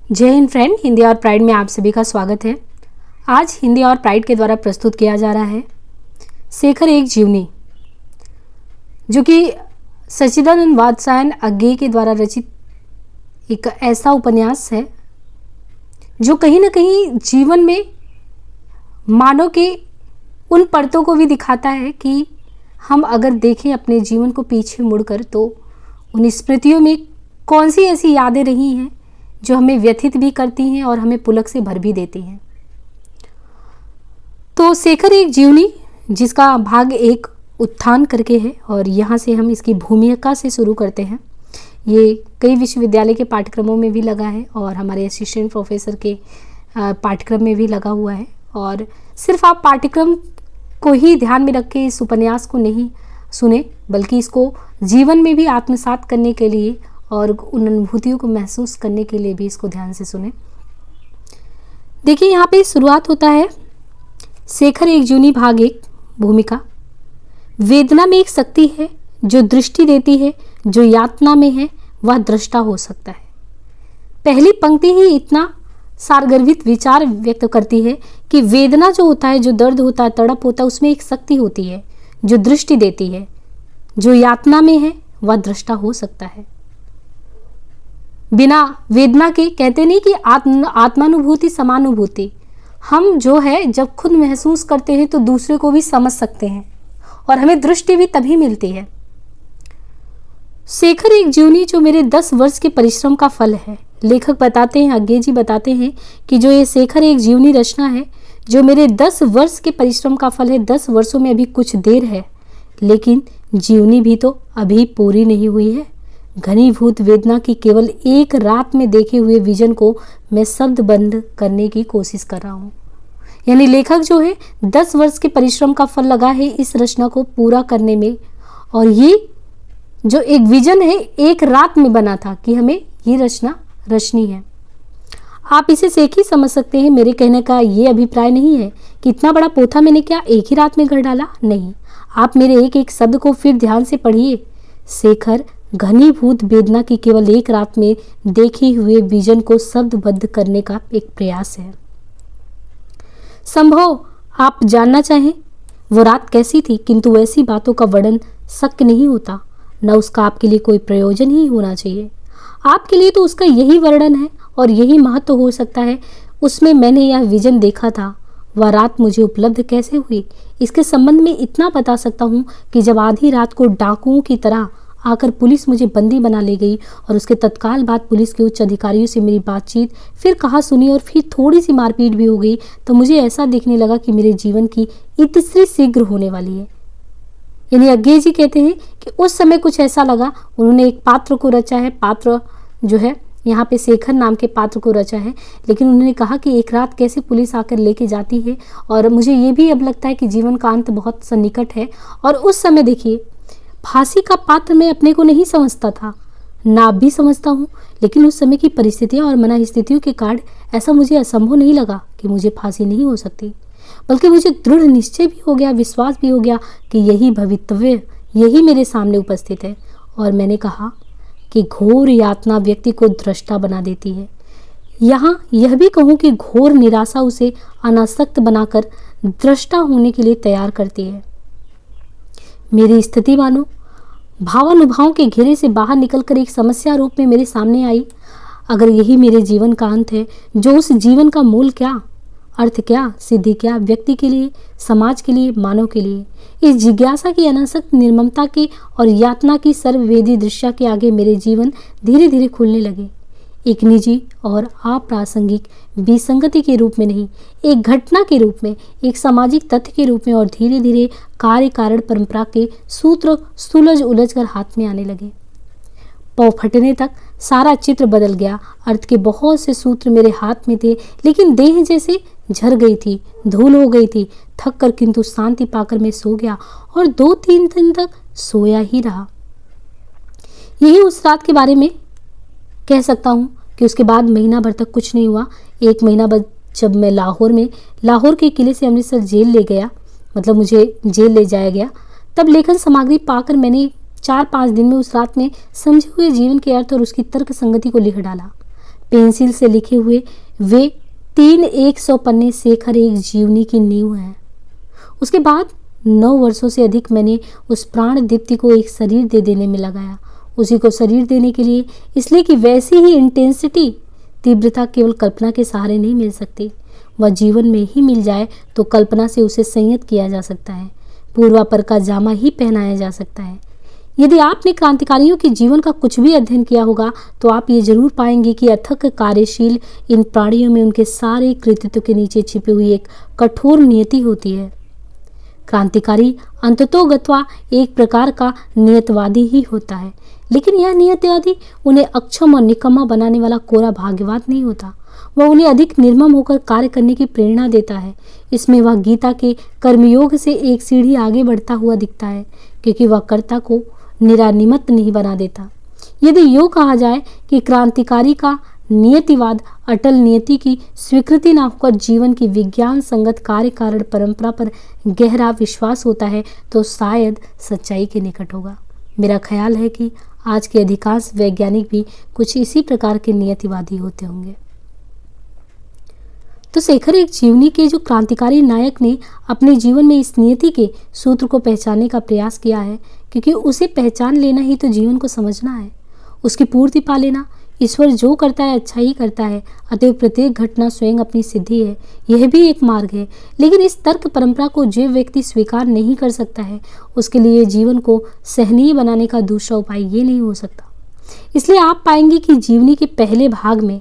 जय हिंद फ्रेंड, हिंदी और प्राइड में आप सभी का स्वागत है। आज हिंदी और प्राइड के द्वारा प्रस्तुत किया जा रहा है शेखर एक जीवनी, जो कि सच्चिदानंद वात्स्यायन अज्ञे के द्वारा रचित एक ऐसा उपन्यास है जो कहीं ना कहीं जीवन में मानव के उन परतों को भी दिखाता है कि हम अगर देखें अपने जीवन को पीछे मुड़कर तो उन स्मृतियों में कौन सी ऐसी यादें रही हैं जो हमें व्यथित भी करती हैं और हमें पुलक से भर भी देती हैं। तो शेखर एक जीवनी, जिसका भाग एक उत्थान करके है, और यहाँ से हम इसकी भूमिका से शुरू करते हैं। ये कई विश्वविद्यालय के पाठ्यक्रमों में भी लगा है और हमारे असिस्टेंट प्रोफेसर के पाठ्यक्रम में भी लगा हुआ है। और सिर्फ आप पाठ्यक्रम को ही ध्यान में रख के इस उपन्यास को नहीं सुने, बल्कि इसको जीवन में भी आत्मसात करने के लिए और उन अनुभूतियों को महसूस करने के लिए भी इसको ध्यान से सुने। देखिए, यहाँ पे शुरुआत होता है शेखर एक जीवनी भाग एक भूमिका। वेदना में एक शक्ति है जो दृष्टि देती है, जो यातना में है वह दृष्टा हो सकता है। पहली पंक्ति ही इतना सारगर्भित विचार व्यक्त करती है कि वेदना जो होता है, जो दर्द होता है, तड़प होता है, उसमें एक शक्ति होती है जो दृष्टि देती है, जो यातना में है वह दृष्टा हो सकता है। बिना वेदना के, कहते नहीं कि आत्मानुभूति समानुभूति, हम जो है जब खुद महसूस करते हैं तो दूसरे को भी समझ सकते हैं और हमें दृष्टि भी तभी मिलती है। शेखर एक जीवनी जो मेरे 10 वर्ष के परिश्रम का फल है। लेखक बताते हैं, अज्ञे जी बताते हैं कि जो ये शेखर एक जीवनी रचना है जो मेरे 10 वर्ष के परिश्रम का फल है। 10 वर्षों में अभी कुछ देर है, लेकिन जीवनी भी तो अभी पूरी नहीं हुई है। घनीभूत वेदना की केवल एक रात में देखे हुए विजन को मैं शब्दबंद करने की कोशिश कर रहा हूँ। यानी लेखक जो है 10 वर्ष के परिश्रम का फल लगा है इस रचना को पूरा करने में, और ये जो एक विजन है एक रात में बना था कि हमें ये रचना रचनी है। आप इसे शेख ही समझ सकते हैं। मेरे कहने का ये अभिप्राय नहीं है कि इतना बड़ा पोथा मैंने क्या एक ही रात में घर डाला, नहीं। आप मेरे एक एक शब्द को फिर ध्यान से पढ़िए। शेखर घनीभूत वेदना की केवल एक रात में देखे हुए विजन को शब्दबद्ध करने का एक प्रयास है। संभव आप जानना चाहें वो रात कैसी थी, किंतु ऐसी बातों का वर्णन शक्य नहीं होता, न उसका आपके लिए कोई प्रयोजन ही होना चाहिए। आपके लिए तो उसका यही वर्णन है और यही महत्व हो सकता है। उसमें मैंने यह विजन देखा था, वह रात मुझे उपलब्ध कैसे हुई, इसके संबंध में इतना बता सकता हूँ कि जब आधी रात को डाकुओं की तरह आकर पुलिस मुझे बंदी बना ले गई और उसके तत्काल बाद पुलिस के उच्च अधिकारियों से मेरी बातचीत, फिर कहा सुनी और फिर थोड़ी सी मारपीट भी हो गई, तो मुझे ऐसा दिखने लगा कि मेरे जीवन की इतिश्री शीघ्र होने वाली है। यानी अज्ञे जी कहते हैं कि उस समय कुछ ऐसा लगा। उन्होंने एक पात्र को रचा है, पात्र जो है यहाँ पे शेखर नाम के पात्र को रचा है, लेकिन उन्होंने कहा कि एक रात कैसे पुलिस आकर लेके जाती है। और मुझे ये भी अब लगता है कि जीवन का अंत बहुत सन्निकट है। और उस समय देखिए, फांसी का पात्र मैं अपने को नहीं समझता था, ना अब भी समझता हूँ, लेकिन उस समय की परिस्थितियाँ और मना स्थितियों के कारण ऐसा मुझे असंभव नहीं लगा कि मुझे फांसी नहीं हो सकती, बल्कि मुझे दृढ़ निश्चय भी हो गया, विश्वास भी हो गया कि यही भवितव्य, यही मेरे सामने उपस्थित है। और मैंने कहा कि घोर यातना व्यक्ति को दृष्टा बना देती है। यहाँ यह भी कहूँ कि घोर निराशा उसे अनासक्त बनाकर दृष्टा होने के लिए तैयार करती है। मेरी स्थिति मानो भावानुभावों के घेरे से बाहर निकलकर एक समस्या रूप में मेरे सामने आई। अगर यही मेरे जीवन का अंत है, जो उस जीवन का मूल क्या, अर्थ क्या, सिद्धि क्या, व्यक्ति के लिए, समाज के लिए, मानव के लिए, इस जिज्ञासा की अनासक्त निर्ममता की और यातना की सर्ववेदी दृश्य के आगे मेरे जीवन धीरे धीरे खुलने लगे। एक निजी और अप्रासंगिक विसंगति के रूप में नहीं, एक घटना के रूप में, एक सामाजिक तथ्य के रूप में, और धीरे धीरे कार्य कारण परंपरा के सूत्र सुलझ उलझ कर हाथ में आने लगे। पौ फटने तक सारा चित्र बदल गया। अर्थ के बहुत से सूत्र मेरे हाथ में थे, लेकिन देह जैसे झर गई थी, धूल हो गई थी। थक कर किंतु शांति पाकर मैं सो गया और 2-3 दिन तक सोया ही रहा। यही उस रात के बारे में कह सकता हूँ कि उसके बाद महीना भर तक कुछ नहीं हुआ। 1 महीना बाद जब मैं लाहौर के किले से अमृतसर जेल ले गया, मतलब मुझे जेल ले जाया गया, तब लेखन सामग्री पाकर मैंने 4-5 दिन में उस रात में समझे हुए जीवन के अर्थ और उसकी तर्क संगति को लिख डाला। पेंसिल से लिखे हुए वे 100 पन्ने शेखर एक जीवनी की नींव है। उसके बाद 9 वर्षों से अधिक मैंने उस प्राण दीप्ति को एक शरीर दे देने में लगाया। उसी को शरीर देने के लिए, इसलिए कि वैसी ही इंटेंसिटी, तीव्रता केवल कल्पना के सहारे नहीं मिल सकती। वह जीवन में ही मिल जाए तो कल्पना से उसे संयत किया जा सकता है, पूर्वापर का जामा ही पहनाया जा सकता है। यदि आपने क्रांतिकारियों के जीवन का कुछ भी अध्ययन किया होगा तो आप ये जरूर पाएंगे कि अथक कार्यशील इन प्राणियों में उनके सारे कृतित्व के नीचे छिपी हुई एक कठोर नियति होती है। क्रांतिकारी अंततोगत्वा एक प्रकार का नियतवादी ही होता है, लेकिन यह नियतवादी उन्हें अक्षम और निकम्मा बनाने वाला कोरा भाग्यवाद नहीं होता। वह उन्हें अधिक निर्मम होकर कार्य करने की प्रेरणा देता है। इसमें वह गीता के कर्मयोग से एक सीढ़ी आगे बढ़ता हुआ दिखता है, क्योंकि वह कर्ता को निरानिमित्त नहीं बना देता। यदि यूँ कहा जाए कि क्रांतिकारी का नियतिवाद अटल नियति की स्वीकृति न होकर जीवन की विज्ञान संगत कार्य कारण परंपरा पर गहरा विश्वास होता है, तो शायद सच्चाई के निकट होगा। मेरा ख्याल है कि आज के अधिकांश वैज्ञानिक भी कुछ इसी प्रकार के नियतिवादी होते होंगे। तो शेखर एक जीवनी के जो क्रांतिकारी नायक ने अपने जीवन में इस नियति के सूत्र को पहचानने का प्रयास किया है, क्योंकि उसे पहचान लेना ही तो जीवन को समझना है, उसकी पूर्ति पा लेना। ईश्वर जो करता है अच्छा ही करता है, अतएव प्रत्येक घटना स्वयं अपनी सिद्धि है, यह भी एक मार्ग है। लेकिन इस तर्क परंपरा को जो व्यक्ति स्वीकार नहीं कर सकता है, उसके लिए जीवन को सहनीय बनाने का दूसरा उपाय ये नहीं हो सकता। इसलिए आप पाएंगे कि जीवनी के पहले भाग में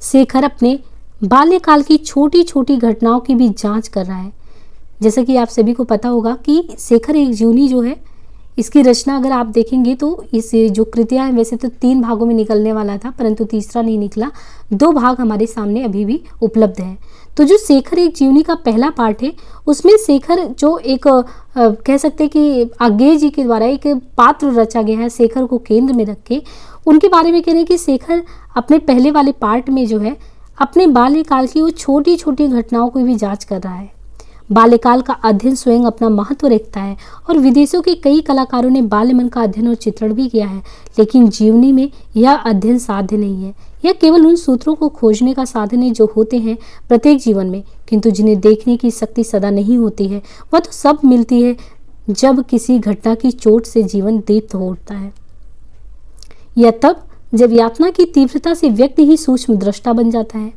शेखर अपने बाल्यकाल की छोटी छोटी घटनाओं की भी जांच कर रहा है। जैसा कि आप सभी को पता होगा कि शेखर एक जीवनी जो है, इसकी रचना अगर आप देखेंगे तो इस जो कृतियाँ हैं वैसे तो 3 भागों में निकलने वाला था, परंतु तीसरा नहीं निकला। 2 भाग हमारे सामने अभी भी उपलब्ध हैं। तो जो शेखर एक जीवनी का पहला पार्ट है, उसमें शेखर जो एक कह सकते हैं कि आज्ञेय जी के द्वारा एक पात्र रचा गया है, शेखर को केंद्र में रख के उनके बारे में कह रहे हैं कि शेखर अपने पहले वाले पार्ट में जो है अपने बाल्यकाल की वो छोटी छोटी घटनाओं की भी जांच कर रहा है। बाल्यकाल का अध्ययन स्वयं अपना महत्व रखता है और विदेशों के कई कलाकारों ने बाल्य मन का अध्ययन और चित्रण भी किया है, लेकिन जीवनी में यह अध्ययन साध्य नहीं है। यह केवल उन सूत्रों को खोजने का साधन है जो होते हैं प्रत्येक जीवन में, किंतु जिन्हें देखने की शक्ति सदा नहीं होती है। वह तो सब मिलती है जब किसी घटना की चोट से जीवन दीप्त हो उठता है, या तब जब यातना की तीव्रता से व्यक्ति ही सूक्ष्म दृष्टा बन जाता है।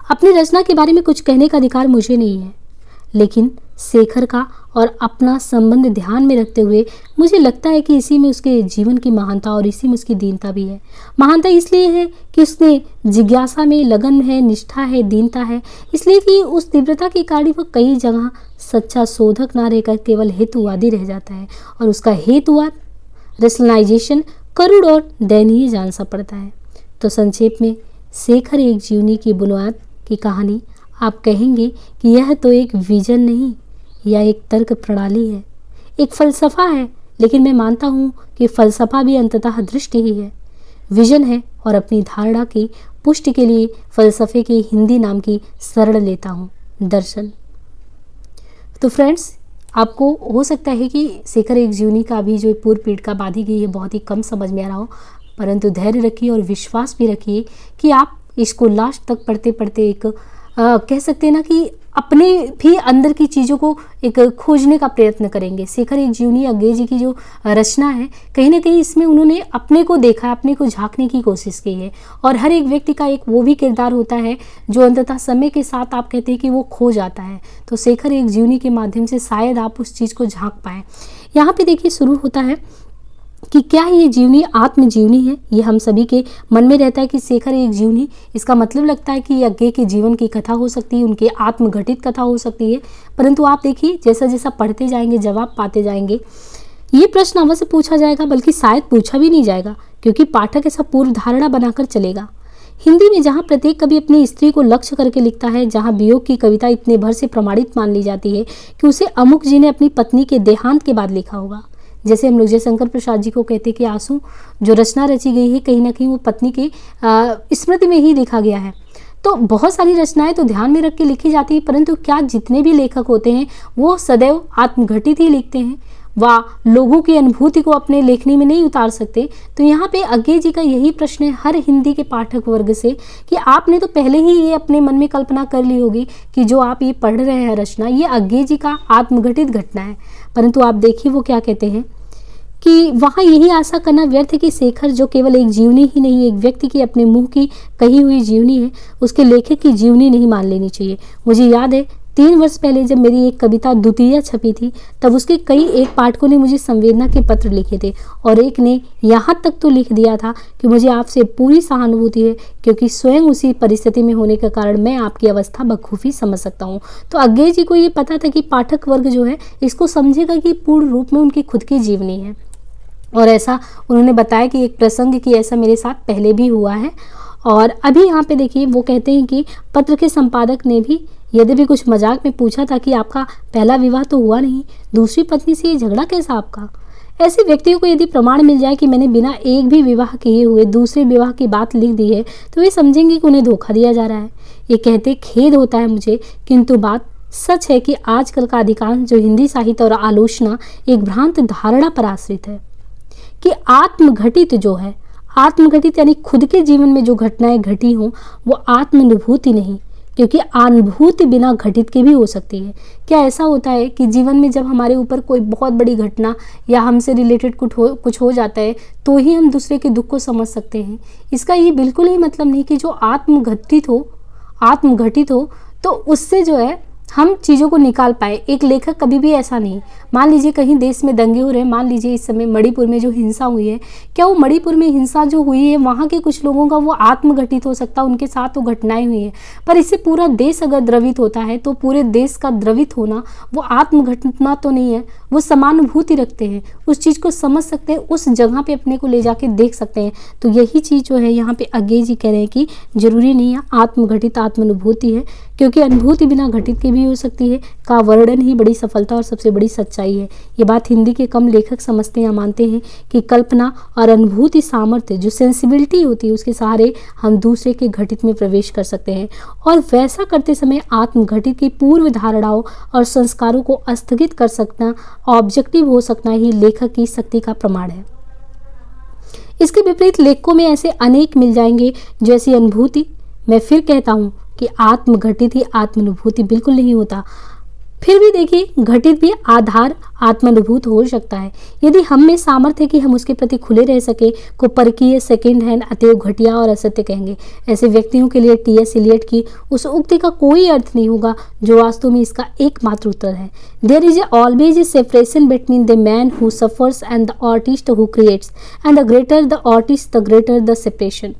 अपनी रचना के बारे में कुछ कहने का अधिकार मुझे नहीं है, लेकिन शेखर का और अपना संबंध ध्यान में रखते हुए मुझे लगता है कि इसी में उसके जीवन की महानता और इसी में उसकी दीनता भी है। महानता इसलिए है कि उसने जिज्ञासा में लगन है, निष्ठा है, दीनता है, इसलिए कि उस तीव्रता के कारण वह कई जगह सच्चा शोधक ना रहकर केवल हेतुवादी रह जाता है, और उसका हेतुवाद रेशनलाइजेशन करुण और दयनीय जान सा पड़ता है। तो संक्षेप में शेखर एक जीवनी की बुनियाद की कहानी आप कहेंगे कि यह तो एक विजन नहीं, यह एक तर्क प्रणाली है, एक फलसफा है। लेकिन मैं मानता हूँ कि फलसफा भी अंततः दृष्टि ही है, विजन है, और अपनी धारणा की पुष्टि के लिए फलसफे के हिंदी नाम की शरण लेता हूँ, दर्शन। तो फ्रेंड्स, आपको हो सकता है कि शेखर एक जीवनी का अभी जो पूर्व पीढ़ का बाधी गई है बहुत ही कम समझ में आ रहा हो, परंतु धैर्य रखिए और विश्वास भी रखिए कि आप इसको लास्ट तक पढ़ते पढ़ते एक कह सकते हैं ना कि अपने भी अंदर की चीज़ों को एक खोजने का प्रयत्न करेंगे। शेखर एक जीवनी आज्ञेय जी की जो रचना है, कहीं ना कहीं इसमें उन्होंने अपने को देखा, अपने को झांकने की कोशिश की है, और हर एक व्यक्ति का एक वो भी किरदार होता है जो अंततः समय के साथ आप कहते हैं कि वो खो जाता है। तो शेखर एक जीवनी के माध्यम से शायद आप उस चीज़ को झांक पाएँ। यहाँ पे देखिए शुरू होता है कि क्या ये जीवनी आत्मजीवनी है, ये हम सभी के मन में रहता है कि शेखर एक जीवनी, इसका मतलब लगता है कि ये आगे के जीवन की कथा हो सकती है, उनके आत्मघटित कथा हो सकती है। परंतु आप देखिए जैसा जैसा पढ़ते जाएंगे, जवाब पाते जाएंगे, ये प्रश्न अवश्य पूछा जाएगा, बल्कि शायद पूछा भी नहीं जाएगा, क्योंकि पाठक ऐसा पूर्व धारणा बनाकर चलेगा। हिंदी में जहाँ प्रत्येक कवि अपनी स्त्री को लक्ष्य करके लिखता है, जहाँ वियोग की कविता इतने भर से प्रमाणित मान ली जाती है कि उसे अमुक जी ने अपनी पत्नी के देहांत के बाद लिखा होगा। जैसे हम लोग जयशंकर प्रसाद जी को कहते हैं कि आंसू जो रचना रची गई है कहीं ना कहीं वो पत्नी के स्मृति में ही लिखा गया है। तो बहुत सारी रचनाएं तो ध्यान में रख के लिखी जाती है, परंतु क्या जितने भी लेखक होते हैं वो सदैव आत्मघटित ही लिखते हैं? व लोगों की अनुभूति को अपने लेखनी में नहीं उतार सकते। तो यहाँ पे अज्ञे जी का यही प्रश्न है हर हिंदी के पाठक वर्ग से कि आपने तो पहले ही ये अपने मन में कल्पना कर ली होगी कि जो आप ये पढ़ रहे हैं रचना, ये अज्ञे जी का आत्मघटित घटना है। परंतु आप देखिए वो क्या कहते हैं कि वहाँ यही आशा करना व्यर्थ है कि शेखर जो केवल एक जीवनी ही नहीं, एक व्यक्ति की अपने मुंह की कही हुई जीवनी है, उसके लेखक की जीवनी नहीं मान लेनी चाहिए। मुझे याद है 3 वर्ष पहले जब मेरी एक कविता द्वितीय छपी थी, तब उसके कई एक पाठकों ने मुझे संवेदना के पत्र लिखे थे और एक ने यहाँ तक तो लिख दिया था कि मुझे आपसे पूरी सहानुभूति है, क्योंकि स्वयं उसी परिस्थिति में होने के कारण मैं आपकी अवस्था बखूबी समझ सकता हूँ। तो अज्ञे जी को ये पता था कि पाठक वर्ग जो है इसको समझेगा कि पूर्ण रूप में उनकी खुद की जीवनी है। और ऐसा उन्होंने बताया कि एक प्रसंग कि ऐसा मेरे साथ पहले भी हुआ है। और अभी यहाँ पे देखिए वो कहते हैं कि पत्र के संपादक ने भी यद्यपि कुछ मजाक में पूछा था कि आपका पहला विवाह तो हुआ नहीं, दूसरी पत्नी से ये झगड़ा कैसा आपका? ऐसे व्यक्तियों को यदि प्रमाण मिल जाए कि मैंने बिना एक भी विवाह किए हुए दूसरे विवाह की बात लिख दी है, तो वे समझेंगे कि उन्हें धोखा दिया जा रहा है। ये कहते खेद होता है मुझे, किंतु बात सच है कि आजकल का अधिकांश जो हिंदी साहित्य और आलोचना एक भ्रांत धारणा पर आश्रित है कि आत्मघटित जो है, आत्मघटित यानी खुद के जीवन में जो घटनाएं घटी हों वो आत्मानुभूति नहीं, क्योंकि अनुभूति बिना घटित के भी हो सकती है। क्या ऐसा होता है कि जीवन में जब हमारे ऊपर कोई बहुत बड़ी घटना या हमसे रिलेटेड कुछ हो जाता है तो ही हम दूसरे के दुख को समझ सकते हैं? इसका ये बिल्कुल ही मतलब नहीं कि जो आत्मघटित हो तो उससे जो है हम चीज़ों को निकाल पाए। एक लेखक कभी भी ऐसा नहीं, मान लीजिए कहीं देश में दंगे हो रहे हैं, मान लीजिए इस समय मणिपुर में जो हिंसा हुई है, क्या वो मणिपुर में हिंसा जो हुई है वहाँ के कुछ लोगों का वो आत्मघटित हो सकता है, उनके साथ वो घटनाएं हुई है, पर इससे पूरा देश अगर द्रवित होता है तो पूरे देश का द्रवित होना वो आत्मघटना तो नहीं है, वो समानुभूति रखते हैं, उस चीज़ को समझ सकते हैं, उस जगह पे अपने को ले जाके देख सकते हैं। तो यही चीज़ जो है यहाँ पे अज्ञे जी कह रहे हैं कि जरूरी नहीं है आत्मघटित आत्मानुभूति है, क्योंकि अनुभूति बिना घटित के भी हो सकती है का वर्णन ही बड़ी सफलता और सबसे बड़ी सच्चाई है। ये बात हिंदी के कम लेखक समझते या मानते हैं कि कल्पना और अनुभूति सामर्थ्य जो सेंसिबिलिटी होती है उसके सहारे हम दूसरे के घटित में प्रवेश कर सकते हैं, और वैसा करते समय आत्मघटित की पूर्व धारणाओं और संस्कारों को स्थगित कर सकना, ऑब्जेक्टिव हो सकना ही लेखक की शक्ति का प्रमाण है। इसके विपरीत लेखकों में ऐसे अनेक मिल जाएंगे जैसी अनुभूति। मैं फिर कहता हूँ कि आत्मघटित ही आत्मानुभूति बिल्कुल नहीं होता। फिर भी देखिए घटित भी आधार आत्मानुभूत हो सकता है यदि हम में सामर्थ्य है कि हम उसके प्रति खुले रह सके। को परकीय, सेकेंड हैंड, अतएव घटिया और असत्य कहेंगे। ऐसे व्यक्तियों के लिए टी.एस. इलियट की उस उक्ति का कोई अर्थ नहीं होगा जो वास्तव में इसका एकमात्र उत्तर है। There is always a separation between the man who suffers and the artist who creates, and the greater the artist the greater the separation.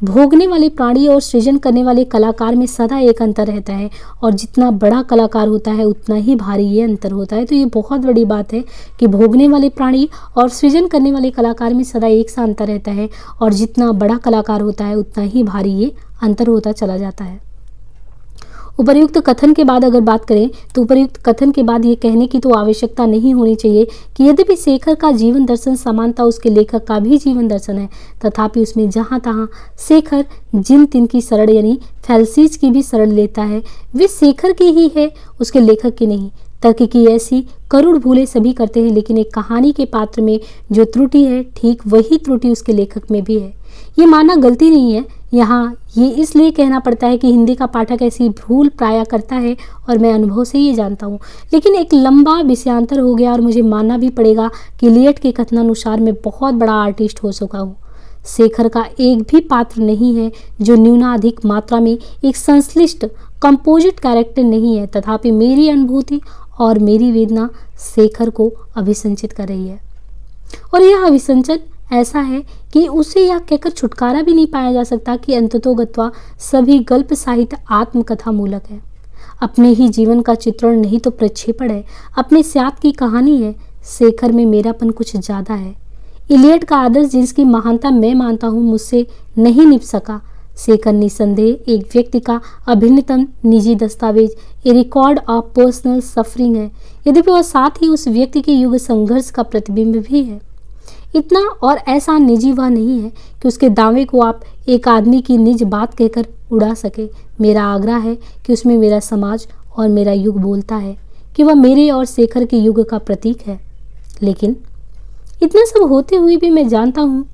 भोगने वाले प्राणी और सृजन करने वाले कलाकार में सदा एक अंतर रहता है, और जितना बड़ा कलाकार होता है उतना ही भारी ये अंतर होता है। तो ये बहुत बड़ी बात है कि भोगने वाले प्राणी और सृजन करने वाले कलाकार में सदा एक सा अंतर रहता है, और जितना बड़ा कलाकार होता है उतना ही भारी ये अंतर होता चला जाता है। उपर्युक्त कथन के बाद अगर बात करें तो उपर्युक्त कथन के बाद ये कहने की तो आवश्यकता नहीं होनी चाहिए कि यद्यपि शेखर का जीवन दर्शन समानता उसके लेखक का भी जीवन दर्शन है, तथापि उसमें जहाँ तहाँ शेखर जिन तिन की शरण यानी फैल्सीज की भी शरण लेता है वे शेखर की ही है, उसके लेखक की नहीं। तर्क की ऐसी करुण भूलें सभी करते हैं, लेकिन एक कहानी के पात्र में जो त्रुटि है ठीक वही त्रुटि उसके लेखक में भी है। ये मानना गलती नहीं है, यहाँ ये इसलिए कहना पड़ता है कि हिंदी का पाठक ऐसी भूल प्राय करता है और मैं अनुभव से ये जानता हूँ। लेकिन एक लंबा विषयांतर हो गया और मुझे मानना भी पड़ेगा कि इलियट के कथनानुसार मैं बहुत बड़ा आर्टिस्ट हो चुका हूँ। शेखर का एक भी पात्र नहीं है जो न्यूनाधिक मात्रा में एक संश्लिष्ट कंपोजिट कैरेक्टर नहीं है, तथापि मेरी अनुभूति और मेरी वेदना शेखर को अभिसंचित कर रही है, और यह अभिसंचन ऐसा है कि उसे यह कहकर छुटकारा भी नहीं पाया जा सकता कि अंततोगत्वा सभी गल्प साहित्य आत्मकथा मूलक है। अपने ही जीवन का चित्रण नहीं तो प्रक्षेपण है, अपने स्यात की कहानी है। शेखर में मेरापन कुछ ज़्यादा है। इलियट का आदर्श जिसकी महानता मैं मानता हूँ मुझसे नहीं निभ सका। शेखर निसंदेह एक व्यक्ति का अभिन्नतम निजी दस्तावेज, ए रिकॉर्ड ऑफ पर्सनल सफरिंग है, यद्यपि वह साथ ही उस व्यक्ति के युग संघर्ष का प्रतिबिंब भी है। इतना और ऐसा निजी वह नहीं है कि उसके दावे को आप एक आदमी की निज बात कहकर उड़ा सके। मेरा आग्रह है कि उसमें मेरा समाज और मेरा युग बोलता है कि वह मेरे और शेखर के युग का प्रतीक है। लेकिन इतना सब होते हुए भी मैं जानता हूँ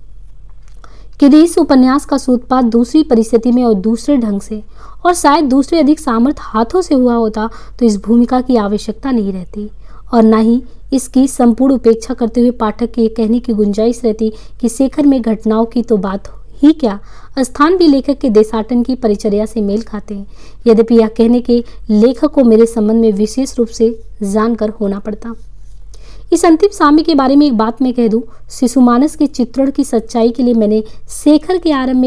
कि इस उपन्यास का सूत्रपात दूसरी परिस्थिति में और दूसरे ढंग से और शायद दूसरे अधिक सामर्थ हाथों से हुआ होता तो इस भूमिका की आवश्यकता नहीं रहती और ना ही इसकी संपूर्ण उपेक्षा करते हुए पाठक के कहने की गुंजाइश रहती कि शेखर में घटनाओं की तो बात ही क्या, स्थान भी लेखक के देशाटन की परिचर्या से मेल खाते हैं। यद्यपि यह कहने के लेखक को मेरे संबंध में विशेष रूप से जानकर होना पड़ता। इस अंतिम साम्य के बारे में एक बात मैं कह दूं, शिशुमानस के चित्रण की सच्चाई के लिए मैंने शेखर के आरंभ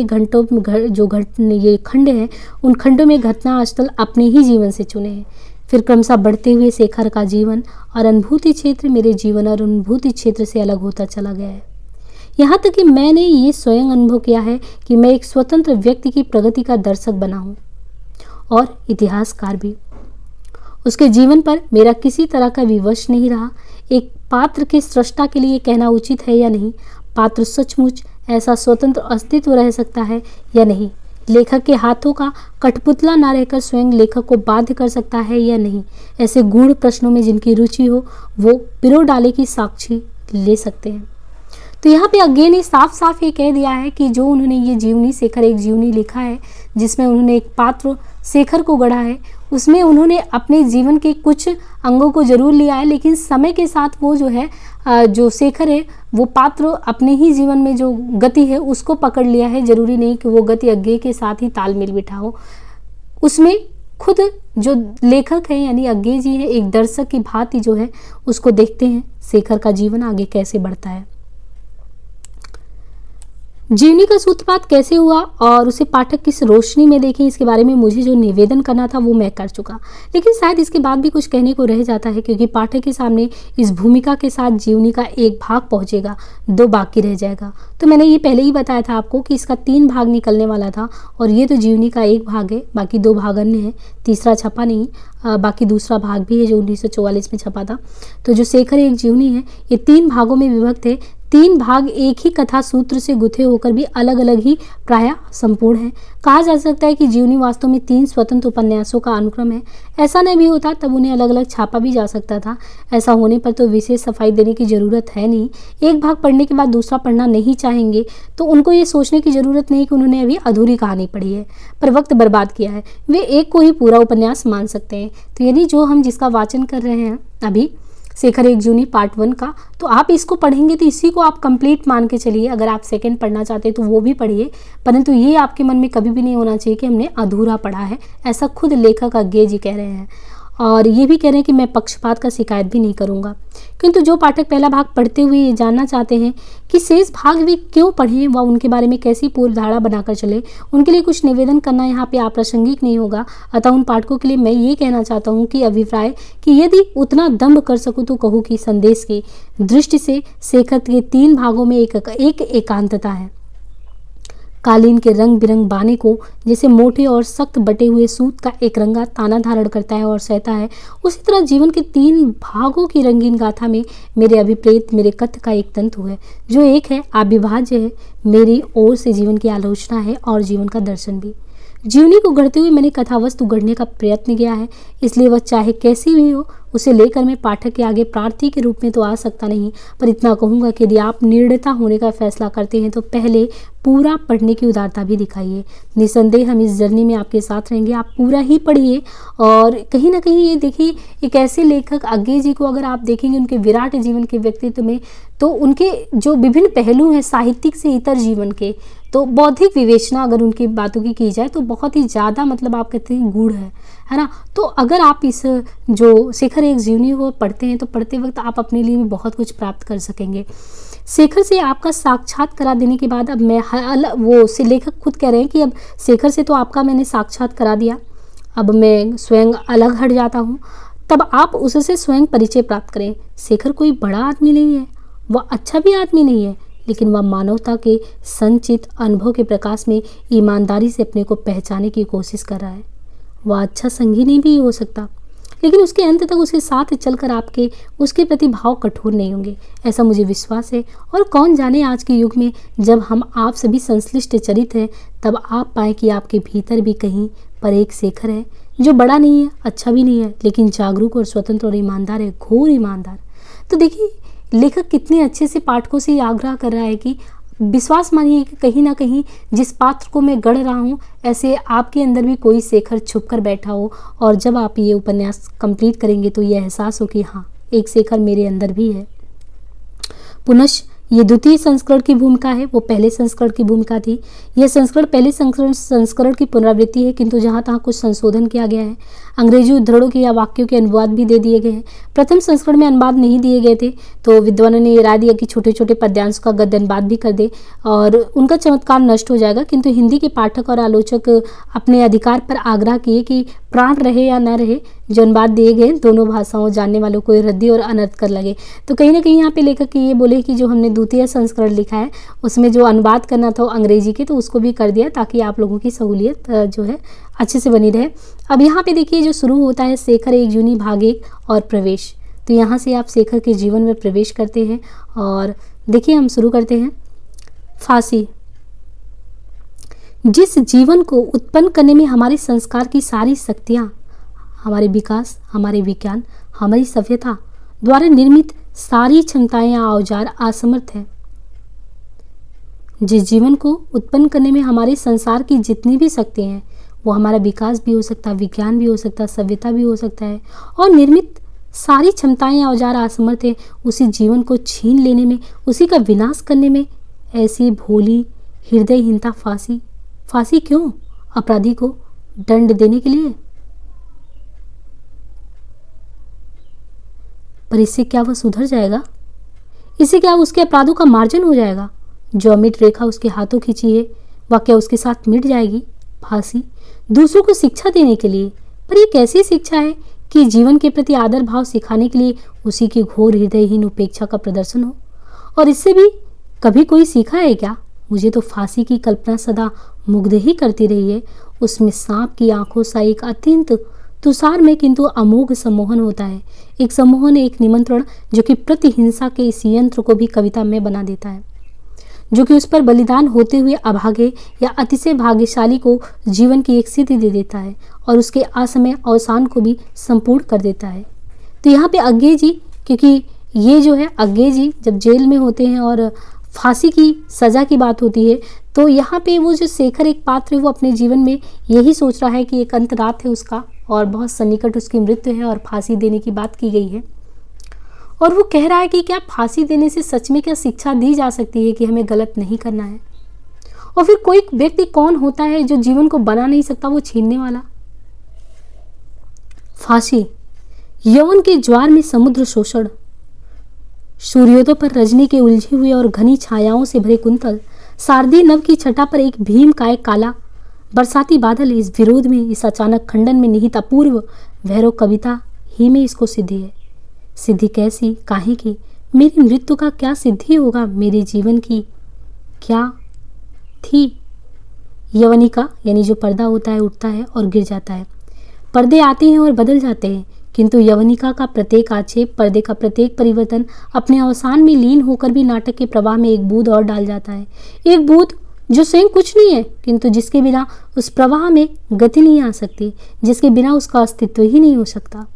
में ये खंड हैं उन खंडों में घटना स्थल अपने ही जीवन से चुने हैं। फिर क्रमशः बढ़ते हुए शेखर का जीवन और अनुभूति क्षेत्र मेरे जीवन और अनुभूति क्षेत्र से अलग होता चला गया है। यहाँ तक कि मैंने ये स्वयं अनुभव किया है कि मैं एक स्वतंत्र व्यक्ति की प्रगति का दर्शक बना हूँ और इतिहासकार भी। उसके जीवन पर मेरा किसी तरह का विवश नहीं रहा। एक पात्र के सृष्टा के लिए कहना उचित है या नहीं, पात्र सचमुच ऐसा स्वतंत्र अस्तित्व रह सकता है या नहीं, लेखक के हाथों का कठपुतला ना रहकर स्वयं लेखक को बाध्य कर सकता है या नहीं, ऐसे गूढ़ प्रश्नों में जिनकी रुचि हो वो पिरो डाले की साक्षी ले सकते हैं। तो यहाँ पे अज्ञे ने साफ साफ ये कह दिया है कि जो उन्होंने ये जीवनी शेखर एक जीवनी लिखा है जिसमें उन्होंने एक पात्र शेखर को गढ़ा है, उसमें उन्होंने अपने जीवन के कुछ अंगों को जरूर लिया है, लेकिन समय के साथ वो जो है जो शेखर है वो पात्र अपने ही जीवन में जो गति है उसको पकड़ लिया है। जरूरी नहीं कि वो गति अज्ञे के साथ ही तालमेल बिठा हो। उसमें खुद जो लेखक है यानी अज्ञे जी है एक दर्शक की भांति जो है उसको देखते हैं शेखर का जीवन आगे कैसे बढ़ता है। जीवनी का सूत्रपात कैसे हुआ और उसे पाठक किस रोशनी में देखें, इसके बारे में मुझे जो निवेदन करना था वो मैं कर चुका, लेकिन शायद इसके बाद भी कुछ कहने को रह जाता है क्योंकि पाठक के सामने इस भूमिका के साथ जीवनी का एक भाग पहुंचेगा, 2 बाकी रह जाएगा। तो मैंने ये पहले ही बताया था आपको कि इसका 3 भाग निकलने वाला था और ये तो जीवनी का 1 भाग है, बाकी 2 भाग अन्य हैं, तीसरा छपा नहीं, बाकी दूसरा भाग भी है जो 1944 में छपा था। तो जो शेखर एक जीवनी है ये 3 भागों में विभक्त है। 3 भाग एक ही कथा सूत्र से गुथे होकर भी अलग अलग ही प्रायः संपूर्ण है। कहा जा सकता है कि जीवनी वास्तव में 3 स्वतंत्र उपन्यासों का अनुक्रम है। ऐसा नहीं भी होता तब उन्हें अलग अलग छापा भी जा सकता था। ऐसा होने पर तो विशेष सफाई देने की ज़रूरत है नहीं। एक भाग पढ़ने के बाद दूसरा पढ़ना नहीं चाहेंगे तो उनको ये सोचने की ज़रूरत नहीं कि उन्होंने अभी अधूरी कहानी पढ़ी है पर वक्त बर्बाद किया है। वे एक को ही पूरा उपन्यास मान सकते हैं। तो यानी जो हम जिसका वाचन कर रहे हैं अभी शेखर एक जीवनी पार्ट 1 का, तो आप इसको पढ़ेंगे तो इसी को आप कंप्लीट मान के चलिए। अगर आप सेकंड पढ़ना चाहते हैं तो वो भी पढ़िए, परंतु ये आपके मन में कभी भी नहीं होना चाहिए कि हमने अधूरा पढ़ा है। ऐसा खुद लेखक अज्ञे जी कह रहे हैं और ये भी कह रहे हैं कि मैं पक्षपात का शिकायत भी नहीं करूँगा। किंतु जो पाठक पहला भाग पढ़ते हुए ये जानना चाहते हैं कि शेष भाग वे क्यों पढ़ें व उनके बारे में कैसी पूर्व धारणा बनाकर चले, उनके लिए कुछ निवेदन करना यहाँ पे अप्रासंगिक नहीं होगा। अतः उन पाठकों के लिए मैं ये कहना चाहता हूँ कि अभिप्राय कि यदि उतना दम्भ कर सकूँ तो कहूँ कि संदेश की दृष्टि से शेखर के 3 भागों में एक एकांतता है। कालीन के रंग बिरंग बाने को जैसे मोटे और सख्त बटे हुए सूत का एक रंगा ताना धारण करता है और सहता है, उसी तरह जीवन के 3 भागों की रंगीन गाथा में मेरे अभिप्रेत मेरे कथ्य का एक तंतु है जो एक है अविभाज्य है। मेरी ओर से जीवन की आलोचना है और जीवन का दर्शन भी। जीवनी को गढ़ते हुए मैंने कथावस्तु गढ़ने का प्रयत्न किया है, इसलिए वह चाहे कैसी भी हो उसे लेकर मैं पाठक के आगे प्रार्थी के रूप में तो आ सकता नहीं, पर इतना कहूँगा कि यदि आप निर्णयता होने का फैसला करते हैं तो पहले पूरा पढ़ने की उदारता भी दिखाइए। निसंदेह हम इस जर्नी में आपके साथ रहेंगे, आप पूरा ही पढ़िए। और कहीं ना कहीं ये देखिए एक ऐसे लेखक अज्ञे जी को अगर आप देखेंगे उनके विराट जीवन के व्यक्तित्व में, तो उनके जो विभिन्न पहलू हैं साहित्यिक से इतर जीवन के, तो बौद्धिक विवेचना अगर उनकी बातों की जाए तो बहुत ही ज़्यादा मतलब आप कहते हैं गूढ़ है ना। तो अगर आप इस जो शेखर एक जीवनी को पढ़ते हैं तो पढ़ते वक्त आप अपने लिए भी बहुत कुछ प्राप्त कर सकेंगे। शेखर से आपका साक्षात करा देने के बाद अब मैं वो लेखक खुद कह रहे हैं कि अब शेखर से तो आपका मैंने साक्षात करा दिया, अब मैं स्वयं अलग हट जाता हूँ, तब आप उससे स्वयं परिचय प्राप्त करें। शेखर कोई बड़ा आदमी नहीं है, वह अच्छा भी आदमी नहीं है, लेकिन वह मानवता के संचित अनुभव के प्रकाश में ईमानदारी से अपने को पहचानने की कोशिश कर रहा है। वह अच्छा संगी नहीं भी हो सकता, लेकिन उसके अंत तक उसके साथ चलकर आपके उसके प्रति भाव कठोर नहीं होंगे, ऐसा मुझे विश्वास है। और कौन जाने आज के युग में जब हम आप सभी संश्लिष्ट चरित हैं तब आप पाए कि आपके भीतर भी कहीं पर एक शेखर है जो बड़ा नहीं है, अच्छा भी नहीं है, लेकिन जागरूक और स्वतंत्र और ईमानदार है, घोर ईमानदार। तो देखिए लेखक कितने अच्छे से पाठकों से ये आग्रह कर रहा है कि विश्वास मानिए कि कहीं ना कहीं जिस पात्र को मैं गढ़ रहा हूँ, ऐसे आपके अंदर भी कोई शेखर छुप कर बैठा हो, और जब आप ये उपन्यास कंप्लीट करेंगे तो ये एहसास हो कि हाँ, एक शेखर मेरे अंदर भी है। पुनश्च ये द्वितीय संस्करण की भूमिका है, वो पहले संस्करण की भूमिका थी। यह संस्करण पहले संस्करण की पुनरावृत्ति है, किंतु जहाँ तहाँ कुछ संशोधन किया गया है। अंग्रेजी उद्धरणों के या वाक्यों के अनुवाद भी दे दिए गए हैं। प्रथम संस्करण में अनुवाद नहीं दिए गए थे, तो विद्वानों ने ये राय दिया कि छोटे छोटे पद्यांशों का गद्य अनुवाद भी कर दे और उनका चमत्कार नष्ट हो जाएगा। किंतु हिंदी के पाठक और आलोचक अपने अधिकार पर आग्रह किए कि प्राण रहे या न रहे, जो अनुवाद दिए गए दोनों भाषाओं जानने वालों को रद्दी और अनर्थ कर लगे। तो कहीं ना कहीं यहाँ पे लेखक ये बोले कि जो हमने द्वितीय संस्करण लिखा है उसमें जो अनुवाद करना था अंग्रेजी के, तो उसको भी कर दिया ताकि आप लोगों की सहूलियत जो है अच्छे से बनी रहे। अब यहाँ पे देखिए जो शुरू होता है शेखर एक जूनी भाग एक और प्रवेश, तो यहाँ से आप शेखर के जीवन में प्रवेश करते हैं। और देखिए हम शुरू करते हैं। फांसी। जिस जीवन को उत्पन्न करने में हमारे संस्कार की सारी शक्तियाँ, हमारे विकास, हमारे विज्ञान, हमारी सभ्यता द्वारा निर्मित सारी क्षमताएं या औजार असमर्थ हैं, जिस जीवन को उत्पन्न करने में हमारे संसार की जितनी भी शक्ति हैं, वो हमारा विकास भी हो सकता है, विज्ञान भी हो सकता है, सभ्यता भी हो सकता है, और निर्मित सारी क्षमताएं या औजार असमर्थ हैं उसी जीवन को छीन लेने में, उसी का विनाश करने में। ऐसी भोली हृदयहीनता फांसी। फांसी क्यों? अपराधी को दंड देने के लिए। पर इससे क्या वह सुधर जाएगा? इससे क्या उसके अपराधों का मार्जन हो जाएगा? जो अमिट रेखा उसके हाथों खींची है, वह क्या उसके साथ मिट जाएगी? फांसी दूसरों को शिक्षा देने के लिए। पर यह कैसी शिक्षा है कि जीवन के प्रति आदर भाव सिखाने के लिए उसी की घोर हृदयहीन उपेक्षा का प्रदर्शन हो? और इससे भी कभी कोई सीखा है क्या? मुझे तो फांसी की कल्पना सदा मुग्ध ही करती रही है। उसमें सांप की आंखों सा एक अत्यंत तुषार में किंतु अमोघ सम्मोहन होता है। एक सम्मोहन, एक निमंत्रण जो कि प्रतिहिंसा के इस यंत्र को भी कविता में बना देता है, जो कि उस पर बलिदान होते हुए अभागे या अतिशय भाग्यशाली को जीवन की एक सिद्धि दे देता है और उसके असमय अवसान को भी संपूर्ण कर देता है। तो यहाँ पे अज्ञेय जी, क्योंकि ये जो है अज्ञेय जी जब जेल में होते हैं और फांसी की सज़ा की बात होती है, तो यहाँ पे वो जो शेखर एक पात्र है वो अपने जीवन में यही सोच रहा है कि एक अंत रात है उसका और बहुत सन्निकट उसकी मृत्यु है और फांसी देने की बात की गई है। और वो कह रहा है कि क्या फांसी देने से सच में क्या शिक्षा दी जा सकती है कि हमें गलत नहीं करना है? और फिर कोई व्यक्ति कौन होता है जो जीवन को बना नहीं सकता, वो छीनने वाला? फांसी यौवन के ज्वार में समुद्र शोषण। सूर्योदय पर रजनी के उलझे हुए और घनी छायाओं से भरे कुंतल, शारदीय नव की छटा पर एक भीम काय काला बरसाती बादल, इस विरोध में, इस अचानक खंडन में निहित अपूर्व भैरव कविता ही में इसको सिद्धि है। सिद्धि कैसी, काहे की? मेरी मृत्यु का क्या सिद्धि होगा? मेरे जीवन की क्या थी? यवनिका यानी जो पर्दा होता है उठता है और गिर जाता है। पर्दे आते हैं और बदल जाते हैं, किंतु यवनिका का प्रत्येक आक्षेप, पर्दे का प्रत्येक परिवर्तन अपने अवसान में लीन होकर भी नाटक के प्रवाह में एक बूंद और डाल जाता है। एक बूंद जो स्वयं कुछ नहीं है, किंतु जिसके बिना उस प्रवाह में गति नहीं आ सकती, जिसके बिना उसका अस्तित्व ही नहीं हो सकता।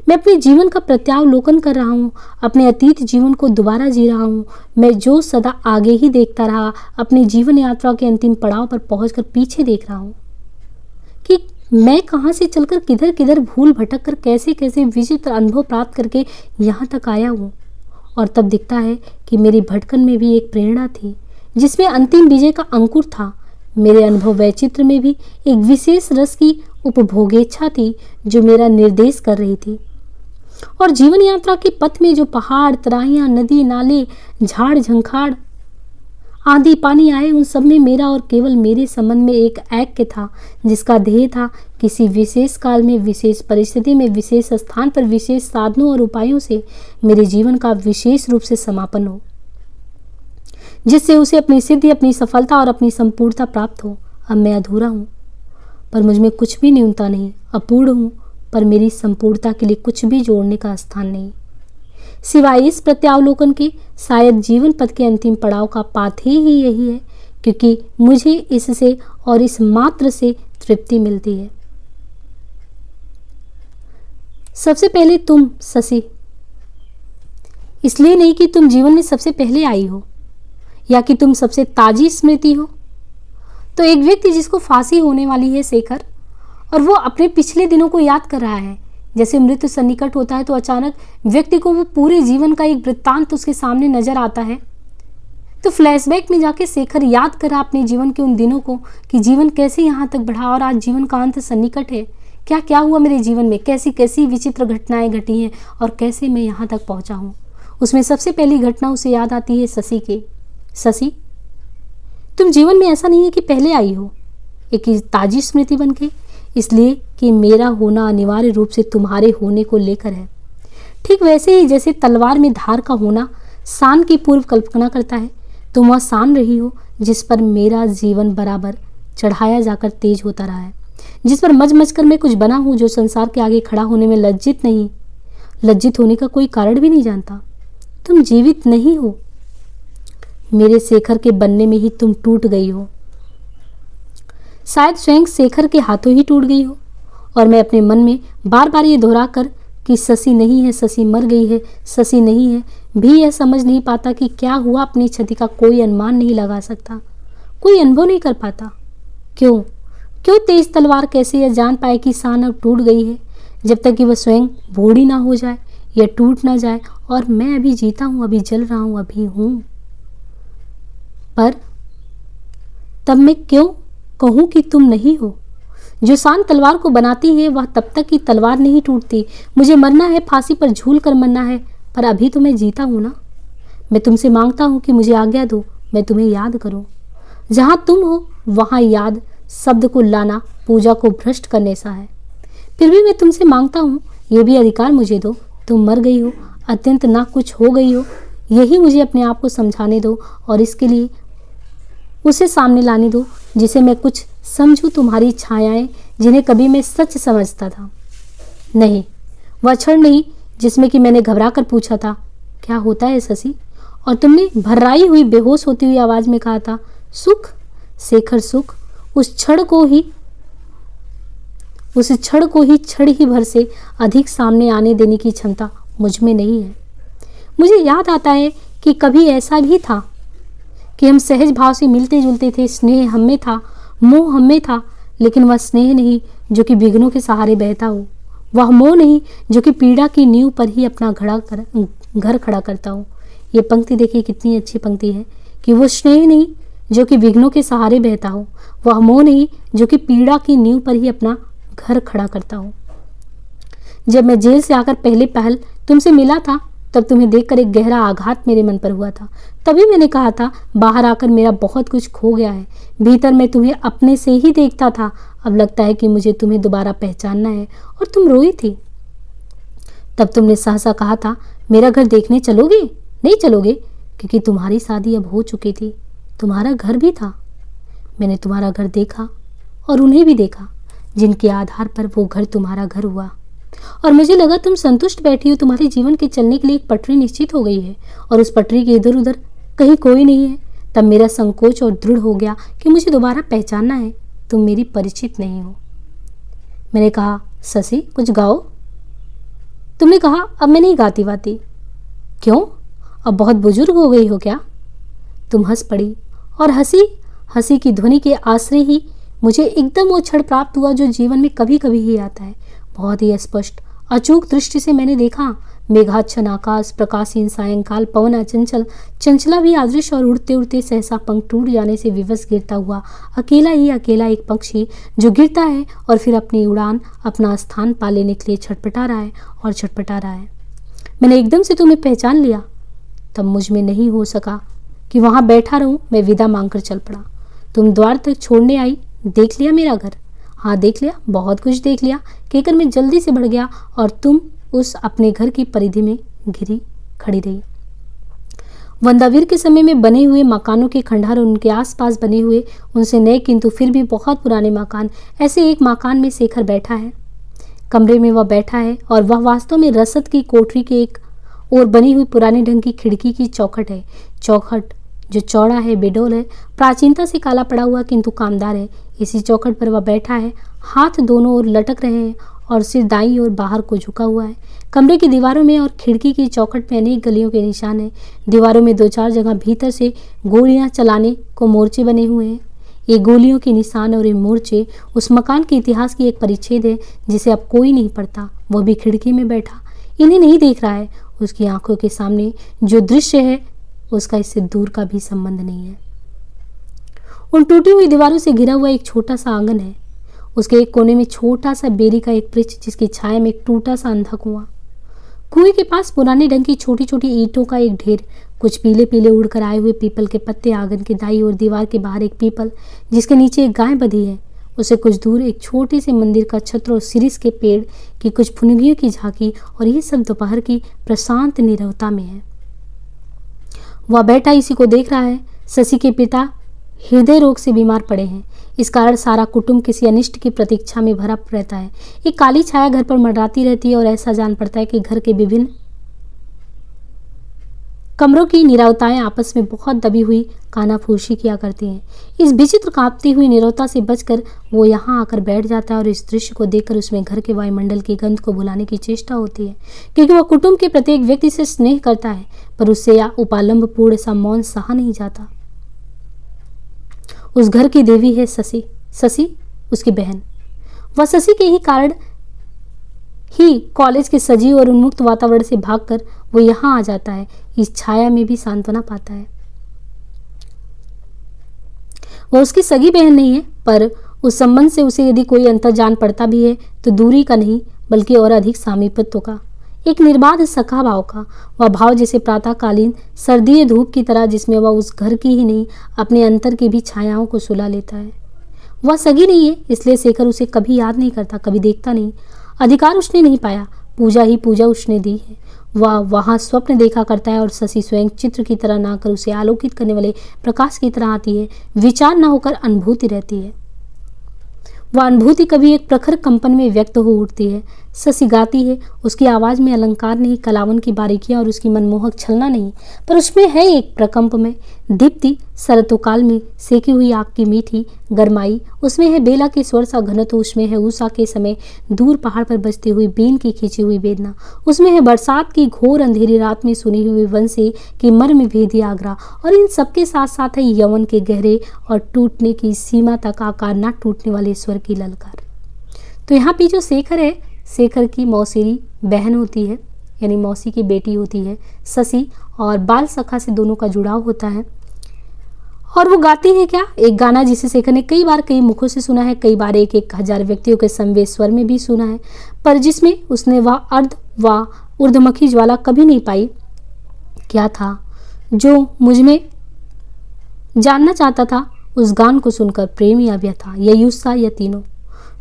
मैं अपने जीवन का प्रत्यावलोकन कर रहा हूँ, अपने अतीत जीवन को दोबारा जी रहा हूँ। मैं जो सदा आगे ही देखता रहा, अपनी जीवन यात्रा के अंतिम पड़ाव पर पहुंचकर पीछे देख रहा हूँ कि मैं कहाँ से चलकर किधर किधर भूल भटक कर कैसे कैसे विचित्र अनुभव प्राप्त करके यहाँ तक आया हूँ। और तब दिखता है कि मेरी भटकन में भी एक प्रेरणा थी, जिसमें अंतिम विजय का अंकुर था। मेरे अनुभव वैचित्र में भी एक विशेष रस की उपभोगेच्छा थी जो मेरा निर्देश कर रही थी। और जीवन यात्रा के पथ में जो पहाड़, तराहियां, नदी, नाले, झाड़ झंखाड़, आंधी पानी आए, उन सब में मेरा और केवल मेरे संबंध में एक ऐक्य था, जिसका ध्येय था किसी विशेष काल में, विशेष परिस्थिति में, विशेष स्थान पर, विशेष साधनों और उपायों से मेरे जीवन का विशेष रूप से समापन हो, जिससे उसे अपनी सिद्धि, अपनी सफलता और अपनी संपूर्णता प्राप्त हो। अब मैं अधूरा हूँ, पर मुझ में कुछ भी न्यूनता नहीं। अपूर्ण हूँ, पर मेरी संपूर्णता के लिए कुछ भी जोड़ने का स्थान नहीं। सिवाय इस प्रत्यावलोकन के, शायद जीवन पथ के अंतिम पड़ाव का पाथेय ही यही है, क्योंकि मुझे इससे और इस मात्र से तृप्ति मिलती है। सबसे पहले तुम शशि, इसलिए नहीं कि तुम जीवन में सबसे पहले आई हो या कि तुम सबसे ताजी स्मृति हो। तो एक व्यक्ति जिसको फांसी होने वाली है शेखर, और वो अपने पिछले दिनों को याद कर रहा है। जैसे मृत्यु सन्निकट होता है तो अचानक व्यक्ति को वो पूरे जीवन का एक वृत्तांत उसके सामने नजर आता है। तो फ्लैशबैक में जाके शेखर याद कर रहा अपने जीवन के उन दिनों को कि जीवन कैसे यहाँ तक बढ़ा और आज जीवन का अंत सन्निकट है। क्या क्या हुआ मेरे जीवन में, कैसी कैसी विचित्र घटनाएं घटी हैं और कैसे मैं यहाँ तक पहुँचा हूँ। उसमें सबसे पहली घटना उसे याद आती है शशि की। शशि, तुम जीवन में ऐसा नहीं है कि पहले आई हो, एक ताजी स्मृति बन के, इसलिए कि मेरा होना अनिवार्य रूप से तुम्हारे होने को लेकर है। ठीक वैसे ही जैसे तलवार में धार का होना शान की पूर्व कल्पना करता है, तुम वह शान रही हो जिस पर मेरा जीवन बराबर चढ़ाया जाकर तेज होता रहा है, जिस पर मच मच कर मैं कुछ बना हूँ जो संसार के आगे खड़ा होने में लज्जित होने का कोई कारण भी नहीं जानता। तुम जीवित नहीं हो, मेरे शेखर के बनने में ही तुम टूट गई हो। शायद स्वयं शेखर के हाथों ही टूट गई हो। और मैं अपने मन में बार बार ये दोहरा कर कि शशि नहीं है, शशि मर गई है, शशि नहीं है, भी यह समझ नहीं पाता कि क्या हुआ। अपनी क्षति का कोई अनुमान नहीं लगा सकता, कोई अनुभव नहीं कर पाता। क्यों तेज तलवार कैसे यह जान पाए कि शान अब टूट गई है, जब तक कि वह स्वयं बूढ़ी ना हो जाए या टूट ना जाए और मैं अभी जीता हूँ, अभी जल रहा हूँ, अभी हूँ। पर तब मैं क्यों कहूँ कि तुम नहीं हो। जो शान तलवार को बनाती है वह तब तक की तलवार नहीं टूटती। मुझे मरना है, फांसी पर झूल कर मरना है, पर अभी तो मैं जीता हूँ ना। मैं तुमसे मांगता हूँ कि मुझे आज्ञा दो, मैं तुम्हें याद करूँ। जहाँ तुम हो वहाँ याद शब्द को लाना पूजा को भ्रष्ट करने सा है। फिर भी मैं तुमसे मांगता हूँ, ये भी अधिकार मुझे दो। तुम मर गई हो, अत्यंत ना कुछ हो गई हो, यही मुझे अपने आप को समझाने दो और इसके लिए उसे सामने लाने दो जिसे मैं कुछ समझूं। तुम्हारी छायाएं जिन्हें कभी मैं सच समझता था, नहीं वह क्षण नहीं जिसमें कि मैंने घबरा कर पूछा था, क्या होता है शशि, और तुमने भर्राई हुई बेहोश होती हुई आवाज में कहा था, सुख शेखर सुख। उस क्षण को ही क्षण ही भर से अधिक सामने आने देने की क्षमता मुझ में नहीं है। मुझे याद आता है कि कभी ऐसा भी था कि हम सहज भाव से मिलते जुलते थे, स्नेह हम में था, मोह हम में था, लेकिन वह स्नेह नहीं जो कि विघ्नों के सहारे बहता हो, वह मोह नहीं जो कि पीड़ा की नींव पर ही अपना घर खड़ा करता हो। ये पंक्ति देखिए कितनी अच्छी पंक्ति है कि वो स्नेह नहीं जो कि विघ्नों के सहारे बहता हो, वह मोह नहीं जो कि पीड़ा की नींव पर ही अपना घर खड़ा करता हो। जब मैं जेल से आकर पहल तुमसे मिला था तब तुम्हें देखकर एक गहरा आघात मेरे मन पर हुआ था। तभी मैंने कहा था, बाहर आकर मेरा बहुत कुछ खो गया है, भीतर मैं तुम्हें अपने से ही देखता था, अब लगता है कि मुझे तुम्हें दोबारा पहचानना है। और तुम रोई थी। तब तुमने सहसा कहा था, मेरा घर देखने चलोगे? नहीं चलोगे क्योंकि तुम्हारी शादी अब हो चुकी थी, तुम्हारा घर भी था। मैंने तुम्हारा घर देखा और उन्हें भी देखा जिनके आधार पर वो घर तुम्हारा घर हुआ, और मुझे लगा तुम संतुष्ट बैठी हो, तुम्हारे जीवन के चलने के लिए एक पटरी निश्चित हो गई है और उस पटरी के इधर उधर कहीं कोई नहीं है। तब मेरा संकोच और दृढ़ हो गया कि मुझे दोबारा पहचानना है, तुम मेरी परिचित नहीं हो। मैंने कहा, शशि कुछ गाओ। तुमने कहा, अब मैं नहीं गाती वाती। क्यों, अब बहुत बुजुर्ग हो गई हो क्या? तुम हंस पड़ी और हंसी की ध्वनि के आश्रय ही मुझे एकदम वो क्षण प्राप्त हुआ जो जीवन में कभी कभी ही आता है। बहुत ही स्पष्ट अचूक दृष्टि से मैंने देखा, मेघाच्छन आकाश, प्रकाशहीन सायंकाल, पवन अचंचल, चंचला भी अदृश्य और उड़ते उड़ते सहसा पंख टूट जाने से विवश गिरता हुआ अकेला एक पक्षी जो गिरता है और फिर अपनी उड़ान, अपना स्थान पा लेने के लिए छटपटा रहा है और छटपटा रहा है। मैंने एकदम से तुम्हें पहचान लिया। तब मुझ में नहीं हो सका कि वहां बैठा रहूं। मैं विदा मांगकर चल पड़ा। तुम द्वार तक छोड़ने आई, देख लिया मेरा घर? हाँ देख लिया, बहुत कुछ देख लिया, कहकर मैं जल्दी से बढ़ गया और तुम उस अपने घर की परिधि में खड़ी रही। वंदावीर के समय में बने हुए मकानों के खंडहर, उनके आसपास बने हुए उनसे नए किंतु फिर भी बहुत पुराने मकान, ऐसे एक मकान में शेखर बैठा है। कमरे में वह बैठा है और वह वास्तव में रसद की कोठरी के एक और बनी हुई पुराने ढंग की खिड़की की चौखट है। चौखट जो चौड़ा है, बेडोल है, प्राचीनता से काला पड़ा हुआ किंतु कामदार है। इसी चौखट पर वह बैठा है, हाथ दोनों ओर लटक रहे हैं और सिर दाईं ओर बाहर को झुका हुआ है। कमरे की दीवारों में और खिड़की की चौखट में अनेक गलियों के निशान हैं। दीवारों में 2-4 जगह भीतर से गोलियां चलाने को मोर्चे बने हुए हैं। ये गोलियों के निशान और ये मोर्चे उस मकान के इतिहास की एक परिच्छेद है जिसे अब कोई नहीं पढ़ता। वो भी खिड़की में बैठा इन्हें नहीं देख रहा है। उसकी आंखों के सामने जो दृश्य है उसका इससे दूर का भी संबंध नहीं है। उन टूटी हुई दीवारों से घिरा हुआ एक छोटा सा आंगन है। उसके एक कोने में छोटा सा बेरी का एक वृक्ष, जिसकी छाया में एक टूटा सा अंधा कुआं। कुएं के पास पुराने ढंग की छोटी छोटी ईंटों का एक ढेर, कुछ पीले पीले उड़कर आए हुए पीपल के पत्ते। आंगन की दाई और दीवार के बाहर एक पीपल जिसके नीचे एक गाय बंधी है। उसे कुछ दूर एक छोटे से मंदिर का छत्र और सिरिस के पेड़ की कुछ फुनगियों की झांकी, और ये सब दोपहर की प्रशांत नीरवता में है। वह बैठा इसी को देख रहा है। शशि के पिता हृदय रोग से बीमार पड़े हैं। इस कारण सारा कुटुंब किसी अनिष्ट की प्रतीक्षा में भरा रहता है। एक काली छाया घर पर मंडराती रहती है और ऐसा जान पड़ता है कि घर के विभिन्न कमरों की नीरवताएं आपस में बहुत दबी हुई कानाफूसी किया करती हैं। इस विचित्र कांपती हुई नीरवता से बचकर वो यहाँ आकर बैठ जाता है और इस दृश्य को देखकर उसमें घर के वायुमंडल की गंध को भुलाने की चेष्टा होती है, क्योंकि वह कुटुंब के प्रत्येक व्यक्ति से स्नेह करता है, पर उससे या उपालंब पूर्ण सा मौन सहा नहीं जाता। उस घर की देवी है शशि, शशि उसकी बहन। वह शशि के ही कारण ही कॉलेज के सजीव और उन्मुक्त वातावरण से भागकर वो यहाँ आ जाता है। इस छाया में भी सांत्वना पाता है। वह उसकी सगी बहन नहीं है, पर उस संबंध से उसे यदि कोई अंतर जान पड़ता भी है तो दूरी का नहीं बल्कि और अधिक सामीप्यत्व का, एक निर्बाध सखा भाव का। वह भाव जैसे प्रातःकालीन सर्दीय धूप की तरह, जिसमें वह उस घर की ही नहीं अपने अंतर की भी छायाओं को सुला लेता है। वह सगी नहीं है, इसलिए शेखर उसे कभी याद नहीं करता, कभी देखता नहीं। अधिकार उसने नहीं पाया, पूजा ही पूजा उसने दी है। वह वहाँ स्वप्न देखा करता है और शशि स्वयं चित्र की तरह ना कर उसे आलोकित करने वाले प्रकाश की तरह आती है। विचार न होकर अनुभूति रहती है। वह अनुभूति कभी एक प्रखर कंपन में व्यक्त हो उठती है। शशि गाती है, उसकी आवाज़ में अलंकार नहीं, कलावन की बारीकियां और उसकी मनमोहक छलना नहीं, पर उसमें है एक प्रकंप में दीप्ति, शरतोकाल में सेकी हुई आग की मीठी गरमाई। उसमें है बेला के स्वर सा घनत्व, उसमें है उषा के समय दूर पहाड़ पर बजती हुई बीन की खींची हुई वेदना। उसमें है बरसात की घोर अंधेरी रात में सुनी हुई वंशी की मर्म भेदी आगरा, और इन सबके साथ साथ है यवन के गहरे और टूटने की सीमा तक आकार न टूटने वाले स्वर की ललकार। तो यहाँ पे जो शेखर है, शेखर की मौसेरी बहन होती है, यानी मौसी की बेटी होती है शशि, और बाल सखा से दोनों का जुड़ाव होता है। और वो गाती है क्या, एक गाना जिसे शेखर ने कई बार कई मुखों से सुना है, कई बार 1,000 व्यक्तियों के संवेद स्वर में भी सुना है, पर जिसमें उसने वह अर्ध व ऊर्ध्वमुखी ज्वाला कभी नहीं पाई। क्या था जो मुझ में जानना चाहता था उस गान को सुनकर, प्रेम या व्यथा, या युत्सा या तीनों,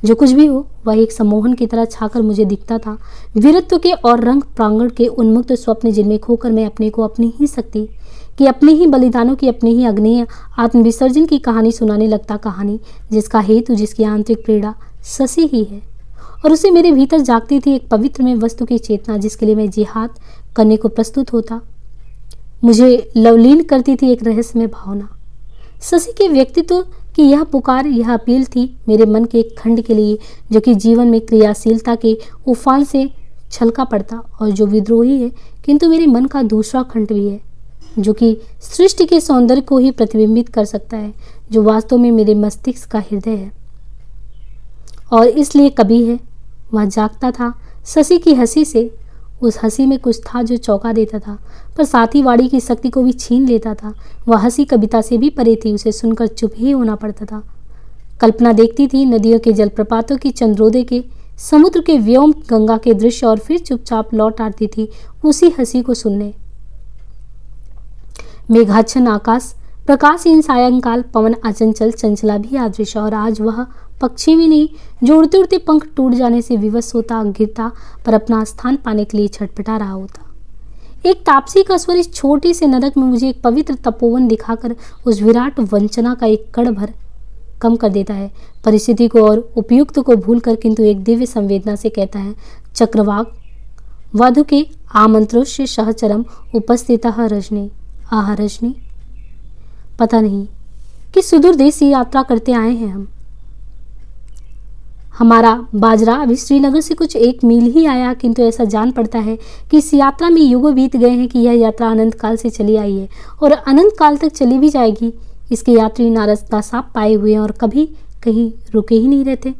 जो कुछ भी हो वह एक सम्मोहन की तरह छाकर मुझे दिखता था। वीरत्व के और रंग प्रांगण के उन्मुक्त स्वप्न जिनमें खोकर मैं अपने को अपनी ही शक्ति कि अपने ही बलिदानों की, अपने ही अग्नेय आत्मविसर्जन की कहानी सुनाने लगता। कहानी जिसका हेतु, जिसकी आंतरिक प्रेरणा शशि ही है, और उसे मेरे भीतर जागती थी एक पवित्र में वस्तु की चेतना, जिसके लिए मैं जिहाद करने को प्रस्तुत होता। मुझे लवलीन करती थी एक रहस्यमय भावना। शशि के व्यक्तित्व की यह पुकार, यह अपील थी मेरे मन के एक खंड के लिए, जो कि जीवन में क्रियाशीलता के उफान से छलका पड़ता और जो विद्रोही है, किंतु मेरे मन का दूसरा खंड भी है, जो कि सृष्टि के सौंदर्य को ही प्रतिबिंबित कर सकता है, जो वास्तव में मेरे मस्तिष्क का हृदय है और इसलिए कभी है। वह जागता था शशि की हंसी से। उस हंसी में कुछ था जो चौंका देता था, पर साथ ही वाणी की शक्ति को भी छीन लेता था। वह हंसी कविता से भी परे थी, उसे सुनकर चुप ही होना पड़ता था। कल्पना देखती थी नदियों के जलप्रपातों की, चंद्रोदय के, समुद्र के व्योम, गंगा के दृश्य, और फिर चुपचाप लौट आती थी उसी हंसी को सुनने। मेघाच्छन्न आकाश, प्रकाशहीन सायंकाल, पवन अचंचल, चंचला भी अदृश्य, और आज वह पक्षी भी नहीं जो उड़ते उड़ते पंख टूट जाने से विवश होता, गिरता, पर अपना स्थान पाने के लिए छटपटा रहा होता। एक तापसी का स्वर इस छोटे से नरक में मुझे एक पवित्र तपोवन दिखाकर उस विराट वंचना का एक कण भर कम कर देता है, परिस्थिति को और उपयुक्त को भूलकर, किंतु एक दिव्य संवेदना से कहता है, चक्रवाक वधु के आमंत्रोश्य सहचरम उपस्थितः रजनी। आह रजनी, पता नहीं कि सुदूर देश से यात्रा करते आए हैं हमारा बाजरा अभी श्रीनगर से कुछ 1 मील ही आया, किंतु ऐसा जान पड़ता है कि इस यात्रा में युगों बीत गए हैं, कि यह यात्रा अनंत काल से चली आई है और अनंत काल तक चली भी जाएगी। इसके यात्री ना रास्ता साफ पाए हुए हैं और कभी कहीं रुके ही नहीं रहते।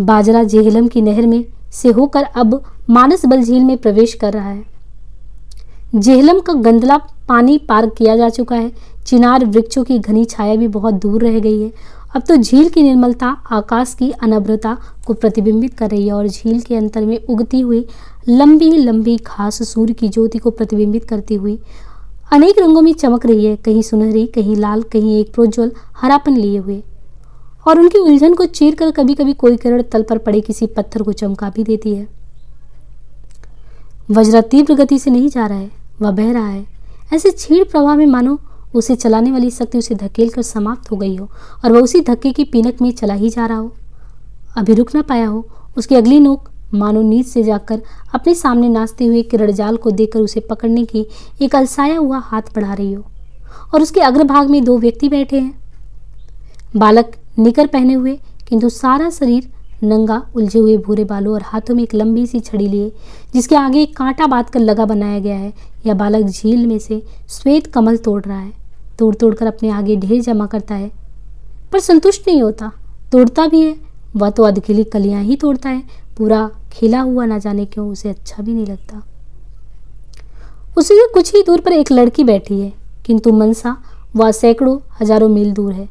बाजरा जेहलम की नहर में से होकर अब मानसबल झील में प्रवेश कर रहा है। जेहलम का गंदला पानी पार किया जा चुका है। चिनार वृक्षों की घनी छाया भी बहुत दूर रह गई है। अब तो झील की निर्मलता आकाश की अनभ्रता को प्रतिबिंबित कर रही है और झील के अंतर में उगती हुई लंबी लंबी घास सूर्य की ज्योति को प्रतिबिंबित करती हुई अनेक रंगों में चमक रही है, कहीं सुनहरी, कहीं लाल, कहीं एक प्रोज्वल हरापन लिए हुए, और उनकी उलझन को चीर कर कभी कभी कोई किरण तल पर पड़े किसी पत्थर को चमका भी देती है। वज्रा तीव्र गति से नहीं जा रहा है, वह बह रहा है। ऐसे क्षीण प्रवाह में मानो उसे चलाने वाली शक्ति उसे धकेल कर समाप्त हो गई हो और वह उसी धक्के की पीनक में चला ही जा रहा हो, अभी रुक ना पाया हो। उसकी अगली नोक मानो नींद से जाकर अपने सामने नाचते हुए किरणजाल को देखकर उसे पकड़ने की एक अलसाया हुआ हाथ बढ़ा रही हो, और उसके अग्रभाग में 2 व्यक्ति बैठे हैं। बालक निकर पहने हुए, किंतु सारा शरीर नंगा, उलझे हुए भूरे बालों और हाथों में एक लंबी सी छड़ी लिए, जिसके आगे एक कांटा बांधकर लगा बनाया गया है। यह बालक झील में से श्वेत कमल तोड़ रहा है, तोड़ तोड़ कर अपने आगे ढेर जमा करता है, पर संतुष्ट नहीं होता, तोड़ता भी है। वह तो अधखिली कलियां ही तोड़ता है, पूरा खिला हुआ ना जाने क्यों उसे अच्छा भी नहीं लगता। उससे कुछ ही दूर पर एक लड़की बैठी है, किंतु मनसा वह सैकड़ों हजारों मील दूर है।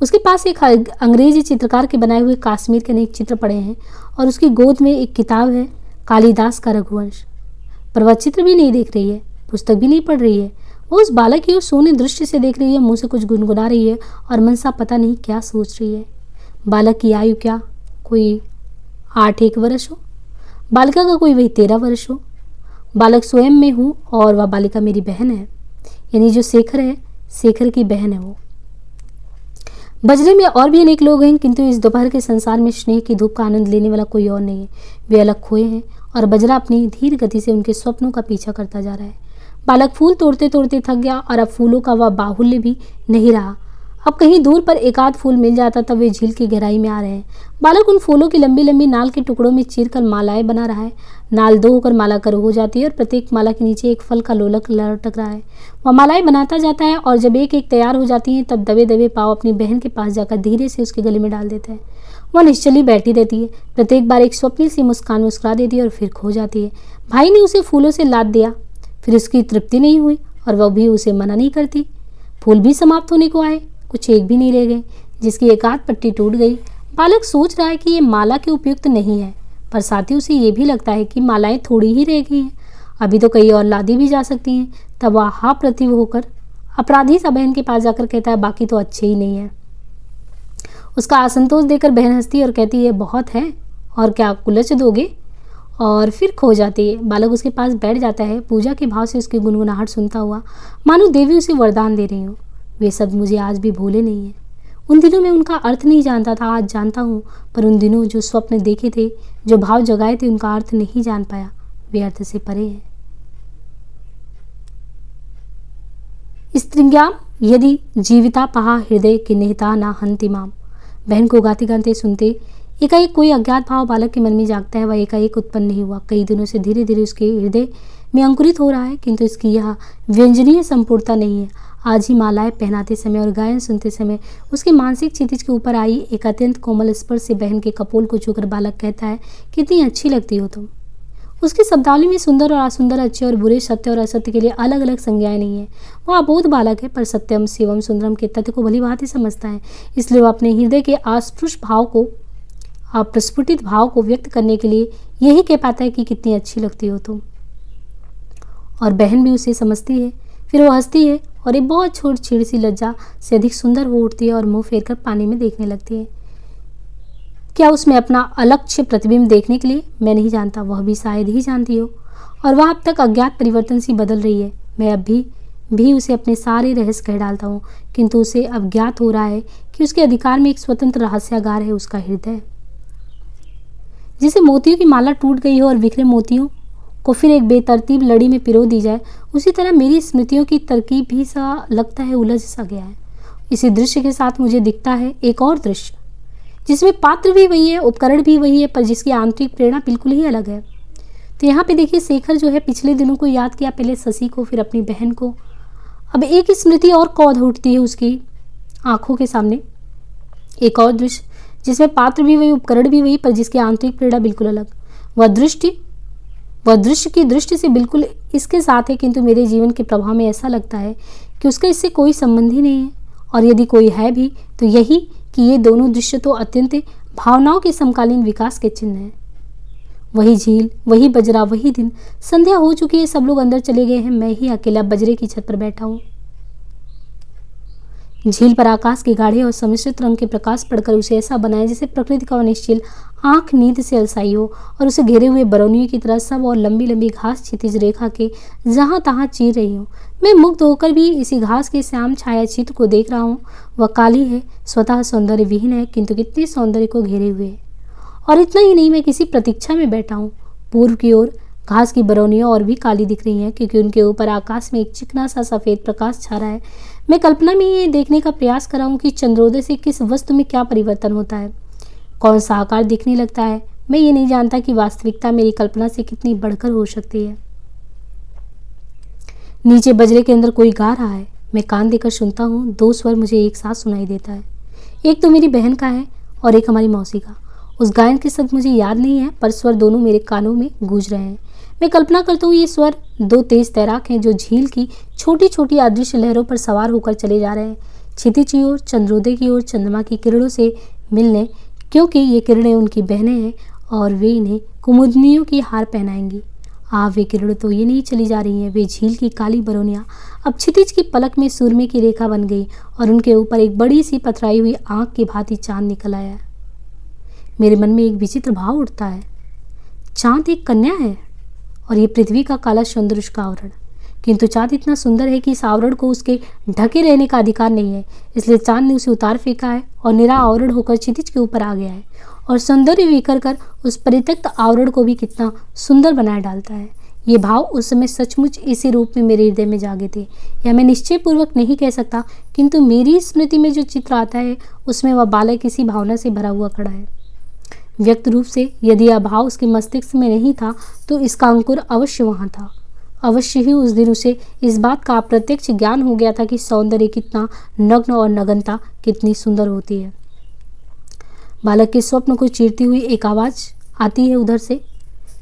उसके पास एक अंग्रेजी चित्रकार के बनाए हुए कश्मीर के अनेक चित्र पड़े हैं और उसकी गोद में एक किताब है, कालिदास का रघुवंश। पर वह चित्र भी नहीं देख रही है, पुस्तक भी नहीं पढ़ रही है। वो उस बालक की ओर सोने दृष्टि से देख रही है, मुंह से कुछ गुनगुना रही है और मनसा पता नहीं क्या सोच रही है। बालक की आयु क्या कोई 8-1 वर्ष हो, बालिका का कोई वही 13 वर्ष हो। बालक स्वयं में हूँ और वह बालिका मेरी बहन है, यानी जो शेखर है, शेखर की बहन है वो। बजरे में और भी अनेक लोग हैं, किंतु इस दोपहर के संसार में स्नेह की धूप का आनंद लेने वाला कोई और नहीं है। वे अलग खोए हैं और बजरा अपनी धीर गति से उनके स्वप्नों का पीछा करता जा रहा है। बालक फूल तोड़ते तोड़ते थक गया और अब फूलों का वह बाहुल्य भी नहीं रहा। अब कहीं दूर पर एक आध फूल मिल जाता तब वे झील की गहराई में आ रहे हैं। बालक उन फूलों की लंबी लंबी नाल के टुकड़ों में चीरकर मालाएं बना रहा है। नाल 2 होकर माला कर हो जाती है और प्रत्येक माला के नीचे एक फल का लोलक लटक रहा है। वह मालाएं बनाता जाता है और जब एक एक तैयार हो जाती हैं तब दबे दबे पाँव अपनी बहन के पास जाकर धीरे से उसके गले में डाल देता है। वह निश्चली बैठी रहती है, प्रत्येक बार एक स्वप्निल सी मुस्कान मुस्कुरा देती है और फिर खो जाती है। भाई ने उसे फूलों से लाद दिया, फिर उसकी तृप्ति नहीं हुई और वह भी उसे मना नहीं करती। फूल भी समाप्त होने को आए, कुछ एक भी नहीं रह गए, जिसकी एक आध पट्टी टूट गई। बालक सोच रहा है कि ये माला के उपयुक्त नहीं है, पर साथ ही उसे ये भी लगता है कि मालाएं थोड़ी ही रह गई हैं, अभी तो कई और लादी भी जा सकती हैं। तब वह हा प्रतिव होकर अपराधी सा बहन के पास जाकर कहता है, बाकी तो अच्छे ही नहीं है। उसका असंतोष देकर बहन हंसती और कहती है, बहुत है और क्या कुलच दोगे, और फिर खो जाती है। बालक उसके पास बैठ जाता है, पूजा के भाव से उसकी गुनगुनाहट सुनता हुआ, मानो देवी उसे वरदान दे रही हो। वे शब्द मुझे आज भी भूले नहीं हैं। उन दिनों में उनका अर्थ नहीं जानता था, आज जानता हूँ, पर उन दिनों जो स्वप्न देखे थे, जो भाव जगाए थे, उनका अर्थ नहीं जान पाया, वे अर्थ से परे हैं। स्त्रियां यदि जीविता पहा हृदय के निहिता ना हंतिमाम। बहन को गाते गाते सुनते एकाएक कोई अज्ञात भाव बालक के मन में जागता है। वह एकाएक उत्पन्न नहीं हुआ, कई दिनों से धीरे धीरे उसके हृदय में अंकुरित हो रहा है, किंतु इसकी यह व्यंजनीय संपूर्णता नहीं है। आज ही मालाएं पहनाते समय और गायन सुनते समय उसके मानसिक क्षितिज के ऊपर आई एक अत्यंत कोमल स्पर्श से बहन के कपोल को छूकर बालक कहता है, कितनी अच्छी लगती हो तुम। उसकी शब्दावली में सुंदर और असुंदर, अच्छे और बुरे, सत्य और असत्य के लिए अलग अलग संज्ञाएं नहीं है। वह अबोध बालक है, पर सत्यम शिवम सुंदरम के तथ्य को भली भांति समझता है। इसलिए वह अपने हृदय के अप्रस्फुटित भाव को व्यक्त करने के लिए यही कह पाता है कि कितनी अच्छी लगती हो तुम। और बहन भी उसे समझती है। फिर वो हंसती है और एक बहुत छोट छीड़ सी लज्जा से अधिक सुंदर हो उठती है और मुंह फेर कर पानी में देखने लगती है। क्या उसमें अपना अलक्ष्य प्रतिबिंब देखने के लिए? मैं नहीं जानता, वह भी शायद ही जानती हो। और वह अब तक अज्ञात परिवर्तन सी बदल रही है। मैं अब भी उसे अपने सारे रहस्य कह डालता हूँ, किंतु उसे अब ज्ञात हो रहा है कि उसके अधिकार में एक स्वतंत्र रहस्यागार है, उसका हृदय। जिसे मोतियों की माला टूट गई हो और बिखरे मोतियों को फिर एक बेतरतीब लड़ी में पिरो दी जाए, उसी तरह मेरी स्मृतियों की तरकीब भी सा लगता है उलझ सा गया है। इसी दृश्य के साथ मुझे दिखता है एक और दृश्य, जिसमें पात्र भी वही है, उपकरण भी वही है, पर जिसकी आंतरिक प्रेरणा बिल्कुल ही अलग है। तो यहाँ पे देखिए शेखर जो है पिछले दिनों को याद किया, पहले शशि को, फिर अपनी बहन को। अब एक स्मृति और कौंध उठती है उसकी आंखों के सामने, एक और दृश्य जिसमें पात्र भी वही, उपकरण भी वही, पर जिसकी आंतरिक प्रेरणा बिल्कुल अलग। वह दृश्य की दृष्टि से बिल्कुल इसके साथ है, किंतु मेरे जीवन के प्रभाव में ऐसा लगता है कि उसका इससे कोई संबंध ही नहीं है, और यदि कोई है भी तो यही कि ये दोनों दृश्य तो अत्यंत भावनाओं के समकालीन विकास के चिन्ह हैं। वही झील, वही बजरा, वही दिन। संध्या हो चुकी है, सब लोग अंदर चले गए हैं, मैं ही अकेला बजरे की छत पर बैठा हूँ। झील पर आकाश के गाढ़े और सम्मिश्रित रंग के प्रकाश पड़कर उसे ऐसा बनाया जैसे प्रकृति का अनिश्चिल आंख नींद से अलसाई हो, और उसे घेरे हुए बरौनियों की तरह सब और लंबी लंबी घास क्षितिज रेखा के जहां तहां चीर रही हो। मैं मुग्ध होकर भी इसी घास के श्याम छाया चित्र को देख रहा हूँ। वह काली है, स्वतः सौंदर्य विहीन है, किंतु कितने सौंदर्य को घेरे हुए है। और इतना ही नहीं, मैं किसी प्रतीक्षा में बैठा हूँ। पूर्व की ओर घास की बरौनियां और भी काली दिख रही हैं, क्योंकि उनके ऊपर आकाश में एक चिकना सा सफेद प्रकाश छा रहा है। मैं कल्पना में ये देखने का प्रयास कर रहा हूँ कि चंद्रोदय से किस वस्तु में क्या परिवर्तन होता है, कौन सा आकार दिखने लगता है। मैं ये नहीं जानता कि वास्तविकता मेरी कल्पना से कितनी बढ़कर हो सकती है। नीचे बजरे के अंदर कोई गा रहा है। मैं कान देकर सुनता हूँ। दो स्वर मुझे एक साथ सुनाई देता है। एक तो मेरी बहन का है और एक हमारी मौसी का। उस गायन के शब्द मुझे याद नहीं है, पर स्वर दोनों मेरे कानों में गूंज रहे हैं। मैं कल्पना करता हूँ ये स्वर दो तेज तैराक हैं जो झील की छोटी छोटी अदृश्य लहरों पर सवार होकर चले जा रहे हैं, क्षितिज की ओर, चंद्रोदय की ओर, चंद्रमा की किरणों से मिलने, क्योंकि ये किरणें उनकी बहनें हैं और वे इन्हें कुमुदनियों की हार पहनाएंगी। वे किरणें तो ये नहीं चली जा रही हैं, वे झील की काली बरौनियाँ अब क्षितिज की पलक में सूरमे की रेखा बन गई और उनके ऊपर एक बड़ी सी पथराई हुई आंख की भांति चांद निकल आया। मेरे मन में एक विचित्र भाव उठता है। चांद एक कन्या है और ये पृथ्वी का काला सौंदर्य उसका आवरण, किंतु चांद इतना सुंदर है कि इस आवरण को उसके ढके रहने का अधिकार नहीं है, इसलिए चांद ने उसे उतार फेंका है और निरा आवरण होकर क्षितिज के ऊपर आ गया है और सौंदर्य विखर कर उस परित्यक्त आवरण को भी कितना सुंदर बनाए डालता है। ये भाव उस समय सचमुच इसी रूप में मेरे हृदय में जागे थे, या मैं निश्चय पूर्वक नहीं कह सकता, किंतु मेरी स्मृति में जो चित्र आता है उसमें वह बालक किसी भावना से भरा हुआ खड़ा है। व्यक्त रूप से यदि यह भाव उसके मस्तिष्क में नहीं था तो इसका अंकुर अवश्य वहाँ था। अवश्य ही उस दिन उसे इस बात का अप्रत्यक्ष ज्ञान हो गया था कि सौंदर्य कितना नग्न और नग्नता कितनी सुंदर होती है। बालक के स्वप्न को चीरती हुई एक आवाज़ आती है उधर से,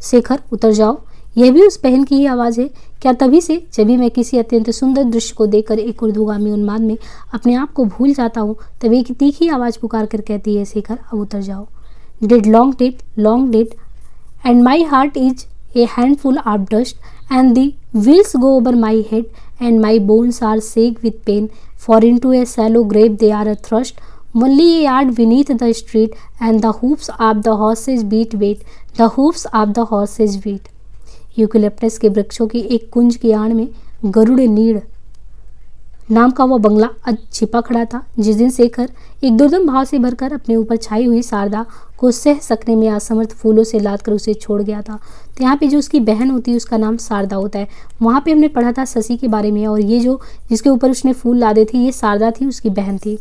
शेखर उतर जाओ। यह भी उस बहन की ही आवाज़ है क्या? तभी से जब भी मैं किसी अत्यंत सुंदर दृश्य को देखकर एक ऊर्ध्वगामी उन्माद में अपने आप को भूल जाता हूँ, तभी एक तीखी आवाज़ पुकार कर कहती है, शेखर अब उतर जाओ। Did long dead, and my heart is a handful of dust, and the wheels go over my head, and my bones are shake with pain, for into a shallow grave they are thrust, only a yard beneath the street, and the hoofs of the horses beat, the hoofs of the horses beat। Eucalyptus के वृक्षों की एक कुंज की आड़ में गरुड़ नीड़ नाम का वह बंगला छिपा खड़ा था। जिस दिन शेखर एक दुर्दम भाव से भरकर अपने ऊपर छाई हुई शारदा को सह सकने में असमर्थ फूलों से लाद कर उसे छोड़ गया था, तो यहाँ पे जो उसकी बहन होती है उसका नाम शारदा होता है। वहाँ पे हमने पढ़ा था शशि के बारे में, और ये जो जिसके ऊपर उसने फूल लादे थे ये शारदा थी, उसकी बहन थी।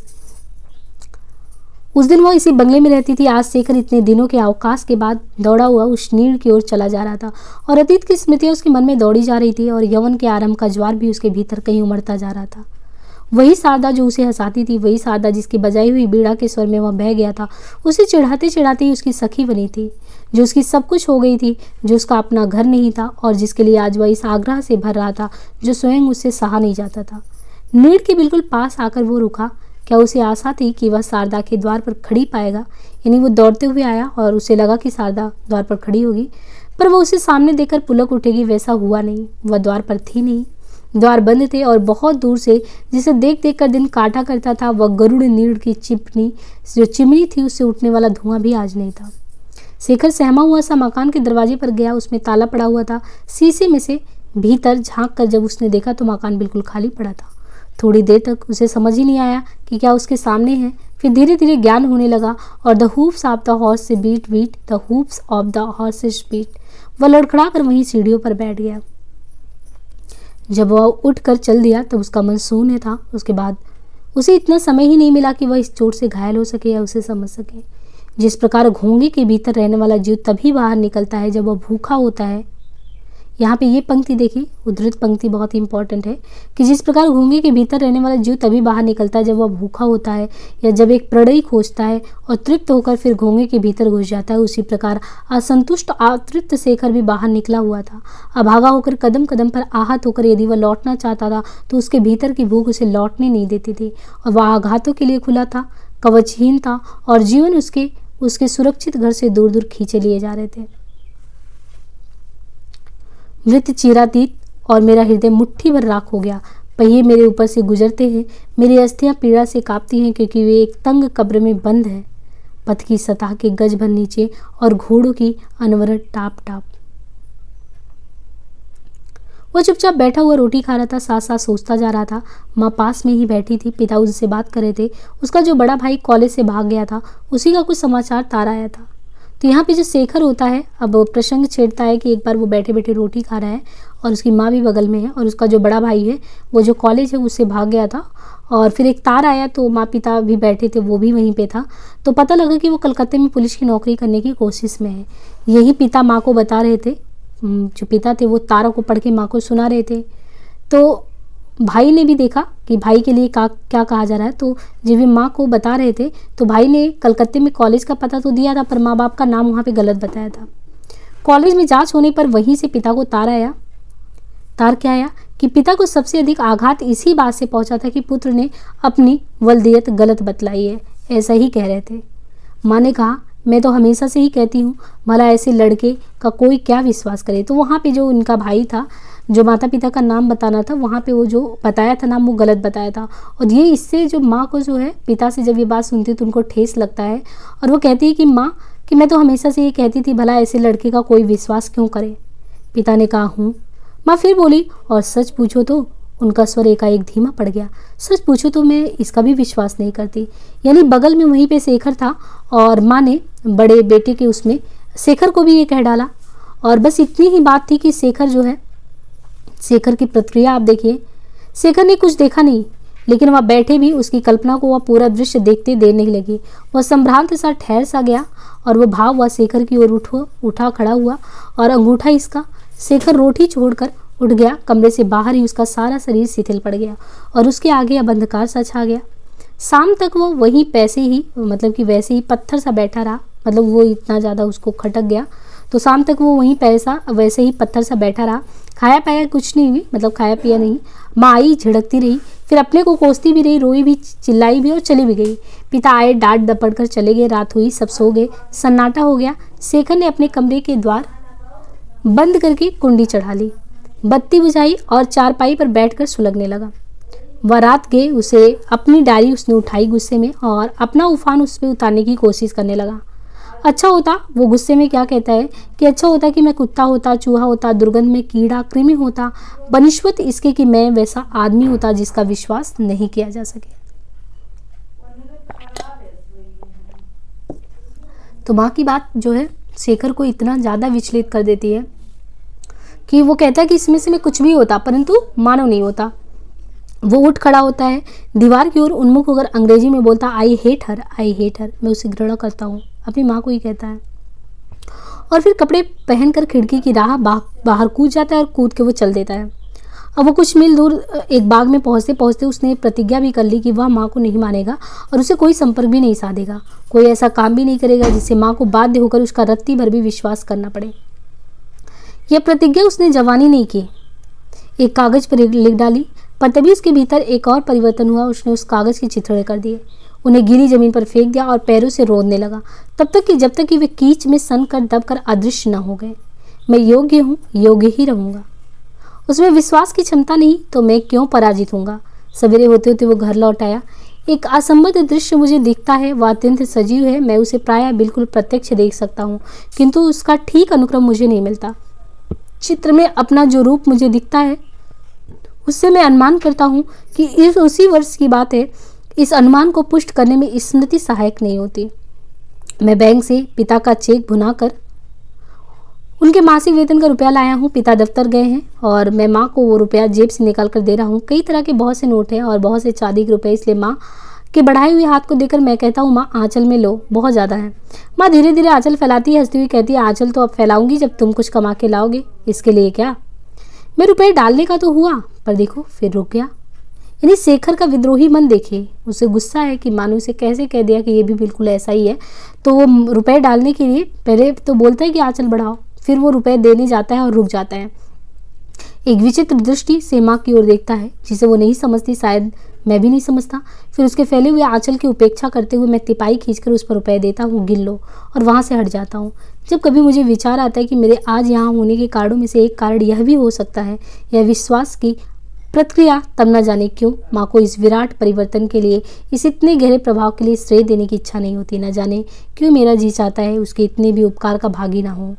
उस दिन वो इसी बंगले में रहती थी। आज शेखर इतने दिनों के अवकाश के बाद दौड़ा हुआ उस नीड़ की ओर चला जा रहा था और अतीत की स्मृतियाँ उसके मन में दौड़ी जा रही थी और यौवन के आरंभ का ज्वार भी उसके भीतर कहीं उमड़ता जा रहा था। वही शारदा जो उसे हंसाती थी, वही शारदा जिसकी बजाई हुई बीड़ा के स्वर में वह बह गया था, उसे चिढ़ाते चिढ़ाते ही उसकी सखी बनी थी, जो उसकी सब कुछ हो गई थी, जो उसका अपना घर नहीं था और जिसके लिए आज वह इस आग्रह से भर रहा था जो स्वयं उससे सहा नहीं जाता था। नीड़ के बिल्कुल पास आकर वो रुका। क्या उसे आशा थी कि वह शारदा के द्वार पर खड़ी पाएगा? यानी वो दौड़ते हुए आया और उसे लगा कि शारदा द्वार पर खड़ी होगी, पर वह उसे सामने देखकर पुलक उठेगी, वैसा हुआ नहीं। वह द्वार पर थी नहीं, द्वार बंद थे और बहुत दूर से जिसे देख देख कर दिन काटा करता था वह गरुड़ नीड़ की चिमनी थी, उससे उठने वाला धुआं भी आज नहीं था। शेखर सहमा हुआ सा मकान के दरवाजे पर गया। उसमें ताला पड़ा हुआ था। शीशे में से भीतर झांक कर जब उसने देखा तो मकान बिल्कुल खाली पड़ा था। थोड़ी देर तक उसे समझ ही नहीं आया कि क्या उसके सामने है। फिर धीरे धीरे ज्ञान होने लगा और the hoofs of the horse से beat the hoofs of the horses beat. वह लड़खड़ा कर वहीं सीढ़ियों पर बैठ गया। जब वह उठकर चल दिया तब उसका मन शून्य था। उसके बाद उसे इतना समय ही नहीं मिला कि वह इस चोट से घायल हो सके या उसे समझ सके। जिस प्रकार घोंगे के भीतर रहने वाला जीव तभी बाहर निकलता है जब वह भूखा होता है। यहाँ पे ये पंक्ति देखिए, उद्धृत पंक्ति बहुत ही इंपॉर्टेंट है कि जिस प्रकार घोंगे के भीतर रहने वाला जीव तभी बाहर निकलता है जब वह भूखा होता है या जब एक प्रणयी खोजता है और तृप्त होकर फिर घोंगे के भीतर घुस जाता है, उसी प्रकार असंतुष्ट अतृप्त शेखर भी बाहर निकला हुआ था। अभागा होकर कदम कदम पर आहत होकर यदि वह लौटना चाहता था तो उसके भीतर की भूख उसे लौटने नहीं देती थी और वह आघातों के लिए खुला था, कवचहीन था और जीवन उसके सुरक्षित घर से दूर दूर खींचे लिए जा रहे थे। मृत चिरातीत और मेरा हृदय मुट्ठी भर राख हो गया। पहिए मेरे ऊपर से गुजरते हैं, मेरी अस्थियां पीड़ा से कांपती हैं क्योंकि वे एक तंग कब्र में बंद है, पथ की सतह के गज भर नीचे और घोड़ों की अनवरत टाप टाप। वो चुपचाप बैठा हुआ रोटी खा रहा था, साथ साथ सोचता जा रहा था। माँ पास में ही बैठी थी, पिता उससे बात कर रहे थे। उसका जो बड़ा भाई कॉलेज से भाग गया था, उसी का कुछ समाचार तार आया था। तो यहाँ पे जो शेखर होता है, अब प्रसंग छेड़ता है कि एक बार वो बैठे बैठे रोटी खा रहा है और उसकी माँ भी बगल में है और उसका जो बड़ा भाई है वो जो कॉलेज है उससे भाग गया था और फिर एक तार आया तो माँ पिता भी बैठे थे, वो भी वहीं पे था। तो पता लगा कि वो कलकत्ते में पुलिस की नौकरी करने की कोशिश में है। यही पिता माँ को बता रहे थे, जो पिता थे वो तारा को पढ़ के माँ को सुना रहे थे। तो भाई ने भी देखा कि भाई के लिए क्या कहा जा रहा है, तो जब वे माँ को बता रहे थे तो भाई ने कलकत्ते में कॉलेज का पता तो दिया था पर माँ बाप का नाम वहाँ पे गलत बताया था। कॉलेज में जांच होने पर वहीं से पिता को तार क्या आया कि पिता को सबसे अधिक आघात इसी बात से पहुंचा था कि पुत्र ने अपनी वल्दियत गलत बतलाई है, ऐसा ही कह रहे थे। माँ ने कहा, मैं तो हमेशा से ही कहती हूँ भला ऐसे लड़के का कोई क्या विश्वास करे। तो वहाँ पे जो उनका भाई था, जो माता पिता का नाम बताना था, वहाँ पे वो जो बताया था नाम वो गलत बताया था। और ये इससे जो माँ को जो है पिता से जब ये बात सुनती तो उनको ठेस लगता है और वो कहती है कि माँ कि मैं तो हमेशा से ये कहती थी भला ऐसे लड़के का कोई विश्वास क्यों करे। पिता ने कहा हूँ। माँ फिर बोली, और सच पूछो तो, उनका स्वर एकाएक धीमा पड़ गया, सच पूछो तो मैं इसका भी विश्वास नहीं करती। यानी बगल में वहीं पे शेखर था और माँ ने बड़े बेटे के उसमें शेखर को भी ये कह डाला। और बस इतनी ही बात थी कि शेखर जो है, शेखर की प्रतिक्रिया आप देखिए। शेखर ने कुछ देखा नहीं, लेकिन वह बैठे भी उसकी कल्पना को वह पूरा दृश्य देखते देर नहीं लगी। वह संभ्रांत सा ठहर सा गया और वह भाव वह शेखर की ओर उठा खड़ा हुआ और अंगूठा इसका। शेखर रोटी छोड़कर उठ गया। कमरे से बाहर ही उसका सारा शरीर शिथिल पड़ गया और उसके आगे अब अंधकार सा छा गया। शाम तक वो वहीं वैसे ही पत्थर सा बैठा रहा। मतलब वो इतना ज़्यादा उसको खटक गया तो शाम तक वो वहीं वैसे ही पत्थर सा बैठा रहा। खाया पाया कुछ नहीं हुई, मतलब खाया पिया नहीं। माँ आई, झिड़कती रही, फिर अपने को कोसती भी रही, रोई भी, चिल्लाई भी और चली भी गई। पिता आए, डांट डपट कर चले गए। रात हुई, सब सो गए, सन्नाटा हो गया। शेखर ने अपने कमरे के द्वार बंद करके कुंडी चढ़ा ली, बत्ती बुझाई और चारपाई पर बैठकर सुलगने लगा। वह रात गए, उसे अपनी डायरी उसने उठाई गुस्से में और अपना उफान उस पर उतारने की कोशिश करने लगा। अच्छा होता, वो गुस्से में क्या कहता है कि अच्छा होता कि मैं कुत्ता होता, चूहा होता, दुर्गंध में कीड़ा कृमि होता, बनिश्वत इसके कि मैं वैसा आदमी होता जिसका विश्वास नहीं किया जा सके। तो माँ की बात जो है शेखर को इतना ज़्यादा विचलित कर देती है कि वो कहता है कि इसमें से मैं कुछ भी होता परंतु मानव नहीं होता। वो उठ खड़ा होता है, दीवार की ओर उन्मुख होकर अंग्रेजी में बोलता, आई हेट हर, मैं उसे घृणा करता हूँ। अपनी माँ को ही कहता है और फिर कपड़े पहनकर खिड़की की राह बाहर कूद जाता है और कूद के वो चल देता है। अब वो कुछ मील दूर एक बाग में पहुँचते पहुँचते उसने प्रतिज्ञा भी कर ली कि वह माँ को नहीं मानेगा और उसे कोई संपर्क भी नहीं साधेगा, कोई ऐसा काम भी नहीं करेगा जिससे माँ को बाध्य होकर उसका रत्ती भर भी विश्वास करना पड़े। यह प्रतिज्ञा उसने जवानी नहीं की, एक कागज पर लिख डाली, पर तभी उसके भीतर एक और परिवर्तन हुआ। उसने उस कागज के चिथड़े कर दिए, उन्हें गीली जमीन पर फेंक दिया और पैरों से रोदने लगा, जब तक कि वे कीच में सन कर दब कर अदृश्य न हो गए। मैं योग्य हूँ, योग्य ही रहूँगा। उसमें विश्वास की क्षमता नहीं तो मैं क्यों पराजित होऊंगा। सवेरे होते होते वो घर लौट आया। एक असंबद्ध दृश्य मुझे दिखता है, वह अत्यंत सजीव है, मैं उसे प्रायः बिल्कुल प्रत्यक्ष देख सकता हूँ, किंतु उसका ठीक अनुक्रम मुझे नहीं मिलता। चित्र में अपना जो रूप मुझे दिखता है उससे मैं अनुमान करता हूँ कि इस उसी वर्ष की बात है। इस अनुमान को पुष्ट करने में स्मृति सहायक नहीं होती। मैं बैंक से पिता का चेक भुनाकर उनके मासिक वेतन का रुपया लाया हूँ। पिता दफ्तर गए हैं और मैं माँ को वो रुपया जेब से निकाल कर दे रहा हूँ। कई तरह के बहुत से नोट हैं और बहुत से चांदी के रुपए, इसलिए माँ के बढ़ाए हुए हाथ को देखकर मैं कहता हूँ, माँ आंचल में लो, बहुत ज़्यादा है। माँ धीरे धीरे आंचल फैलाती है, हंसती हुई कहती है, आंचल तो अब फैलाऊंगी जब तुम कुछ कमा के लाओगे। इसके लिए क्या? मैं रुपए डालने का तो हुआ, पर देखो फिर रुक गया। यानी शेखर का विद्रोही मन देखिए, उसे गुस्सा है कि मानो उसे कैसे कह दिया कि ये भी बिल्कुल ऐसा ही है। तो वो रुपए डालने के लिए पहले तो बोलता है कि आंचल बढ़ाओ, फिर वो रुपए देने जाता है और रुक जाता है। एक विचित्र दृष्टि से माँ की ओर देखता है, जिसे वो नहीं समझती, शायद मैं भी नहीं समझता। फिर उसके फैले हुए आंचल की उपेक्षा करते हुए मैं तिपाई खींचकर उस पर रुपए देता हूँ, गिन लो, और वहाँ से हट जाता हूँ। जब कभी मुझे विचार आता है कि मेरे आज यहाँ होने के कारणों में से एक कारण यह भी हो सकता है, यह विश्वास की प्रतिक्रिया, तब न जाने क्यों माँ को इस विराट परिवर्तन के लिए, इस इतने गहरे प्रभाव के लिए श्रेय देने की इच्छा नहीं होती। न जाने क्यों मेरा जी चाहता है उसके इतने भी उपकार का भागी ना हो,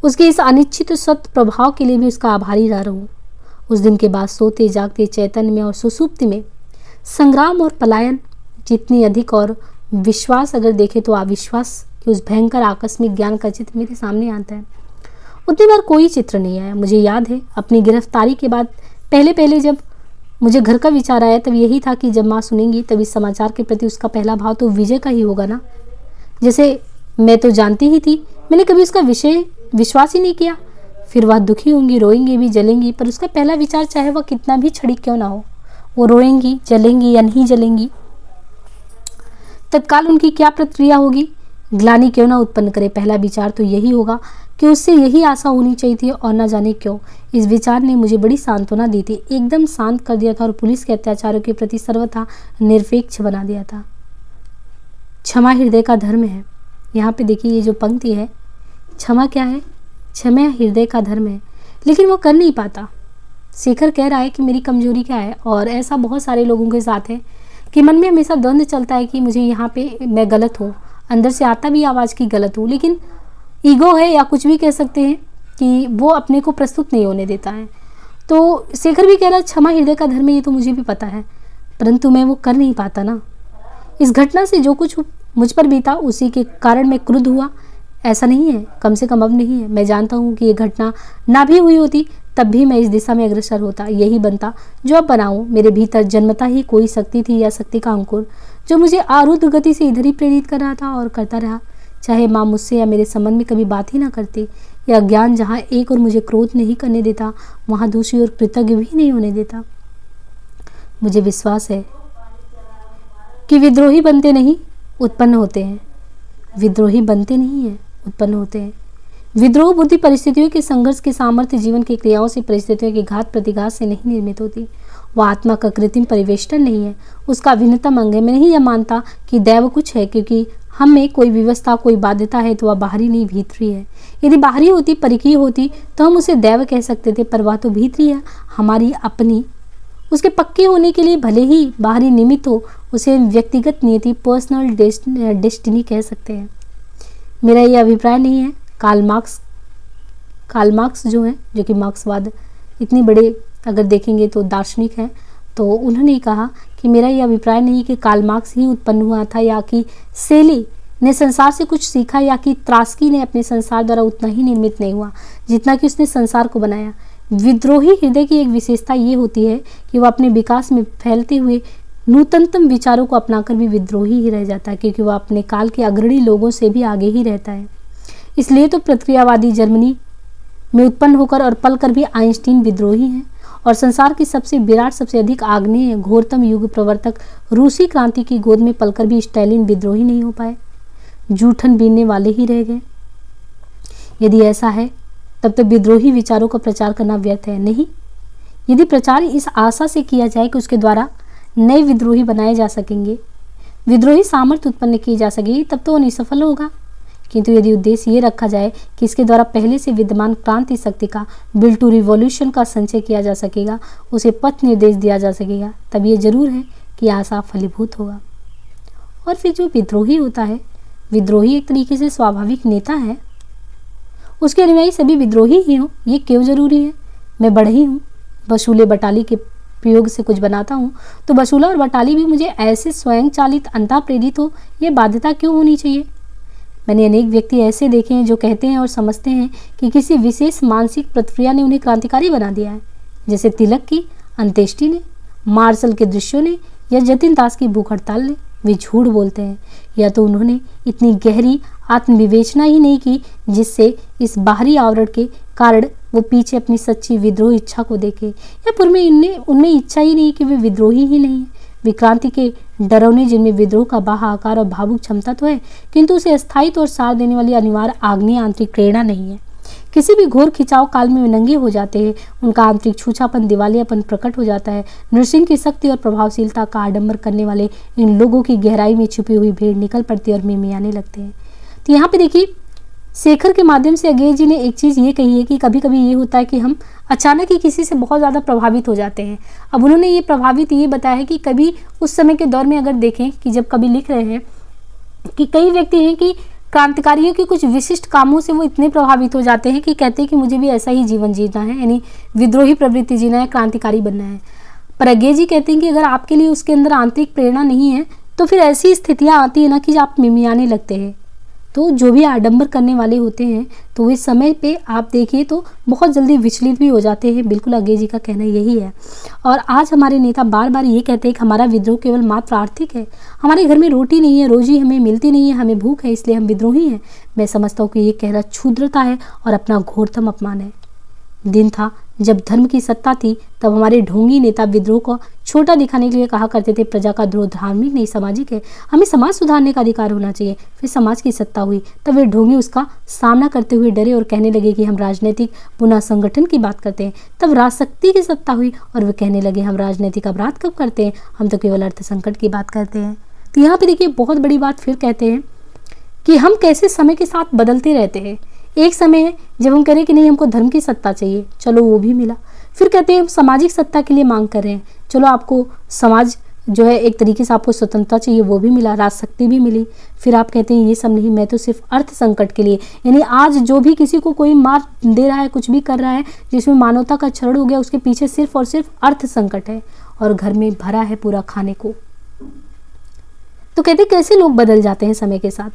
उसके इस अनिश्चित सत्य प्रभाव के लिए भी उसका आभारी ना रहूं। उस दिन के बाद सोते जागते चैतन्य में और सुसुप्ति में संग्राम और पलायन जितनी अधिक, और विश्वास अगर देखे तो अविश्वास कि उस भयंकर आकस्मिक ज्ञान का चित्र मेरे सामने आता है। उतनी बार कोई चित्र नहीं आया। मुझे याद है अपनी गिरफ्तारी के बाद पहले जब मुझे घर का विचार आया, तब यही था कि जब माँ सुनेंगी तब इस समाचार के प्रति उसका पहला भाव तो विजय का ही होगा ना। जैसे मैं तो जानती ही थी, मैंने कभी उसका विश्वास ही नहीं किया। फिर वह दुखी होंगी, रोएंगी भी, जलेंगी, पर उसका पहला विचार चाहे वह कितना भी क्षणिक क्यों ना हो, वो रोएंगी, जलेंगी या नहीं जलेंगी, तत्काल उनकी क्या प्रतिक्रिया होगी, ग्लानि क्यों ना उत्पन्न करे, पहला विचार तो यही होगा कि उससे यही आशा होनी चाहिए थी। और न जाने क्यों इस विचार ने मुझे बड़ी सांत्वना दी थी, एकदम शांत कर दिया था और पुलिस के अत्याचारों के प्रति सर्वथा निरपेक्ष बना दिया था। क्षमा हृदय का धर्म है। यहाँ पे देखिए ये जो पंक्ति है, क्षमा क्या है? क्षमा हृदय का धर्म है, लेकिन वो कर नहीं पाता। शेखर कह रहा है कि मेरी कमजोरी क्या है, और ऐसा बहुत सारे लोगों के साथ है कि मन में हमेशा द्वंद्व चलता है कि मुझे यहाँ पे मैं गलत हूँ, अंदर से आता भी आवाज़ की गलत हूँ, लेकिन ईगो है या कुछ भी कह सकते हैं कि वो अपने को प्रस्तुत नहीं होने देता है। तो शेखर भी कह रहा है क्षमा हृदय का धर्म है, ये तो मुझे भी पता है, परंतु मैं वो कर नहीं पाता ना। इस घटना से जो कुछ मुझ पर बीता उसी के कारण मैं क्रुद्ध हुआ, ऐसा नहीं है, कम से कम अब नहीं है। मैं जानता हूँ कि ये घटना ना भी हुई होती तब भी मैं इस दिशा में अग्रसर होता, यही बनता जो अब बनाऊँ। मेरे भीतर जन्मता ही कोई शक्ति थी या शक्ति का अंकुर जो मुझे आरुद्ध गति से इधर ही प्रेरित कर रहा था और करता रहा, चाहे माँ मुझसे या मेरे संबंध में कभी बात ही ना करती, या ज्ञान जहाँ एक और मुझे क्रोध नहीं करने देता, वहाँ दूसरी ओर कृतज्ञ भी नहीं होने देता। मुझे विश्वास है कि विद्रोही बनते नहीं उत्पन्न होते हैं, विद्रोही बनते नहीं हैं उत्पन्न होते हैं। विद्रोह बुद्धि परिस्थितियों के संघर्ष के सामर्थ्य जीवन की क्रियाओं से, परिस्थितियों के घात प्रतिघात से नहीं निर्मित होती। वह आत्मा का कृत्रिम परिवेष्टन नहीं है, उसका अभिन्नतम अंग है। मैं नहीं यह मानता कि दैव कुछ है, क्योंकि हम में कोई व्यवस्था, कोई बाध्यता है तो वह बाहरी नहीं भीतरी है। यदि बाहरी होती, परिकीय होती तो हम उसे दैव कह सकते थे, पर वह तो भीतरी है, हमारी अपनी। उसके पक्के होने के लिए भले ही बाहरी निमित्त हो, उसे व्यक्तिगत नियति, पर्सनल डेस्टिनी कह सकते हैं। मेरा ये अभिप्राय नहीं है। कार्ल मार्क्स जो है, जो कि मार्क्सवाद इतनी बड़े अगर देखेंगे तो दार्शनिक हैं, तो उन्होंने कहा कि मेरा ये अभिप्राय नहीं कि कार्ल मार्क्स ही उत्पन्न हुआ था, या कि सेली ने संसार से कुछ सीखा, या कि त्रास्की ने अपने संसार द्वारा उतना ही निर्मित नहीं हुआ जितना कि उसने संसार को बनाया। विद्रोही हृदय की एक विशेषता ये होती है कि वह अपने विकास में फैलते हुए नूतनतम विचारों को अपनाकर भी विद्रोही ही रह जाता है, क्योंकि वह अपने काल के अग्रणी लोगों से भी आगे ही रहता है। इसलिए तो प्रतिक्रियावादी जर्मनी में उत्पन्न होकर और पलकर भी आइंस्टीन विद्रोही हैं, और संसार की सबसे विराट, सबसे अधिक आग्नेय, घोरतम युग प्रवर्तक रूसी क्रांति की गोद में पलकर भी स्टालिन विद्रोही नहीं हो पाए, जूठन बीनने वाले ही रह गए। यदि ऐसा है तब तो विद्रोही विचारों का प्रचार करना व्यर्थ है। नहीं, यदि प्रचार इस आशा से किया जाए कि उसके द्वारा नए विद्रोही बनाए जा सकेंगे, विद्रोही सामर्थ्य उत्पन्न की जा सकेगी, तब तो वो निसफल होगा। किंतु यदि उद्देश्य ये रखा जाए कि इसके द्वारा पहले से विद्यमान क्रांति शक्ति का, बिल टू रिवॉल्यूशन का संचय किया जा सकेगा, उसे पथ निर्देश दिया जा सकेगा, तब ये जरूर है कि आशा फलीभूत होगा। और फिर जो विद्रोही होता है, विद्रोही एक तरीके से स्वाभाविक नेता है, उसके अनुयायी सभी विद्रोही ही हों, ये क्यों जरूरी है? मैं बढ़ई हूँ, बसूले बटाली के प्रयोग से कुछ बनाता हूँ, तो बसूला और बटाली भी मुझे ऐसे स्वयं चालित अंतः प्रेरित हो, ये बाध्यता क्यों होनी चाहिए? मैंने अनेक व्यक्ति ऐसे देखे हैं जो कहते हैं और समझते हैं कि किसी विशेष मानसिक प्रतिक्रिया ने उन्हें क्रांतिकारी बना दिया है, जैसे तिलक की अंत्येष्टि ने, मार्शल के दृश्यों ने, या जतिन दास की भूख हड़ताल लें, वे झूठ बोलते हैं। या तो उन्होंने इतनी गहरी आत्मविवेचना ही नहीं की जिससे इस बाहरी आवरण के कारण वो पीछे अपनी सच्ची विद्रोह इच्छा को देखे, या फिर उनमें इच्छा ही नहीं कि वे विद्रोही ही नहीं है। विक्रांति के डरौने जिनमें विद्रोह का बाह आकार और भावुक क्षमता तो है, किंतु उसे स्थायित्व और सार देने वाली अनिवार्य आग्नेय आंतरिक प्रेरणा नहीं है। किसी भी घोर खिंचाव काल में वे नंगे हो जाते हैं, उनका आंतरिक छूछापन, दिवालियापन प्रकट हो जाता है। नृसिंह की शक्ति और प्रभावशीलता का आडंबर करने वाले इन लोगों की गहराई में छुपी हुई भीड़ निकल पड़ती है और मिमियाने लगते हैं। तो यहाँ पे देखिए, शेखर के माध्यम से अगेय जी ने एक चीज़ ये कही है कि कभी कभी ये होता है कि हम अचानक ही किसी से बहुत ज़्यादा प्रभावित हो जाते हैं। अब उन्होंने ये प्रभावित ये बताया है कि कभी उस समय के दौर में अगर देखें कि जब कभी लिख रहे हैं कि कई व्यक्ति हैं कि क्रांतिकारियों के कुछ विशिष्ट कामों से वो इतने प्रभावित हो जाते हैं कि कहते हैं कि मुझे भी ऐसा ही जीवन जीना है, यानी विद्रोही प्रवृत्ति जीना है, क्रांतिकारी बनना है। पर अगेय जी कहते हैं कि अगर आपके लिए उसके अंदर आंतरिक प्रेरणा नहीं है तो फिर ऐसी स्थितियाँ आती है ना कि आप मिमियाने लगते हैं। तो जो भी आडंबर करने वाले होते हैं तो वे समय पे आप देखिए तो बहुत जल्दी विचलित भी हो जाते हैं। बिल्कुल अगेय जी का कहना यही है। और आज हमारे नेता बार बार ये कहते हैं कि हमारा विद्रोह केवल मात्र आर्थिक है, हमारे घर में रोटी नहीं है, रोजी हमें मिलती नहीं है, हमें भूख है, इसलिए हम विद्रोही हैं। मैं समझता हूँ कि ये कहना क्षुद्रता है और अपना घोरतम अपमान है। दिन था जब धर्म की सत्ता थी, तब हमारे ढोंगी नेता विद्रोह को छोटा दिखाने के लिए कहा करते थे प्रजा का द्रोह धार्मिक नहीं सामाजिक है, हमें समाज सुधारने का अधिकार होना चाहिए। फिर समाज की सत्ता हुई तब वे ढोंगी उसका सामना करते हुए डरे और कहने लगे कि हम राजनीतिक पुनः संगठन की बात करते हैं। तब राजशक्ति की सत्ता हुई और वे कहने लगे हम राजनीतिक अपराध कब करते हैं, हम तो केवल अर्थ संकट की बात करते हैं। तो यहाँ पे देखिए बहुत बड़ी बात फिर कहते हैं कि हम कैसे समय के साथ बदलते रहते हैं। एक समय है जब हम कह रहे हैं कि नहीं हमको धर्म की सत्ता चाहिए, चलो वो भी मिला। फिर कहते हैं हम सामाजिक सत्ता के लिए मांग कर रहे हैं, चलो आपको समाज जो है एक तरीके से आपको स्वतंत्रता चाहिए, वो भी मिला, राजशक्ति भी मिली। फिर आप कहते हैं ये सब नहीं, मैं तो सिर्फ अर्थ संकट के लिए, यानी आज जो भी किसी को कोई मार दे रहा है, कुछ भी कर रहा है जिसमें मानवता का क्षरण हो गया, उसके पीछे सिर्फ और सिर्फ अर्थ संकट है और घर में भरा है पूरा खाने को। तो कहते कैसे लोग बदल जाते हैं समय के साथ।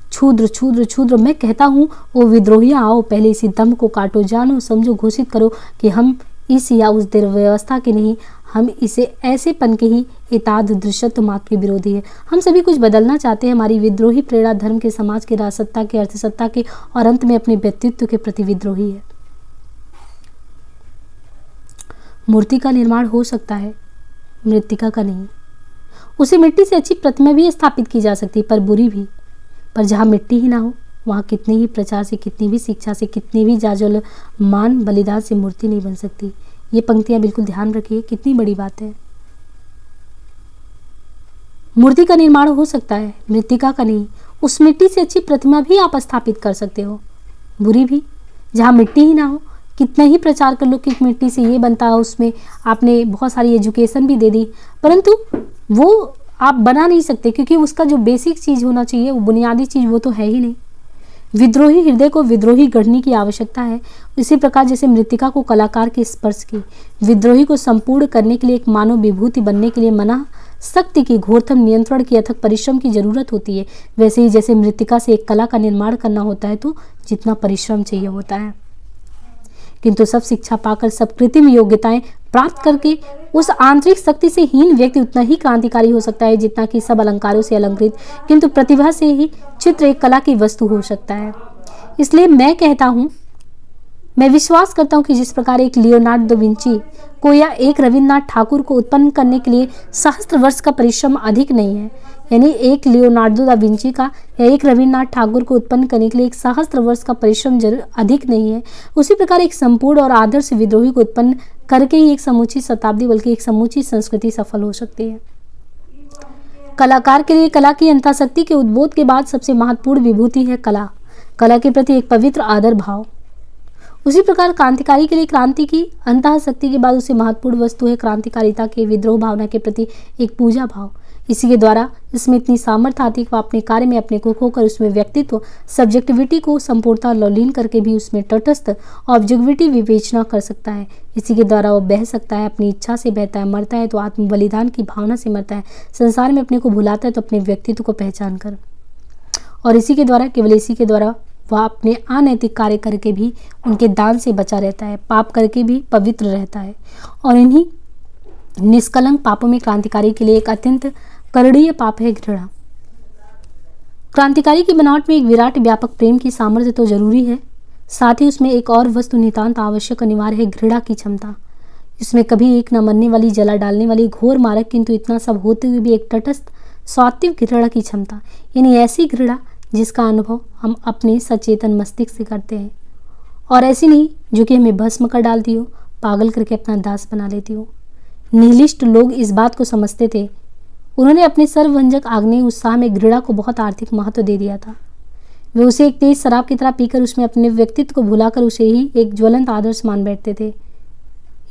क्षुद्र क्षुद्र क्षुद्र, मैं कहता हूँ ओ विद्रोहियाँ आओ, पहले इसी दम को काटो, जानो समझो घोषित करो कि हम इस या उस व्यवस्था के नहीं, हम इसे ऐसे पन के ही इताद दृश्यत्व मात्र के विरोधी है। हम सभी कुछ बदलना चाहते हैं। हमारी विद्रोही प्रेरणा धर्म के, समाज के, राजसत्ता के, अर्थसत्ता के और अंत में अपने व्यक्तित्व के प्रति विद्रोही है। मूर्ति का निर्माण हो सकता है, मृत्तिका का नहीं। उसे मिट्टी से अच्छी प्रतिमा भी स्थापित की जा सकती है, पर बुरी भी। पर जहाँ मिट्टी ही ना हो वहाँ कितने ही प्रचार से, कितनी भी शिक्षा से, कितनी भी जाजल मान बलिदान से मूर्ति नहीं बन सकती। ये पंक्तियाँ बिल्कुल ध्यान रखिए, कितनी बड़ी बात है। मूर्ति का निर्माण हो सकता है, मृत्तिका का नहीं। उस मिट्टी से अच्छी प्रतिमा भी आप स्थापित कर सकते हो, बुरी भी। जहाँ मिट्टी ही ना हो, कितना ही प्रचार कर लो कि मिट्टी से ये बनता है, उसमें आपने बहुत सारी एजुकेशन भी दे दी, परंतु वो आप बना नहीं सकते क्योंकि उसका जो बेसिक चीज़ होना चाहिए, वो बुनियादी चीज़ वो तो है ही नहीं। विद्रोही हृदय को विद्रोही गढ़ने की आवश्यकता है। इसी प्रकार जैसे मृत्तिका को कलाकार के स्पर्श की, विद्रोही को संपूर्ण करने के लिए, एक मानव विभूति बनने के लिए मना शक्ति की, घोरतम नियंत्रण की, अथक परिश्रम की जरूरत होती है। वैसे ही जैसे मृत्तिका से एक कला का निर्माण करना होता है तो जितना परिश्रम चाहिए होता है, किंतु सब शिक्षा पाकर, सब कृत्रिम योग्यताएं प्राप्त करके उस आंतरिक शक्ति से हीन व्यक्ति उतना ही क्रांतिकारी हो सकता है जितना कि सब अलंकारों से अलंकृत किंतु प्रतिभा से ही चित्र एक कला की वस्तु हो सकता है। इसलिए मैं कहता हूँ, मैं विश्वास करता हूँ कि जिस प्रकार एक लियोनार्डो दा विंची को या एक रविन्द्रनाथ ठाकुर को उत्पन्न करने के लिए सहस्त्र वर्ष का परिश्रम अधिक नहीं है, यानी एक लियोनार्डो दा विंची का या एक रविन्द्रनाथ ठाकुर को उत्पन्न करने के लिए एक सहस्त्र वर्ष का परिश्रम जरूर अधिक नहीं है, उसी प्रकार एक संपूर्ण और आदर्श विद्रोही को उत्पन्न करके ही एक समूची शताब्दी बल्कि एक समूची संस्कृति सफल हो सकती है। कलाकार के लिए कला की अंतःशक्ति के उद्बोध के बाद सबसे महत्वपूर्ण विभूति है कला, कला के प्रति एक पवित्र आदर भाव। उसी प्रकार क्रांतिकारी के लिए क्रांति की अंतःशक्ति के बाद उसे महत्वपूर्ण वस्तु है क्रांतिकारिता के, विद्रोह भावना के प्रति एक पूजा भाव। इसी के द्वारा इसमें इतनी सामर्थ्य आती है कि वह अपने कार्य में अपने को खोकर उसमें व्यक्तित्व, सब्जेक्टिविटी को संपूर्णता लौलीन करके भी उसमें तटस्थ ऑब्जेक्टिविटी विवेचना कर सकता है। इसी के द्वारा वह बह सकता है, अपनी इच्छा से बहता है, मरता है तो आत्म बलिदान की भावना से मरता है, संसार में अपने को भुलाता है तो अपने व्यक्तित्व को पहचान कर। और इसी के द्वारा, केवल इसी के द्वारा वह अपने अनैतिक कार्य करके भी उनके दान से बचा रहता है, पाप करके भी पवित्र रहता है। और इन्हीं निष्कलंक पापों में क्रांतिकारी के लिए एक अत्यंत करणीय पाप है घृणा। क्रांतिकारी की बनावट में एक विराट व्यापक प्रेम की सामर्थ्य तो जरूरी है, साथ ही उसमें एक और वस्तु नितांत आवश्यक अनिवार्य है, घृणा की क्षमता। इसमें कभी एक न मरने वाली, जला डालने वाली घोर मारक, किंतु इतना सब होते हुए भी एक तटस्थ सात्विक घृणा की क्षमता, यानी ऐसी घृणा जिसका अनुभव हम अपने सचेतन मस्तिष्क से करते हैं, और ऐसी नहीं जो कि हमें भस्म कर डालती हो, पागल करके अपना दास बना लेती हो। निहिलिस्ट लोग इस बात को समझते थे। उन्होंने अपने सर्वभंजक आग्नेय उत्साह में घृणा को बहुत आर्थिक महत्व दे दिया था। वे उसे एक तेज शराब की तरह पीकर उसमें अपने व्यक्तित्व को भुलाकर उसे ही एक ज्वलंत आदर्श मान बैठते थे।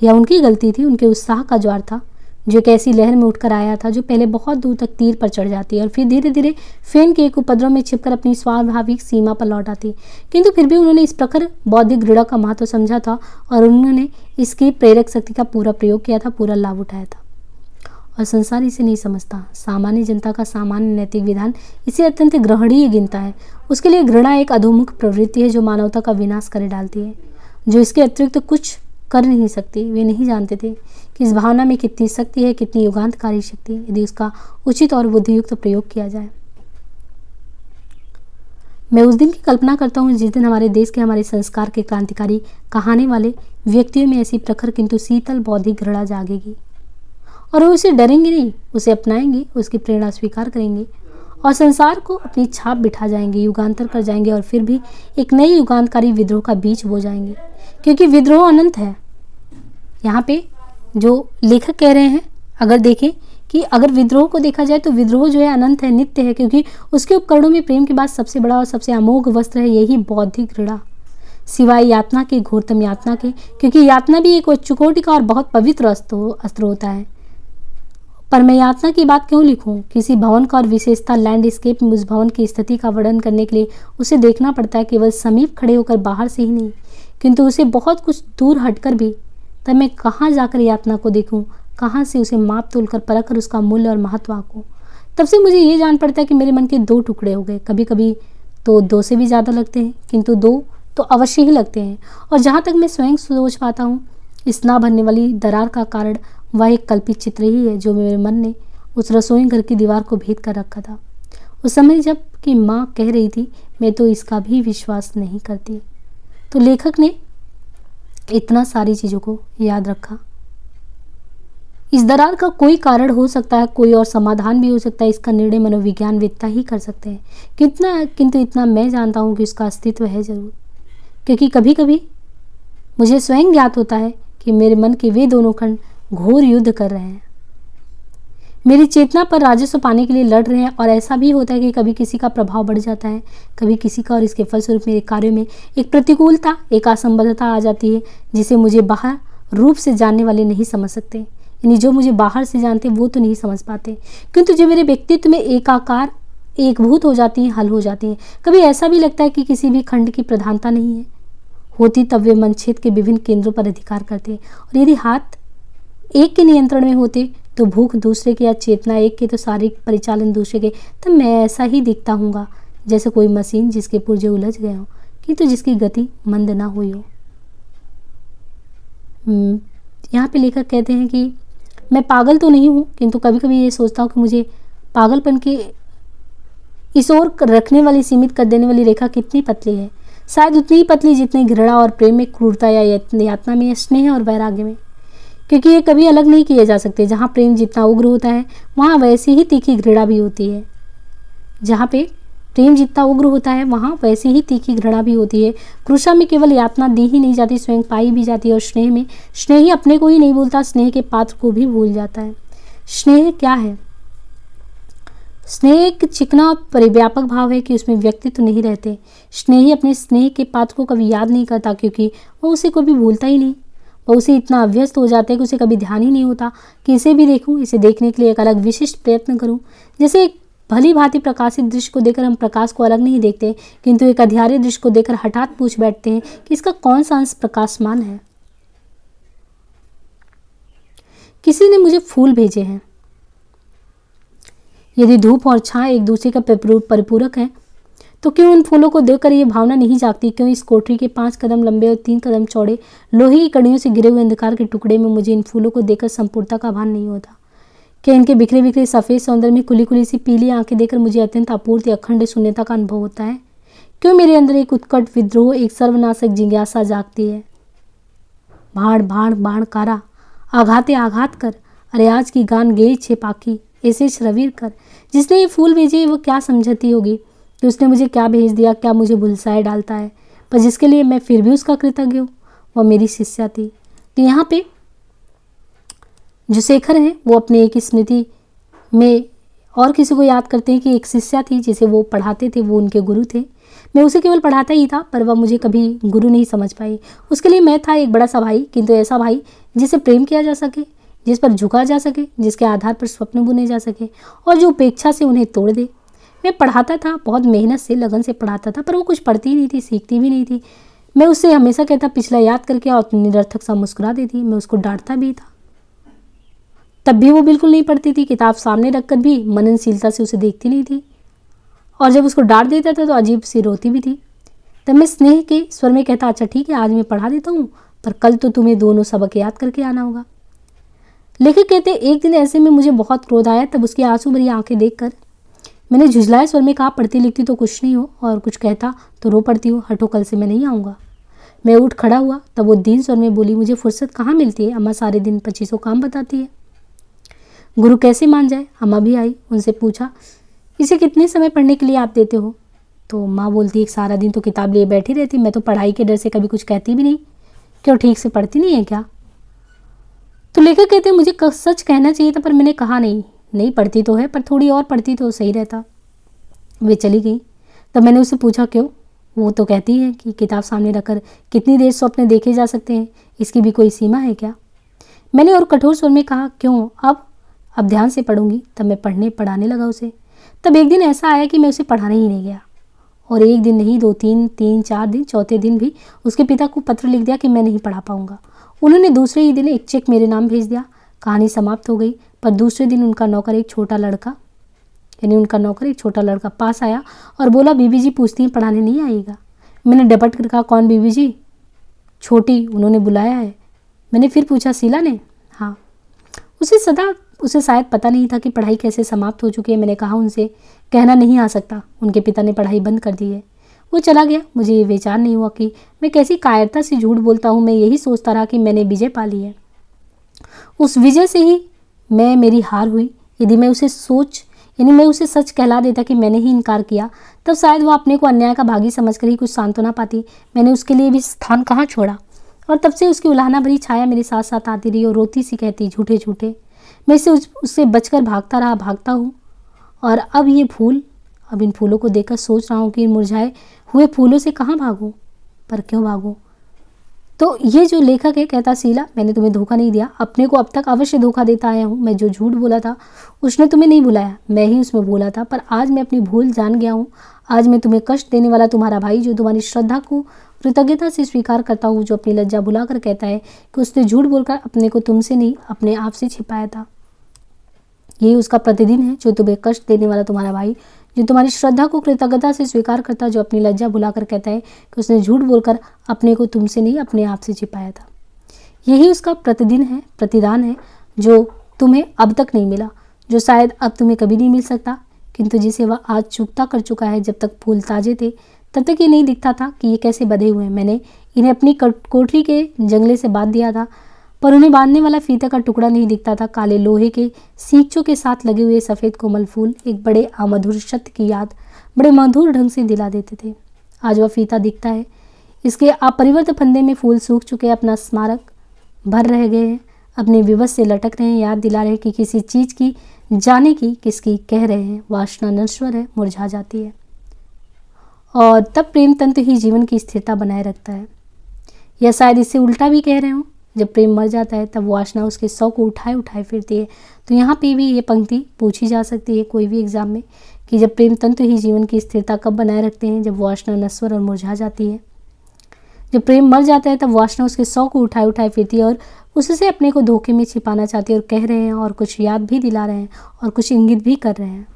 यह उनकी गलती थी। उनके उत्साह का ज्वार था जो एक ऐसी लहर में उठकर आया था जो पहले बहुत दूर तक तीर पर चढ़ जाती है और फिर धीरे धीरे फेन के एक उपद्रव में छिपकर अपनी स्वाभाविक सीमा पर लौट आती। किंतु फिर भी उन्होंने इस प्रखर बौद्धिक घृणा का महत्व समझा था और उन्होंने इसकी प्रेरक शक्ति का पूरा प्रयोग किया था, पूरा लाभ उठाया था। और संसार इसे नहीं समझता। सामान्य जनता का सामान्य नैतिक विधान इसे अत्यंत ग्रहणीय गिनता है। उसके लिए घृणा एक अधोमुख प्रवृत्ति है जो मानवता का विनाश कर डालती है, जो इसके अतिरिक्त कुछ कर नहीं सकती। वे नहीं जानते थे कि इस भावना में कितनी शक्ति है, कितनी युगांतकारी शक्ति, यदि उसका उचित और बुद्धियुक्त प्रयोग किया जाए। मैं उस दिन की कल्पना करता हूँ जिस दिन हमारे देश के, हमारे संस्कार के क्रांतिकारी कहाने वाले व्यक्तियों में ऐसी प्रखर किंतु शीतल बौद्धिक घृणा जागेगी और वे उसे डरेंगे नहीं, उसे अपनाएंगे, उसकी प्रेरणा स्वीकार करेंगे और संसार को अपनी छाप बिठा जाएंगे, युगांतर कर जाएंगे और फिर भी एक नई युगांतकारी विद्रोह का बीज बो जाएंगे, क्योंकि विद्रोह अनंत है। यहाँ पे जो लेखक कह रहे हैं, अगर देखें कि अगर विद्रोह को देखा जाए तो विद्रोह जो है अनंत है, नित्य है, क्योंकि उसके उपकरणों में प्रेम के बाद सबसे बड़ा और सबसे अमोघ वस्त्र है यही बौद्धिक घृणा, सिवाय यातना के, घोरतम यातना के, क्योंकि यातना भी एक उच्च कोटि का और बहुत पवित्र अस्त्र होता है। पर मैं यातना की बात क्यों लिखूं? किसी भवन का और विशेषता लैंडस्केप में उस भवन की स्थिति का वर्णन करने के लिए उसे देखना पड़ता है, केवल समीप खड़े होकर बाहर से ही नहीं, किंतु उसे बहुत कुछ दूर हटकर भी। तब मैं कहाँ जाकर यातना को देखूं, कहाँ से उसे माप तोल कर परख कर उसका मूल्य और महत्व आंकूं। तब से मुझे ये जान पड़ता है कि मेरे मन के दो टुकड़े हो गए। कभी कभी तो दो से भी ज़्यादा लगते हैं, किंतु दो तो अवश्य ही लगते हैं। और जहाँ तक मैं स्वयं सोच पाता हूँ, इस ना भरने वाली दरार का कारण वह एक कल्पित चित्र ही है जो मेरे मन ने उस रसोई घर की दीवार को भेद कर रखा था उस समय जब कि माँ कह रही थी, मैं तो इसका भी विश्वास नहीं करती। तो लेखक ने इतना सारी चीज़ों को याद रखा। इस दरार का कोई कारण हो सकता है, कोई और समाधान भी हो सकता है, इसका निर्णय मनोविज्ञानवेत्ता ही कर सकते हैं। किंतु इतना मैं जानता हूँ कि इसका अस्तित्व है जरूर, क्योंकि कभी कभी मुझे स्वयं ज्ञात होता है कि मेरे मन के वे दोनों खंड घोर युद्ध कर रहे हैं, मेरी चेतना पर राजस्व पाने के लिए लड़ रहे हैं। और ऐसा भी होता है कि कभी किसी का प्रभाव बढ़ जाता है, कभी किसी का, और इसके फलस्वरूप मेरे कार्यों में एक प्रतिकूलता, एक असंबद्धता आ जाती है जिसे मुझे बाहर रूप से जानने वाले नहीं समझ सकते। यानी जो मुझे बाहर से जानते वो तो नहीं समझ पाते, किंतु जो मेरे व्यक्तित्व में एकाकार, एकभूत हो जाती हैं, हल हो जाती हैं। कभी ऐसा भी लगता है कि किसी भी खंड की प्रधानता नहीं है होती, तब वे मनक्षेत्र के विभिन्न केंद्रों पर अधिकार करते। और यदि हाथ एक के नियंत्रण में होते तो भूख दूसरे के, या चेतना एक के तो शारीरिक परिचालन दूसरे के, तब मैं ऐसा ही दिखता हूँगा जैसे कोई मशीन जिसके पुर्जे उलझ गए हों, किंतु जिसकी गति मंद ना हुई हो। यहाँ पे लेखक कहते हैं कि मैं पागल तो नहीं हूँ, किंतु कभी कभी ये सोचता हूँ कि मुझे पागलपन की इस ओर रखने वाली, सीमित कर देने वाली रेखा कितनी पतली है। शायद उतनी ही पतली जितनी घृणा और प्रेम में, क्रूरता या यातना में, या स्नेह और वैराग्य में, क्योंकि ये कभी अलग नहीं किए जा सकते। जहाँ प्रेम जितना उग्र होता है वहाँ वैसी ही तीखी घृणा भी होती है। जहाँ पे प्रेम जितना उग्र होता है वहाँ वैसी ही तीखी घृणा भी होती है। क्रूरता में केवल यातना दी ही नहीं जाती, स्वयं पाई भी जाती है। और स्नेह में स्नेह ही अपने को ही नहीं भूलता, स्नेह के पात्र को भी भूल जाता है। स्नेह क्या है? स्नेह एक चिकना और परिव्यापक भाव है कि उसमें व्यक्तित्व नहीं रहते। स्नेही अपने स्नेह के पात्र को कभी याद नहीं करता, क्योंकि वह उसे कभी भूलता ही नहीं। वह उसे इतना अभ्यस्त हो जाता है कि उसे कभी ध्यान ही नहीं होता कि इसे भी देखूं, इसे देखने के लिए एक अलग विशिष्ट प्रयत्न करूं। जैसे एक भली भांति प्रकाशित दृश्य को देखकर हम प्रकाश को अलग नहीं देखते, किंतु एक अंधियारे दृश्य को देखकर हठात पूछ बैठते हैं कि इसका कौन सा अंश प्रकाशमान है। किसी ने मुझे फूल भेजे हैं। यदि धूप और छाया एक दूसरे का परिपूरक है तो क्यों इन फूलों को देखकर ये भावना नहीं जागती, क्यों इस कोठरी के 5 कदम लंबे और 3 कदम चौड़े लोहे की कड़ियों से घिरे हुए अंधकार के टुकड़े में मुझे इन फूलों को देखकर संपूर्णता का भान नहीं होता? क्या इनके बिखरे बिखरे सफ़ेद सौंदर्य में खुली खुली सी पीली आंखें देखकर मुझे अत्यंत अपूर्ति अखंड शून्यता का अनुभव होता है? क्यों मेरे अंदर एक उत्कट विद्रोह, एक सर्वनाशक जिज्ञासा जागती है? भाड़ भाड़ बाण कारा, आघाते आघात कर, अरे आज की गान गे छे पाकी, ऐसे श्रवीर कर। जिसने ये फूल भेजे वो क्या समझती होगी कि उसने मुझे क्या भेज दिया, क्या मुझे भुलसाए डालता है, पर जिसके लिए मैं फिर भी उसका कृतज्ञ हूँ, वह मेरी शिष्या थी। तो यहाँ पे जो शेखर हैं वो अपने एक स्मृति में और किसी को याद करते हैं कि एक शिष्या थी जिसे वो पढ़ाते थे, वो उनके गुरु थे। मैं उसे केवल पढ़ाता ही था, पर वह मुझे कभी गुरु नहीं समझ पाई। उसके लिए मैं था एक बड़ा सा भाई, किंतु ऐसा भाई जिसे प्रेम किया जा सके, जिस पर झुका जा सके, जिसके आधार पर स्वप्न बुने जा सके और जो उपेक्षा से उन्हें तोड़ दे। मैं पढ़ाता था, बहुत मेहनत से लगन से पढ़ाता था, पर वो कुछ पढ़ती नहीं थी, सीखती भी नहीं थी। मैं उससे हमेशा कहता पिछला याद करके और निरर्थक सा मुस्कुरा देती। मैं उसको डांटता भी था, तब भी वो बिल्कुल नहीं पढ़ती थी। किताब सामने रखकर भी मननशीलता से उसे देखती नहीं थी, और जब उसको डांट देता था तो अजीब सी रोती भी थी। तब मैं स्नेह के स्वर में कहता, अच्छा ठीक है, आज मैं पढ़ा देता हूँ, पर कल तो तुम्हें दोनों सबक याद करके आना होगा। लेखक कहते एक दिन ऐसे में मुझे बहुत क्रोध आया। तब उसकी आंसू भरी आंखें देखकर मैंने झुंझलाए स्वर में कहा, पढ़ती लिखती तो कुछ नहीं हो, और कुछ कहता तो रो पड़ती हो, हटो कल से मैं नहीं आऊँगा। मैं उठ खड़ा हुआ। तब वो दीन स्वर में बोली, मुझे फुर्सत कहाँ मिलती है, अम्मा सारे दिन 25 काम बताती है। गुरु कैसे मान जाए। अम्मा भी आई, उनसे पूछा, इसे कितने समय पढ़ने के लिए आप देते हो? तो माँ बोलती, एक सारा दिन तो किताब लिए बैठी रहती, मैं तो पढ़ाई के डर से कभी कुछ कहती भी नहीं। क्यों, ठीक से पढ़ती नहीं है क्या? तो लेखक कहते मुझे सच कहना चाहिए था, पर मैंने कहा नहीं पढ़ती तो है, पर थोड़ी और पढ़ती तो सही रहता। वे चली गई। तब मैंने उससे पूछा, क्यों? वो तो कहती है कि किताब सामने रखकर कितनी देर स्वप्न देखे जा सकते हैं, इसकी भी कोई सीमा है क्या? मैंने और कठोर स्वर में कहा, क्यों, अब ध्यान से पढ़ूंगी। तब मैं पढ़ाने लगा उसे। तब एक दिन ऐसा आया कि मैं उसे पढ़ाने ही नहीं गया, और एक दिन नहीं, 2 3 4 दिन, चौथे दिन भी उसके पिता को पत्र लिख दिया कि मैं नहीं पढ़ा पाऊंगा। उन्होंने दूसरे ही दिन एक चेक मेरे नाम भेज दिया। कहानी समाप्त हो गई। पर दूसरे दिन उनका नौकर एक छोटा लड़का पास आया और बोला, बीबी जी पूछती हैं पढ़ाने नहीं आएगा। मैंने डपट कर कहा, कौन बीबी जी? छोटी, उन्होंने बुलाया है। मैंने फिर पूछा, शीला ने? हाँ। उसे शायद पता नहीं था कि पढ़ाई कैसे समाप्त हो चुकी है। मैंने कहा उनसे, कहना नहीं आ सकता, उनके पिता ने पढ़ाई बंद कर दी है। वो चला गया। मुझे ये विचार नहीं हुआ कि मैं कैसी कायरता से झूठ बोलता हूँ। मैं यही सोचता रहा कि मैंने विजय पा ली है। उस विजय से ही मेरी हार हुई। यदि मैं उसे सच कहला देता कि मैंने ही इनकार किया, तब शायद वो अपने को अन्याय का भागी समझकर ही कुछ सांत्वना पाती। मैंने उसके लिए भी स्थान कहाँ छोड़ा, और तब से उसकी उलाहना भरी छाया मेरे साथ साथ आती रही और रोती सी कहती, झूठे झूठे। मैं उससे बचकर भागता हूँ। और अब इन फूलों को देखकर सोच रहा हूँ कि इन मुरझाए हुए फूलों से कहाँ भागूं, पर क्यों भागूं? तो ये जो लेखक है कहता, शीला मैंने तुम्हें धोखा नहीं दिया, अपने को अब तक अवश्य धोखा देता आया हूँ। मैं जो झूठ बोला था उसने तुम्हें नहीं बुलाया, मैं ही उसमें बोला था। पर आज मैं अपनी भूल जान गया हूँ। आज मैं तुम्हें कष्ट देने वाला तुम्हारा भाई, जो तुम्हारी श्रद्धा को कृतज्ञता से स्वीकार करता हूँ, जो अपनी लज्जा भुलाकर कहता है कि उसने झूठ बोलकर अपने को तुमसे नहीं अपने आप से छिपाया था, यही उसका प्रतिदिन है। जो तुम्हें कष्ट देने वाला तुम्हारा भाई, जो तुम्हारी श्रद्धा को कृतज्ञता से स्वीकार करता, जो अपनी लज्जा भुलाकर कहता है कि उसने झूठ बोलकर अपने को तुमसे नहीं अपने आप से छिपाया था, यही उसका प्रतिदान है, जो तुम्हें अब तक नहीं मिला, जो शायद अब तुम्हें कभी नहीं मिल सकता, किंतु जिसे वह आज चुकता कर चुका है। जब तक फूल ताजे थे तब तक ये नहीं दिखता था कि ये कैसे बंधे हुए हैं। मैंने इन्हें अपनी कोठरी के जंगले से बांध दिया था, पर उन्हें बांधने वाला फीते का टुकड़ा नहीं दिखता था। काले लोहे के सींचों के साथ लगे हुए सफ़ेद कोमल फूल एक बड़े अमधुर सत्य की याद बड़े मधुर ढंग से दिला देते थे। आज वह फीता दिखता है, इसके अपरिवर्त फंदे में फूल सूख चुके, अपना स्मारक भर रह गए हैं, अपने विवश से लटक रहे हैं, याद दिला रहे कि किसी चीज़ की जाने की किसकी कह रहे हैं। वासना नश्वर है, मुरझा जाती है, और तब प्रेम तंत्र ही जीवन की स्थिरता बनाए रखता है। या शायद इससे उल्टा भी कह रहे हो, जब प्रेम मर जाता है तब वासना उसके सौ को उठाए फिरती है। तो यहाँ पे भी ये पंक्ति पूछी जा सकती है कोई भी एग्जाम में, कि जब प्रेम तंत्र ही जीवन की स्थिरता कब बनाए रखते हैं, जब वासना नश्वर और मुरझा जाती है। जब प्रेम मर जाता है तब वासना उसके सौ को उठाए फिरती है और उससे अपने को धोखे में छिपाना चाहती है, और कह रहे हैं और कुछ याद भी दिला रहे हैं और कुछ इंगित भी कर रहे हैं।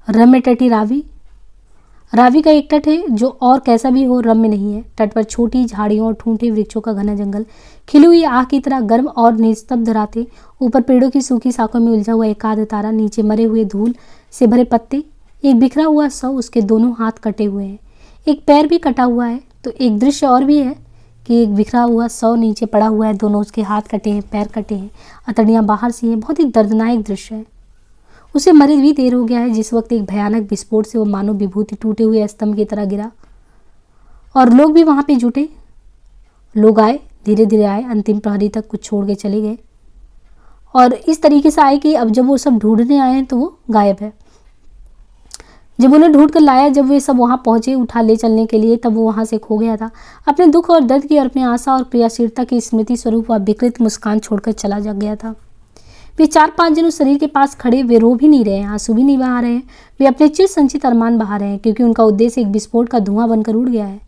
रम्य तटी रावी रावी का एक तट है जो और कैसा भी हो रम्य नहीं है। तट पर छोटी झाड़ियों और ठूंठे वृक्षों का घना जंगल, खिली हुई आग की तरह गर्म और निस्तब्ध रातें, ऊपर पेड़ों की सूखी शाखों में उलझा हुआ एक आध तारा, नीचे मरे हुए धूल से भरे पत्ते, एक बिखरा हुआ शव, उसके दोनों हाथ कटे हुए हैं, एक पैर भी कटा हुआ है। तो एक दृश्य और भी है कि एक बिखरा हुआ शव नीचे पड़ा हुआ है, दोनों उसके हाथ कटे हैं, पैर कटे हैं, अतड़ियाँ बाहर सी हैं। बहुत ही दर्दनाक दृश्य है। उसे मरे भी देर हो गया है जिस वक्त एक भयानक विस्फोट से वो मानो विभूति टूटे हुए स्तंभ की तरह गिरा, और लोग भी वहां पे जुटे। लोग आए, धीरे धीरे आए, अंतिम प्रहरी तक कुछ छोड़ के चले गए, और इस तरीके से आए कि अब जब वो सब ढूंढने आए हैं तो वो गायब है। जब उन्हें ढूंढ कर लाया, जब वे सब वहां पहुंचे उठा ले चलने के लिए, तब वो वहां से खो गया था। अपने दुख और दर्द की और अपने आशा और क्रियाशीलता की स्मृति स्वरूप वह विकृत मुस्कान छोड़कर चला जा गया था। वे 4-5 जन उस शरीर के पास खड़े, वे रो भी नहीं रहे हैं, आंसू भी नहीं बहा रहे हैं, वे अपने चिर संचित अरमान बहा रहे हैं, क्योंकि उनका उद्देश्य एक विस्फोट का धुआं बनकर उड़ गया है।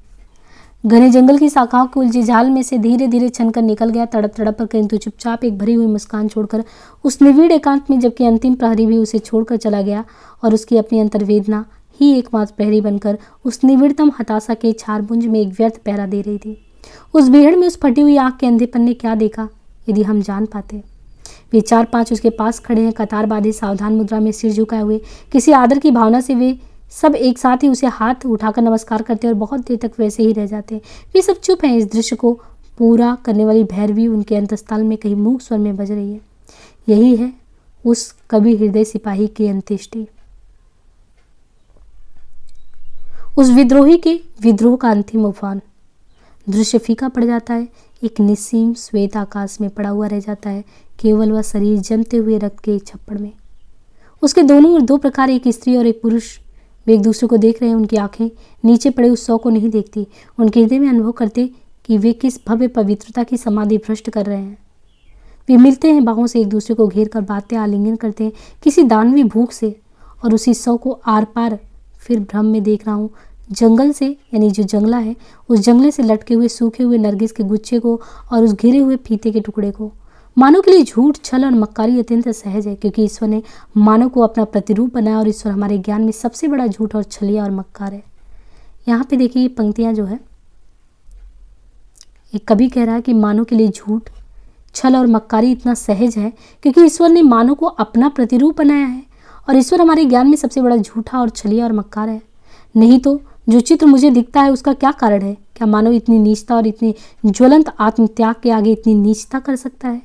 घने जंगल की शाखाओं के उलझे जाल में से धीरे धीरे छनकर निकल गया, तड़प तड़प कर, किंतु चुपचाप एक भरी हुई मुस्कान छोड़कर उस निविड़ एकांत में, जबकि अंतिम प्रहरी भी उसे छोड़कर चला गया और उसकी अपनी अंतर्वेदना ही एकमात्र प्रहरी बनकर उस निविड़तम हताशा के छारपुंज में एक व्यर्थ पहरा दे रही थी। उस भीड़ में उस फटी हुई आंख के अंधेपन ने क्या देखा, यदि हम जान पाते। वे 4-5 उसके पास खड़े हैं, कतार बांधे, सावधान मुद्रा में, सिर झुकाए हुए, किसी आदर की भावना से वे सब एक साथ ही उसे हाथ उठाकर नमस्कार करते और बहुत देर तक वैसे ही रह जाते। वे सब चुप हैं। इस दृश्य को पूरा करने वाली भैरवी उनके अंतस्थल में कहीं मूक स्वर में बज रही है। यही है उस कवि हृदय सिपाही की अंत्येष्टि, उस विद्रोही के विद्रोह का अंतिम उफान। दृश्य फीका पड़ जाता है, एक निस्सीम श्वेत आकाश में पड़ा हुआ रह जाता है, केवल वह शरीर जमते हुए रक्त के एक छप्पड़ में। उसके दोनों ओर 2 प्रकार, एक स्त्री और एक पुरुष, वे एक दूसरे को देख रहे हैं। उनकी आंखें नीचे पड़े उस शव को नहीं देखती, उनके हृदय में अनुभव करते कि वे किस भव्य पवित्रता की समाधि भ्रष्ट कर रहे हैं। वे मिलते हैं, बाहों से एक दूसरे को घेर कर बातें आलिंगन करते हैं किसी दानवी भूख से, और उसी शव को आर पार फिर भ्रम में देख रहा हूँ, जंगल से, यानी जो जंगला है, उस जंगले से लटके हुए सूखे हुए नरगिस के गुच्छे को और उस घिरे हुए फीते के टुकड़े को। मानव के लिए झूठ, छल और मक्कारी अत्यंत सहज है, क्योंकि ईश्वर ने मानव को अपना प्रतिरूप बनाया, और ईश्वर हमारे ज्ञान में सबसे बड़ा झूठ और छलिया और मक्कार है। यहाँ पे देखिए ये पंक्तियाँ जो है, एक कवि कह रहा है कि मानव के लिए झूठ, छल और मक्कारी इतना सहज है क्योंकि ईश्वर ने मानव को अपना प्रतिरूप बनाया है, और ईश्वर हमारे ज्ञान में सबसे बड़ा झूठा और छलिया और मक्कार है। नहीं तो जो चित्र मुझे दिखता है उसका क्या कारण है? क्या मानव इतनी नीचता और इतनी ज्वलंत आत्मत्याग के आगे इतनी नीचता कर सकता है?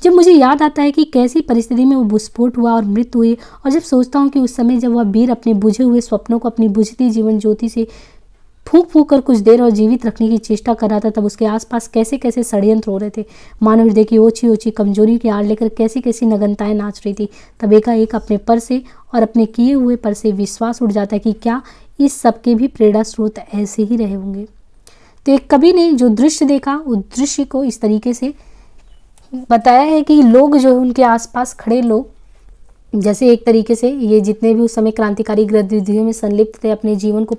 जब मुझे याद आता है कि कैसी परिस्थिति में वो विस्फोट हुआ और मृत्यु हुई, और जब सोचता हूँ कि उस समय जब वह वीर अपने बुझे हुए स्वप्नों को अपनी बुझती जीवन ज्योति से फूंक फूंक कर कुछ देर और जीवित रखने की चेष्टा कर रहा था, तब उसके आसपास कैसे कैसे षड्यंत्र हो रहे थे। मानव हृदय की ओछी ओछी कमजोरी की आड़ लेकर कैसी कैसी नगनताएं नाच रही थी। तब एकाएक अपने पर से और अपने किए हुए पर से विश्वास उठ जाता है कि क्या इस सबके भी प्रेरणा स्रोत ऐसे ही रहे होंगे। तो एक कवि ने जो दृश्य देखा, उस दृश्य को इस तरीके से बताया है कि लोग जो उनके आसपास खड़े लोग, जैसे एक तरीके से ये जितने भी उस समय क्रांतिकारी गतिविधियों में संलिप्त थे, अपने जीवन को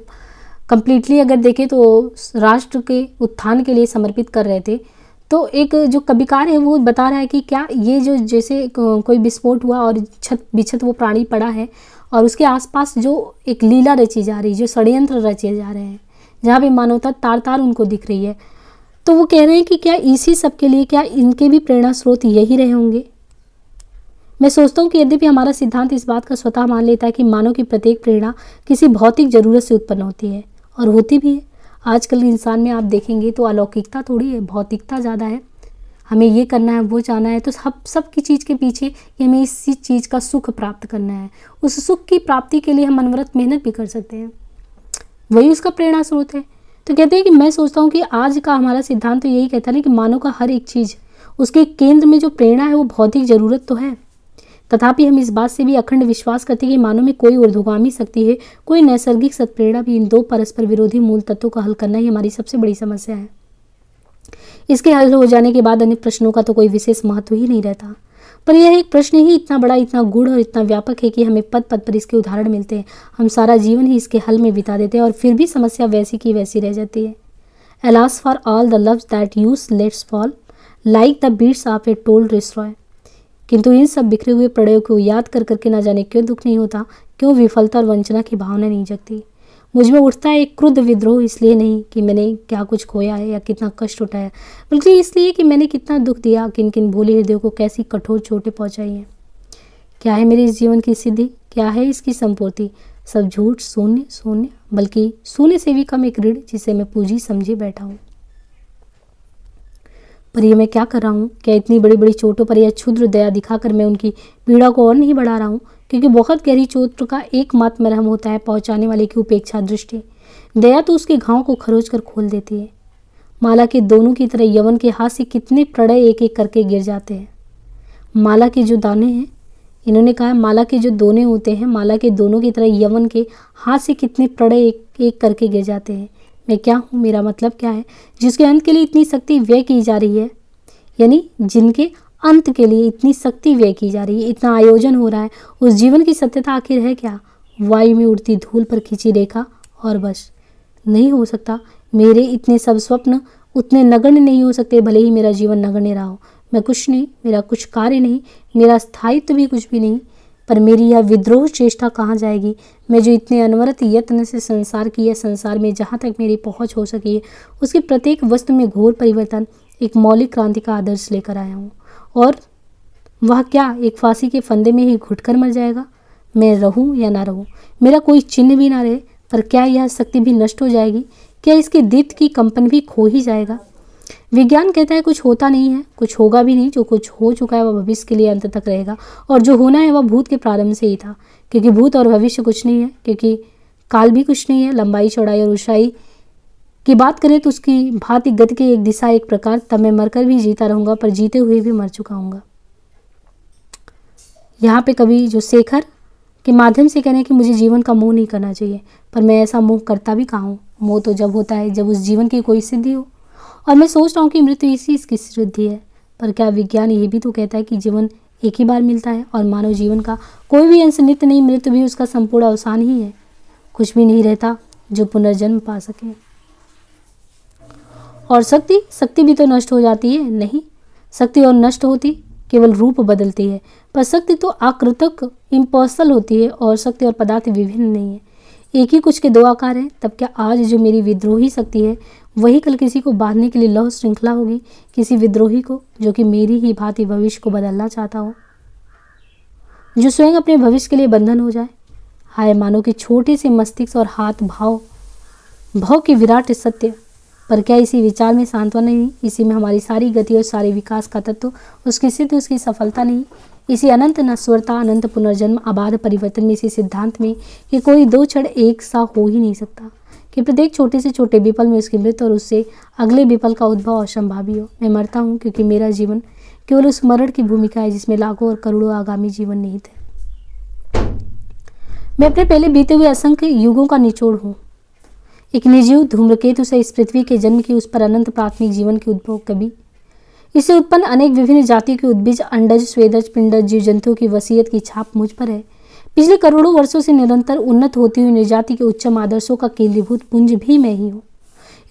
कंप्लीटली अगर देखें तो राष्ट्र के उत्थान के लिए समर्पित कर रहे थे। तो एक जो कविकार है वो बता रहा है कि क्या ये जो जैसे कोई विस्फोट हुआ और छत बिछत वो प्राणी पड़ा है, और उसके आसपास जो एक लीला रची जा रही, जो षड्यंत्र रचे जा रहे हैं, जहाँ भी मानवता तार तार उनको दिख रही है, तो वो कह रहे हैं कि क्या इसी सब के लिए, क्या इनके भी प्रेरणा स्रोत यही रहे होंगे। मैं सोचता हूँ कि यद्यपि हमारा सिद्धांत इस बात का स्वतः मान लेता है कि मानव की प्रत्येक प्रेरणा किसी भौतिक जरूरत से उत्पन्न होती है, और होती भी है। आजकल के इंसान में आप देखेंगे तो अलौकिकता थोड़ी है, भौतिकता ज़्यादा है। हमें ये करना है, वो चाहना है, तो सब की चीज़ के पीछे कि हमें इसी चीज़ का सुख प्राप्त करना है। उस सुख की प्राप्ति के लिए हम अनवरत मेहनत भी कर सकते हैं, वही उसका प्रेरणा स्रोत है। तो कहते हैं कि मैं सोचता हूँ कि आज का हमारा सिद्धांत तो यही कहता है कि मानव का हर एक चीज़, उसके केंद्र में जो प्रेरणा है वो भौतिक ज़रूरत तो है, तथापि हम इस बात से भी अखंड विश्वास करते हैं कि मानव में कोई ऊर्ध्वगामी शक्ति है, कोई नैसर्गिक सत्प्रेरणा भी। इन 2 परस्पर विरोधी मूल तत्वों का हल करना ही हमारी सबसे बड़ी समस्या है। इसके हल हो जाने के बाद अन्य प्रश्नों का तो कोई विशेष महत्व ही नहीं रहता, पर यह एक प्रश्न ही इतना बड़ा, इतना गूढ़ और इतना व्यापक है कि हमें पद पद पर इसके उदाहरण मिलते हैं। हम सारा जीवन ही इसके हल में बिता देते हैं, और फिर भी समस्या वैसी की वैसी रह जाती है। Alas for all the loves that use lets fall, like the beads of a told destroy. किंतु इन सब बिखरे हुए प्रणयों को याद कर करके ना जाने क्यों दुख नहीं होता, क्यों विफलता और वंचना की भावना नहीं जगती। मुझ में उठता है एक क्रुद्ध विद्रोह, इसलिए नहीं कि मैंने क्या कुछ खोया है या कितना कष्ट उठाया, बल्कि इसलिए कि मैंने कितना दुख दिया, किन किन भोले हृदयों को कैसी कठोर चोटें पहुंचाई हैं। क्या है मेरे इस जीवन की सिद्धि, क्या है इसकी संपूर्ति? सब झूठ, शून्य शून्य, बल्कि शून्य से भी कम एक ऋण जिसे मैं पूंजी समझे बैठा हूँ। पर ये मैं क्या कर रहा हूँ? क्या इतनी बड़ी बड़ी चोटों पर यह क्षुद्र दया दिखाकर मैं उनकी पीड़ा को और नहीं बढ़ा रहा हूँ? क्योंकि बहुत गहरी चोट का एकमात्र मरहम होता है पहुँचाने वाले की उपेक्षा दृष्टि। दया तो उसके घाव को खरोच कर खोल देती है। माला के दोनों की तरह यवन के हाथ से कितने प्रणय एक एक करके गिर जाते हैं। माला के जो दाने हैं, इन्होंने कहा माला के जो दोने होते हैं, माला के दोनों की तरह यवन के हाथ से कितने प्रणय एक एक करके गिर जाते हैं। मैं क्या हूँ, मेरा मतलब क्या है, जिसके अंत के लिए इतनी शक्ति व्यय की जा रही है, यानी जिनके अंत के लिए इतनी शक्ति व्यय की जा रही है, इतना आयोजन हो रहा है, उस जीवन की सत्यता आखिर है क्या? वायु में उड़ती धूल पर खींची रेखा और बस। नहीं हो सकता। मेरे इतने सब स्वप्न उतने नगण्य नहीं हो सकते, भले ही मेरा जीवन नगण्य रहा हो। मैं कुछ नहीं, मेरा कुछ कार्य नहीं, मेरा स्थायित्व भी कुछ भी नहीं, पर मेरी यह विद्रोह चेष्टा कहाँ जाएगी? मैं जो इतने अनवरत यत्न से संसार की या संसार में जहाँ तक मेरी पहुँच हो सकी है, उसकी प्रत्येक वस्तु में घोर परिवर्तन, एक मौलिक क्रांति का आदर्श लेकर आया हूँ। और वह क्या एक फांसी के फंदे में ही घुटकर मर जाएगा? मैं रहूँ या ना रहूँ, मेरा कोई चिन्ह भी ना रहे, पर क्या यह शक्ति भी नष्ट हो जाएगी? क्या इसके दीप्त की कंपन भी खो ही जाएगा? विज्ञान कहता है कुछ होता नहीं है, कुछ होगा भी नहीं। जो कुछ हो चुका है वह भविष्य के लिए अंत तक रहेगा, और जो होना है वह भूत के प्रारंभ से ही था। क्योंकि भूत और भविष्य कुछ नहीं है, क्योंकि काल भी कुछ नहीं है। लंबाई, चौड़ाई और ऊंचाई की बात करें तो उसकी भांति गति की एक दिशा, एक प्रकार। तब मैं मरकर भी जीता रहूँगा, पर जीते हुए भी मर चुका हूँगा। यहाँ पे कवि जो शेखर के माध्यम से कह रहे हैं कि मुझे जीवन का मोह नहीं करना चाहिए, पर मैं ऐसा मोह करता भी कहाँ हूँ। मोह तो जब होता है जब उस जीवन की कोई सिद्धि हो, और मैं सोच रहा हूँ कि मृत्यु इसी इसकी सिद्धि है। पर क्या विज्ञान ये भी तो कहता है कि जीवन एक ही बार मिलता है, और मानव जीवन का कोई भी अंश नित्य नहीं, मृत्यु भी उसका संपूर्ण अवसान ही है। कुछ भी नहीं रहता जो पुनर्जन्म पा सके। और शक्ति भी तो नष्ट हो जाती है। नहीं, शक्ति और नष्ट होती, केवल रूप बदलती है, पर शक्ति तो आकृतक इम्पर्सनल होती है, और शक्ति और पदार्थ विभिन्न नहीं है, एक ही कुछ के दो आकार हैं। तब क्या आज जो मेरी विद्रोही शक्ति है वही कल किसी को बांधने के लिए लौह श्रृंखला होगी, किसी विद्रोही को जो कि मेरी ही भांति भविष्य को बदलना चाहता हो, जो स्वयं अपने भविष्य के लिए बंधन हो जाए। हाय मानो कि छोटे से मस्तिष्क और हाथ भाव के विराट सत्य, पर क्या इसी विचार में सांत्वना नहीं? इसी में हमारी सारी गति और सारे विकास का तत्व, उसकी सिद्धि, उसकी सफलता नहीं? इसी अनंत नश्वरता, अनंत पुनर्जन्म, अबाध परिवर्तन में, इसी सिद्धांत में कि कोई दो क्षण एक सा हो ही नहीं सकता, कि प्रत्येक छोटे से छोटे विपल में उसकी मृत्यु और उससे अगले विपल का उद्भव असंभावी हो। मैं मरता हूँ क्योंकि मेरा जीवन केवल उस मरण की भूमिका है जिसमें लाखों और करोड़ों आगामी जीवन निहित है। मैं अपने पहले बीते हुए असंख्य युगों का निचोड़ हूँ, एक निर्जीव धूम्रकेतु से इस पृथ्वी के जन्म की, उस पर अनंत प्राथमिक जीवन के उद्भव कभी, इससे उत्पन्न अनेक विभिन्न जातियों के उद्भिज, अंडज, स्वेदज, पिंडज, जीव जंतुओं की वसीयत की छाप मुझ पर है। पिछले करोड़ों वर्षों से निरंतर उन्नत होती हुई निर्जाति के उच्चम आदर्शों का केंद्रीभूत पुंज भी मैं ही हूँ।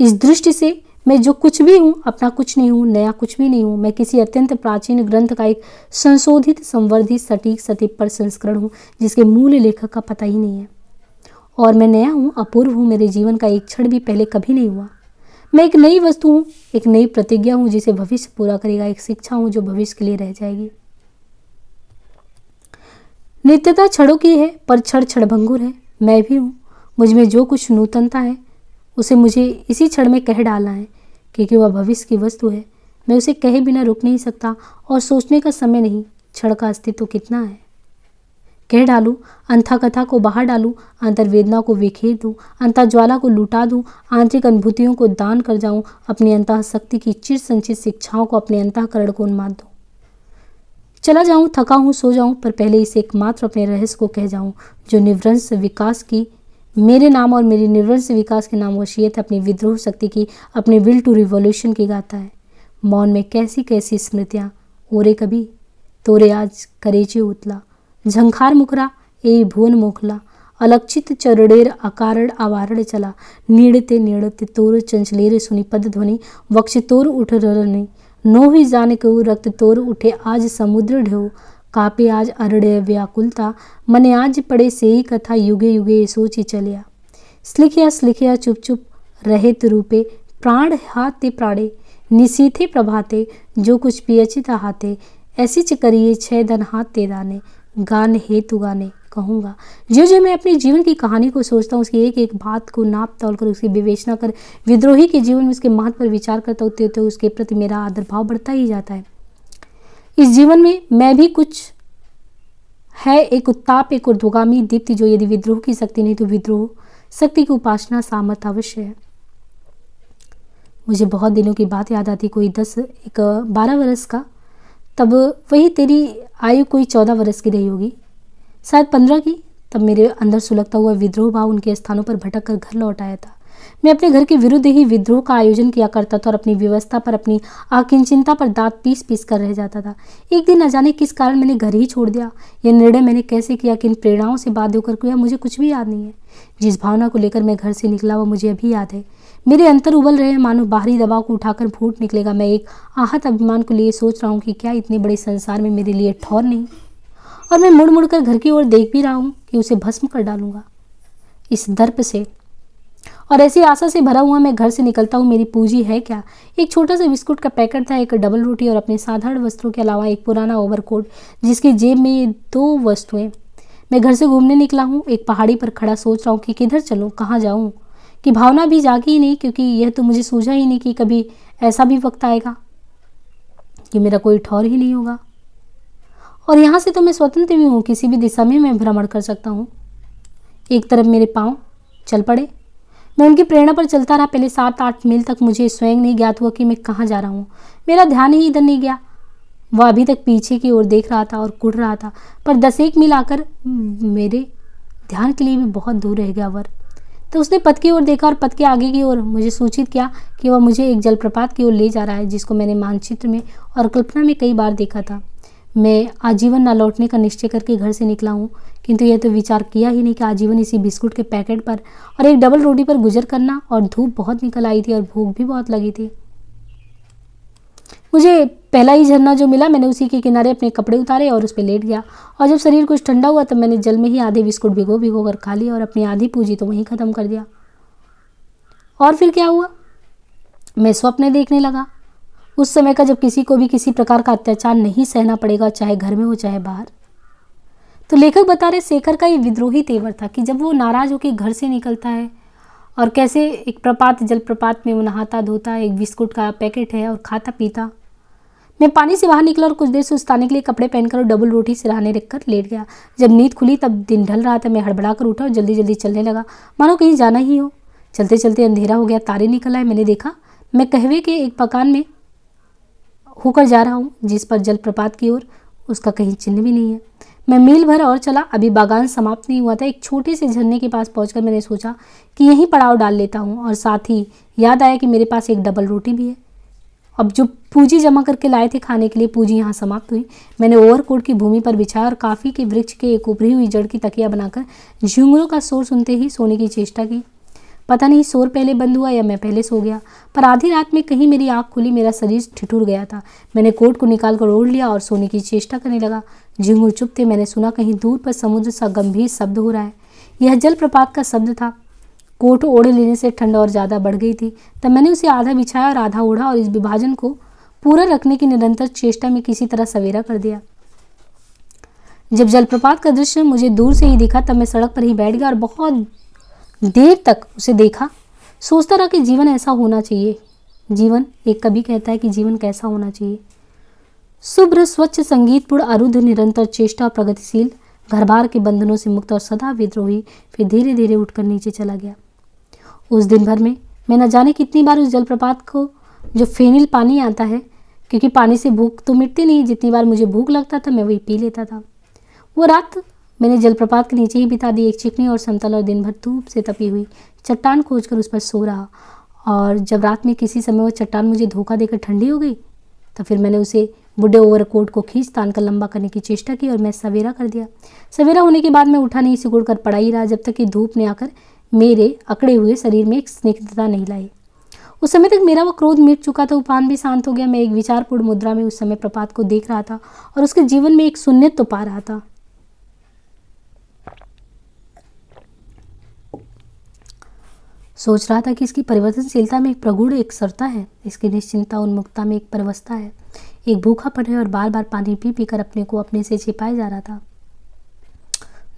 इस दृष्टि से मैं जो कुछ भी हूँ अपना कुछ नहीं हूँ, नया कुछ भी नहीं हूँ। मैं किसी अत्यंत प्राचीन ग्रंथ का एक संशोधित, संवर्धित, सटीक, सटीक संस्करण हूँ जिसके मूल लेखक का पता ही नहीं है। और मैं नया हूँ, अपूर्व हूँ, मेरे जीवन का एक क्षण भी पहले कभी नहीं हुआ। मैं एक नई वस्तु हूँ, एक नई प्रतिज्ञा हूँ जिसे भविष्य पूरा करेगा, एक शिक्षा हूँ जो भविष्य के लिए रह जाएगी। नित्यता क्षणों की है, पर क्षण क्षणभंगुर है। मैं भी हूँ, मुझ में जो कुछ नूतनता है उसे मुझे इसी क्षण में कह डालना है, क्योंकि वह भविष्य की वस्तु है। मैं उसे कहे बिना रुक नहीं सकता, और सोचने का समय नहीं, क्षण का अस्तित्व कितना है। कह डालूं, अंथा कथा को बाहर डालूं, अंतर्वेदना को विखेर दूं, अंतर ज्वाला को लुटा दूं, आंतरिक अनुभूतियों को दान कर जाऊं, अपनी अंतः शक्ति की चिर संचित शिक्षाओं को अपने अंतःकरण को उन्माद दूं। चला जाऊं, थका हूं, सो जाऊं, पर पहले इसे एकमात्र अपने रहस्य को कह जाऊं जो निवृंश विकास की मेरे नाम और मेरी निवृंश विकास के नाम वसीयत अपनी विद्रोह शक्ति की, अपने विल टू रिवॉल्यूशन की गाता है। मौन में कैसी कैसी स्मृतियाँ, ओरे कभी तोरे आज करेचे उतला, झंखार मुखरा ए भुवन मोखला, अलक्षित चरडेर अकारण आवारण चला, नीड़ते नीड़ते तोर चंचलेर सुनी पद ध्वनि, वक्ष तोर उठ ररनी, नो ही जाने को रक्त तोर उठे आज समुद्र ढेउ, कापे आज अरण्य व्याकुलता, मने आज पड़े से ही कथा युगे युगे सोची चलिया। स्लिखिया चुप चुप रहे रूपे, प्राण हाथे प्राणे, निशीथे प्रभाते, जो कुछ पियचित हाथे, ऐसी करिए छह धन हाथ ते दाने, गान हेतु गाने कहूँगा। जो जो मैं अपने जीवन की कहानी को सोचता हूँ, उसकी एक एक बात को नाप तोल कर, उसकी विवेचना कर, विद्रोही के जीवन में उसके महत्व पर विचार करता हूँ, तो उसके प्रति मेरा आदर भाव बढ़ता ही जाता है। इस जीवन में मैं भी कुछ है, एक उत्ताप, एक ऊर्ध्वगामी दीप्ति, जो यदि विद्रोह की शक्ति नहीं तो विद्रोह शक्ति की उपासना सामर्थ्य अवश्य है। मुझे बहुत दिनों की बात याद आती, कोई 12 वर्ष का, तब वही तेरी आयु कोई 14 वर्ष की रही होगी, शायद 15 की। तब मेरे अंदर सुलगता हुआ विद्रोह भाव उनके स्थानों पर भटक कर घर लौट आया था। मैं अपने घर के विरुद्ध ही विद्रोह का आयोजन किया करता था और अपनी व्यवस्था पर, अपनी आकिंचिंता पर दांत पीस पीस कर रह जाता था। एक दिन न जाने किस कारण मैंने घर ही छोड़ दिया। यह निर्णय मैंने कैसे किया, किन प्रेरणाओं से बाध्य होकर किया, मुझे कुछ भी याद नहीं है। जिस भावना को लेकर मैं घर से निकला वो मुझे अभी याद है। मेरे अंतर उबल रहे हैं, मानो बाहरी दबाव को उठाकर फूट निकलेगा। मैं एक आहत अभिमान को लिए सोच रहा हूँ कि क्या इतने बड़े संसार में मेरे लिए ठौर नहीं, और मैं मुड़ मुड़ कर घर की ओर देख भी रहा हूँ कि उसे भस्म कर डालूंगा। इस दर्प से और ऐसी आशा से भरा हुआ मैं घर से निकलता हूँ। मेरी पूंजी है क्या? एक छोटा सा बिस्कुट का पैकेट था, एक डबल रोटी और अपने साधारण वस्त्रों के अलावा एक पुराना ओवरकोट, जिसकी जेब में ये 2 वस्तुएं। मैं घर से घूमने निकला हूँ, एक पहाड़ी पर खड़ा सोच रहा हूँ कि किधर चलूँ, कहाँ जाऊँ, कि भावना भी जागी ही नहीं, क्योंकि यह तो मुझे सूझा ही नहीं कि कभी ऐसा भी वक्त आएगा कि मेरा कोई ठौर ही नहीं होगा। और यहाँ से तो मैं स्वतंत्र भी हूँ, किसी भी दिशा में मैं भ्रमण कर सकता हूँ। एक तरफ मेरे पाँव चल पड़े, मैं उनकी प्रेरणा पर चलता रहा। पहले 7-8 मील तक मुझे स्वयं नहीं ज्ञात हुआ कि मैं कहाँ जा रहा हूँ। मेरा ध्यान ही इधर नहीं गया। वह अभी तक पीछे की ओर देख रहा था और कुढ़ रहा था, पर 10-1 मील आकर मेरे ध्यान के लिए भी बहुत दूर रह गया वर। तो उसने पथ की ओर देखा और पथ के आगे की ओर मुझे सूचित किया कि वह मुझे एक जलप्रपात की ओर ले जा रहा है, जिसको मैंने मानचित्र में और कल्पना में कई बार देखा था। मैं आजीवन न लौटने का निश्चय करके घर से निकला हूँ, किंतु यह तो विचार किया ही नहीं कि आजीवन इसी बिस्कुट के पैकेट पर और एक डबल रोटी पर गुजर करना। और धूप बहुत निकल आई थी और भूख भी बहुत लगी थी। मुझे पहला ही झरना जो मिला, मैंने उसी के किनारे अपने कपड़े उतारे और उस पर लेट गया। और जब शरीर कुछ ठंडा हुआ तब मैंने जल में ही आधे बिस्कुट भिगो कर खा लिया और अपनी आधी पूंजी तो वहीं ख़त्म कर दिया। और फिर क्या हुआ? मैं स्वप्न देखने लगा, उस समय का जब किसी को भी किसी प्रकार का अत्याचार नहीं सहना पड़ेगा, चाहे घर में हो चाहे बाहर। तो लेखक बता रहे शेखर का ये विद्रोही तेवर था कि जब वो नाराज होकर घर से निकलता है और कैसे एक जलप्रपात में वो नहाता धोता, एक बिस्कुट का पैकेट है और खाता पीता। मैं पानी से बाहर निकला और कुछ देर सुस्ताने के लिए कपड़े पहनकर और डबल रोटी सिरहाने रखकर लेट गया। जब नींद खुली तब दिन ढल रहा था। मैं हड़बड़ा कर उठा और जल्दी जल्दी चलने लगा, मानो कहीं जाना ही हो। चलते चलते अंधेरा हो गया, तारे निकल आए। मैंने देखा मैं कहवे के एक मकान में होकर जा रहा हूँ, जिस पर जलप्रपात की ओर उसका कहीं चिन्ह भी नहीं है। मैं मील भर और चला, अभी बागान समाप्त नहीं हुआ था। एक छोटे से झरने के पास पहुंचकर मैंने सोचा कि यहीं पड़ाव डाल लेता हूँ, और साथ ही याद आया कि मेरे पास एक डबल रोटी भी है। अब जो पूंजी जमा करके लाए थे खाने के लिए, पूंजी यहाँ समाप्त हुई। मैंने ओवरकोट की भूमि पर बिछाया और काफ़ी के वृक्ष के एक उभरी हुई जड़ की तकिया बनाकर झिंगुरों का शोर सुनते ही सोने की चेष्टा की। पता नहीं शोर पहले बंद हुआ या मैं पहले सो गया, पर आधी रात में कहीं मेरी आँख खुली, मेरा शरीर ठिठुर गया था। मैंने कोट को निकाल कर ओढ़ लिया और सोने की चेष्टा करने लगा। झिंगुर चुप थे। मैंने सुना कहीं दूर पर समुद्र सा गंभीर शब्द हो रहा है। यह जलप्रपात का शब्द था। कोट ओढ़ लेने से ठंड और ज़्यादा बढ़ गई थी। तब मैंने उसे आधा बिछाया और आधा ओढ़ा और इस विभाजन को पूरा रखने की निरंतर चेष्टा में किसी तरह सवेरा कर दिया। जब जलप्रपात का दृश्य मुझे दूर से ही दिखा तब मैं सड़क पर ही बैठ गया और बहुत देर तक उसे देखा। सोचता रहा कि जीवन ऐसा होना चाहिए। जीवन, एक कवि कहता है कि जीवन कैसा होना चाहिए, शुभ्र स्वच्छ संगीतपूर्ण अरुद्ध निरंतर चेष्टा प्रगतिशील, घरबार के बंधनों से मुक्त और सदा विद्रोही। फिर धीरे धीरे उठकर नीचे चला गया। उस दिन भर में मैं न जाने कितनी बार उस जलप्रपात को, जो फेनिल पानी आता है, क्योंकि पानी से भूख तो मिटती नहीं, जितनी बार मुझे भूख लगता था मैं वही पी लेता था। वो रात मैंने जलप्रपात के नीचे ही बिता दी, एक चिकनी और समतल और दिन भर धूप से तपी हुई चट्टान खोजकर उस पर सो रहा। और जब रात में किसी समय वो चट्टान मुझे धोखा देकर ठंडी हो गई तो फिर मैंने उसे बुढ़े ओवरकोट को खींच तान कर लंबा करने की चेष्टा की और मैं सवेरा कर दिया। सवेरा होने के बाद मैं उठा नहीं, सिकुड़ कर पड़ा ही रहा जब तक कि धूप ने आकर मेरे अकड़े हुए शरीर में एक स्निग्धता नहीं लाई। उस समय तक मेरा वो क्रोध मिट चुका था, उफान भी शांत हो गया। मैं एक विचारपूर्ण मुद्रा में उस समय प्रपात को देख रहा था और उसके जीवन में एक शून्यत तो पा रहा था। सोच रहा था कि इसकी परिवर्तनशीलता में एक प्रगूढ़ एक सरता है, इसकी निश्चिंतता उन्मुक्ता में एक परवस्था है। एक भूखापन है और बार बार पानी पी पी कर अपने को अपने से छिपाए जा रहा था।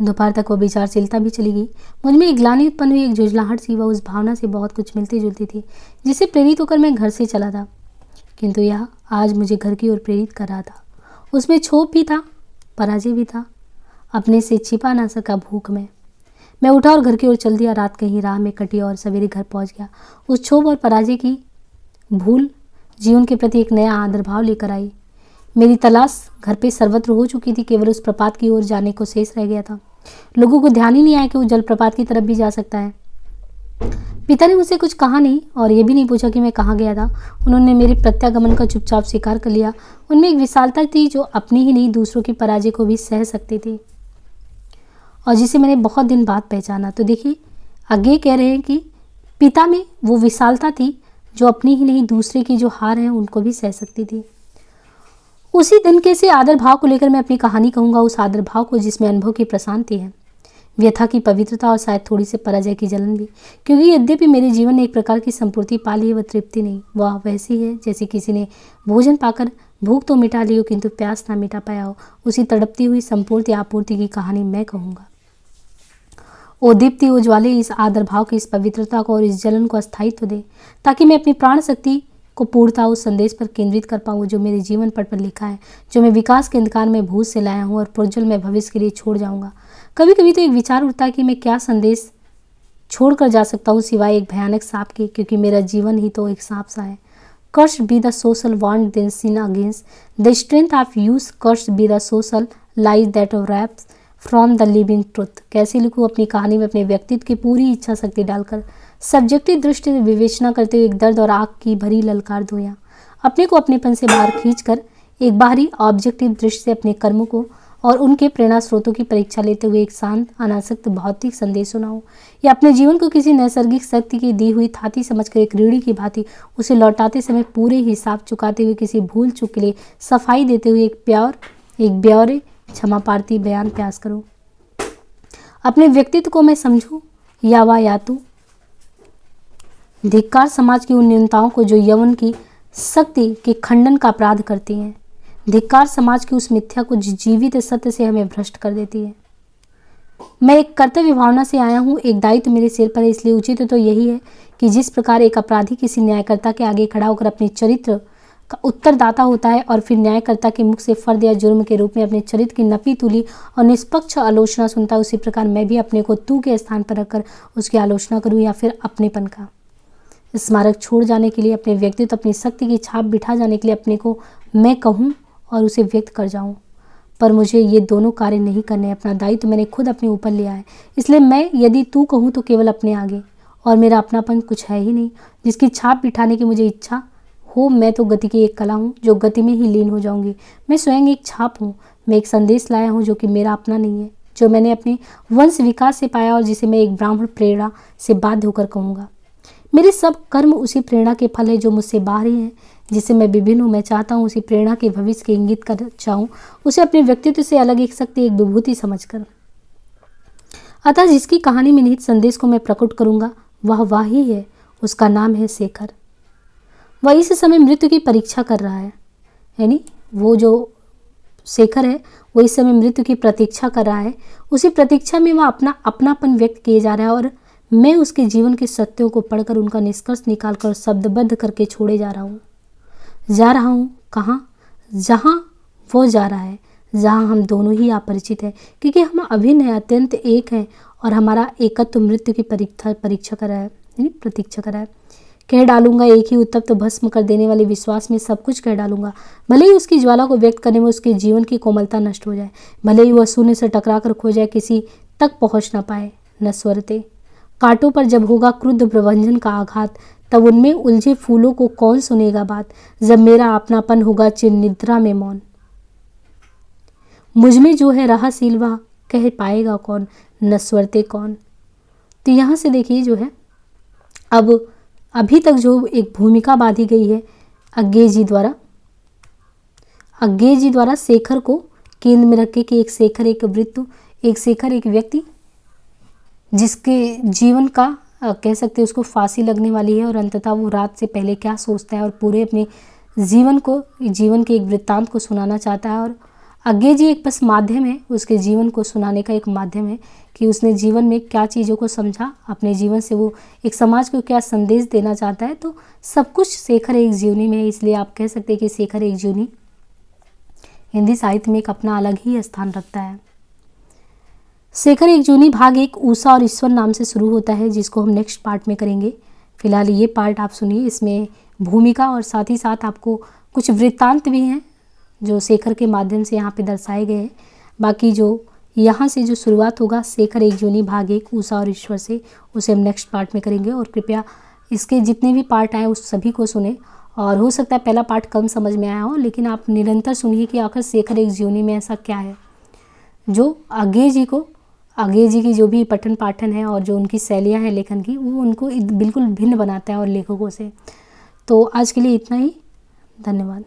दोपहर तक वो विचारशीलता भी चली गई। मुझ में एक ग्लानि उत्पन्न हुई, एक झुंझलाहट सी। वह उस भावना से बहुत कुछ मिलती जुलती थी जिससे प्रेरित होकर मैं घर से चला था, किंतु यह आज मुझे घर की ओर प्रेरित कर रहा था। उसमें क्षोभ भी था, पराजय भी था, अपने से छिपा ना सका भूख में। मैं उठा और घर की ओर चल दिया। रात कहीं राह में कटी और सवेरे घर पहुंच गया। उस क्षोभ और पराजय की भूल जीवन के प्रति एक नया आदर भाव लेकर आई। मेरी तलाश घर पे सर्वत्र हो चुकी थी, केवल उस प्रपात की ओर जाने को शेष रह गया था। लोगों को ध्यान ही नहीं आया कि वो जलप्रपात की तरफ भी जा सकता है। पिता ने मुझसे कुछ कहा नहीं और ये भी नहीं पूछा कि मैं कहाँ गया था। उन्होंने मेरे प्रत्यागमन का चुपचाप स्वीकार कर लिया। उनमें एक विशालता थी जो अपनी ही नहीं दूसरों की पराजय को भी सह सकती थी और जिसे मैंने बहुत दिन बाद पहचाना। तो देखिए, आगे कह रहे हैं कि पिता में वो विशालता थी जो अपनी ही नहीं दूसरे की जो हार है उनको भी सह सकती थी। उसी दिन के से आदर भाव को लेकर मैं अपनी कहानी कहूँगा, उस आदर भाव को जिसमें अनुभव की प्रशांति है, व्यथा की पवित्रता और शायद थोड़ी सी पराजय की जलन भी। क्योंकि यद्यपि मेरे जीवन ने एक प्रकार की संपूर्ति पा ली है, वह तृप्ति नहीं, वह वैसी है जैसे किसी ने भोजन पाकर भूख तो मिटा ली हो किंतु प्यास ना मिटा पाया हो। उसी तड़पती हुई संपूर्ति आपूर्ति की कहानी मैं कहूँगा। ओ दीप्ति उज्ज्वले, इस आदर भाव की इस पवित्रता को और इस जलन को अस्थायित्व दे, ताकि मैं अपनी प्राण शक्ति को पूर्णता उस संदेश पर केंद्रित कर पाऊँ जो मेरे जीवन पट पर लिखा है, जो मैं विकास के अंधकार में भूत से लाया हूँ और प्रज्वल में भविष्य के लिए छोड़ जाऊँगा। कभी कभी तो एक विचार उठता है कि मैं क्या संदेश छोड़ कर जा सकता हूँ सिवाय एक भयानक सांप के, क्योंकि मेरा जीवन ही तो एक सांप सा है। Cursed be the social want then sin against the strength of use, cursed be the social lies that wraps from the living truth. कैसे लिखूँ अपनी कहानी में अपने व्यक्तित्व की पूरी इच्छा शक्ति डालकर, सब्जेक्टिव दृष्टि से विवेचना करते हुए एक दर्द और आग की भरी ललकार दूँ, या अपने को अपनेपन से बाहर खींचकर एक बाहरी ऑब्जेक्टिव दृष्टि से अपने कर्मों को और उनके प्रेरणा स्रोतों की परीक्षा लेते हुए एक शांत अनासक्त भौतिक संदेश सुनाऊं, या अपने जीवन को किसी नैसर्गिक शक्ति की दी हुई थाती समझकर एक रीढ़ी की भांति उसे लौटाते समय पूरे हिसाब चुकाते हुए किसी भूल चूक के लिए सफाई देते हुए एक ब्यौरे क्षमा पार्थी बयान प्रयास करूं। अपने व्यक्तित्व को मैं समझूं या वा यातु धिक्कार समाज की उन न्यूनताओं को जो यौवन की शक्ति के खंडन का अपराध करती हैं। धिक्कार समाज की उस मिथ्या को जो जीवित सत्य से हमें भ्रष्ट कर देती है। मैं एक कर्तव्य भावना से आया हूँ, एक दायित्व मेरे सिर पर है, इसलिए उचित तो यही है कि जिस प्रकार एक अपराधी किसी न्यायकर्ता के आगे खड़ा होकर अपने चरित्र का उत्तरदाता होता है और फिर न्यायकर्ता के मुख से फर्द या जुर्म के रूप में अपने चरित्र की नपी तुली और निष्पक्ष आलोचना सुनता है, उसी प्रकार मैं भी अपने को तू के स्थान पर रखकर उसकी आलोचना करूँ या फिर अपनेपन का स्मारक छोड़ जाने के लिए, अपने व्यक्तित्व अपनी शक्ति की छाप बिठा जाने के लिए अपने को मैं कहूँ और उसे व्यक्त कर जाऊँ। पर मुझे ये दोनों कार्य नहीं करने। अपना दायित्व मैंने खुद अपने ऊपर लिया है, इसलिए मैं यदि तू कहूँ तो केवल अपने आगे, और मेरा अपनापन कुछ है ही नहीं जिसकी छाप बिठाने की मुझे इच्छा हो। मैं तो गति की एक कला हूँ जो गति में ही लीन हो जाऊंगी। मैं स्वयं एक छाप हूँ। मैं एक संदेश लाया हूँ जो कि मेरा अपना नहीं है, जो मैंने अपने वंश विकास से पाया और जिसे मैं एक ब्राह्मण प्रेरणा से बाध्य होकर कहूँगा। मेरे सब कर्म उसी प्रेरणा के फल है जो मुझसे बाहरी हैं, जिसे मैं विभिन्न हूँ। मैं चाहता हूँ उसी प्रेरणा के भविष्य के इंगित कर चाहूँ, उसे अपने व्यक्तित्व से अलग एक शक्ति, एक विभूति समझकर। अतः जिसकी कहानी में निहित संदेश को मैं प्रकट करूँगा वह ही है, उसका नाम है शेखर। वह इस समय मृत्यु की परीक्षा कर रहा है, यानी वो जो शेखर है वो इस समय मृत्यु की प्रतीक्षा कर रहा है। उसी प्रतीक्षा में वह अपनापन व्यक्त किए जा रहा है और मैं उसके जीवन के सत्यों को पढ़कर उनका निष्कर्ष निकालकर शब्दबद्ध करके छोड़े जा रहा हूँ कहाँ? जहाँ वो जा रहा है, जहाँ हम दोनों ही अपरिचित हैं, क्योंकि हम अभिन्न हैं, अत्यंत एक हैं और हमारा एकत्व मृत्यु की परीक्षा कर रहा है, यानी प्रतीक्षा कर रहा है। कह डालूंगा एक ही उत्तप्त भस्म कर देने वाले विश्वास में सब कुछ कह डालूंगा, भले ही उसकी ज्वाला को व्यक्त करने में उसके जीवन की कोमलता नष्ट हो जाए, भले ही वह शून्य से टकरा कर खो जाए, किसी तक पहुँच ना पाए। नस्वरते कांटों पर जब होगा क्रुद्ध प्रभंजन का आघात, तब उनमें उलझे फूलों को कौन सुनेगा बात, जब मेरा अपनापन होगा चिर निद्रा में मौन। मुझ में जो है रहस्यशील वह कह पाएगा कौन, नस्वरते कौन। तो यहाँ से देखिए जो है अब अभी तक जो एक भूमिका बांधी गई है अज्ञे जी द्वारा शेखर को केंद्र में रख के कि एक शेखर एक वृत्त, एक शेखर एक व्यक्ति जिसके जीवन का कह सकते हैं उसको फांसी लगने वाली है और अंततः वो रात से पहले क्या सोचता है और पूरे अपने जीवन के एक वृत्तांत को सुनाना चाहता है। और अज्ञे जी एक बस माध्यम है, उसके जीवन को सुनाने का एक माध्यम है कि उसने जीवन में क्या चीज़ों को समझा, अपने जीवन से वो एक समाज को क्या संदेश देना चाहता है। तो सब कुछ शेखर एक जीवनी में है, इसलिए आप कह सकते हैं कि शेखर एक जीवनी हिंदी साहित्य में एक अपना अलग ही स्थान रखता है। शेखर एक जूनी भाग 1 ऊषा और ईश्वर नाम से शुरू होता है, जिसको हम नेक्स्ट पार्ट में करेंगे। फिलहाल ये पार्ट आप सुनिए, इसमें भूमिका और साथ ही साथ आपको कुछ वृत्तांत भी हैं जो शेखर के माध्यम से यहाँ पे दर्शाए गए हैं। बाकी जो यहाँ से जो शुरुआत होगा शेखर एक जूनी भाग 1 ऊषा और ईश्वर से, उसे हम नेक्स्ट पार्ट में करेंगे। और कृपया इसके जितने भी पार्ट आए उस सभी को सुने। और हो सकता है पहला पार्ट कम समझ में आया हो, लेकिन आप निरंतर सुनिए कि आखिर शेखर एक जीवनी में ऐसा क्या है जो अज्ञे जी की जो भी पठन पाठन है और जो उनकी शैलियाँ हैं लेखन की, वो उनको बिल्कुल भिन्न बनाता है और लेखकों से। तो आज के लिए इतना ही, धन्यवाद।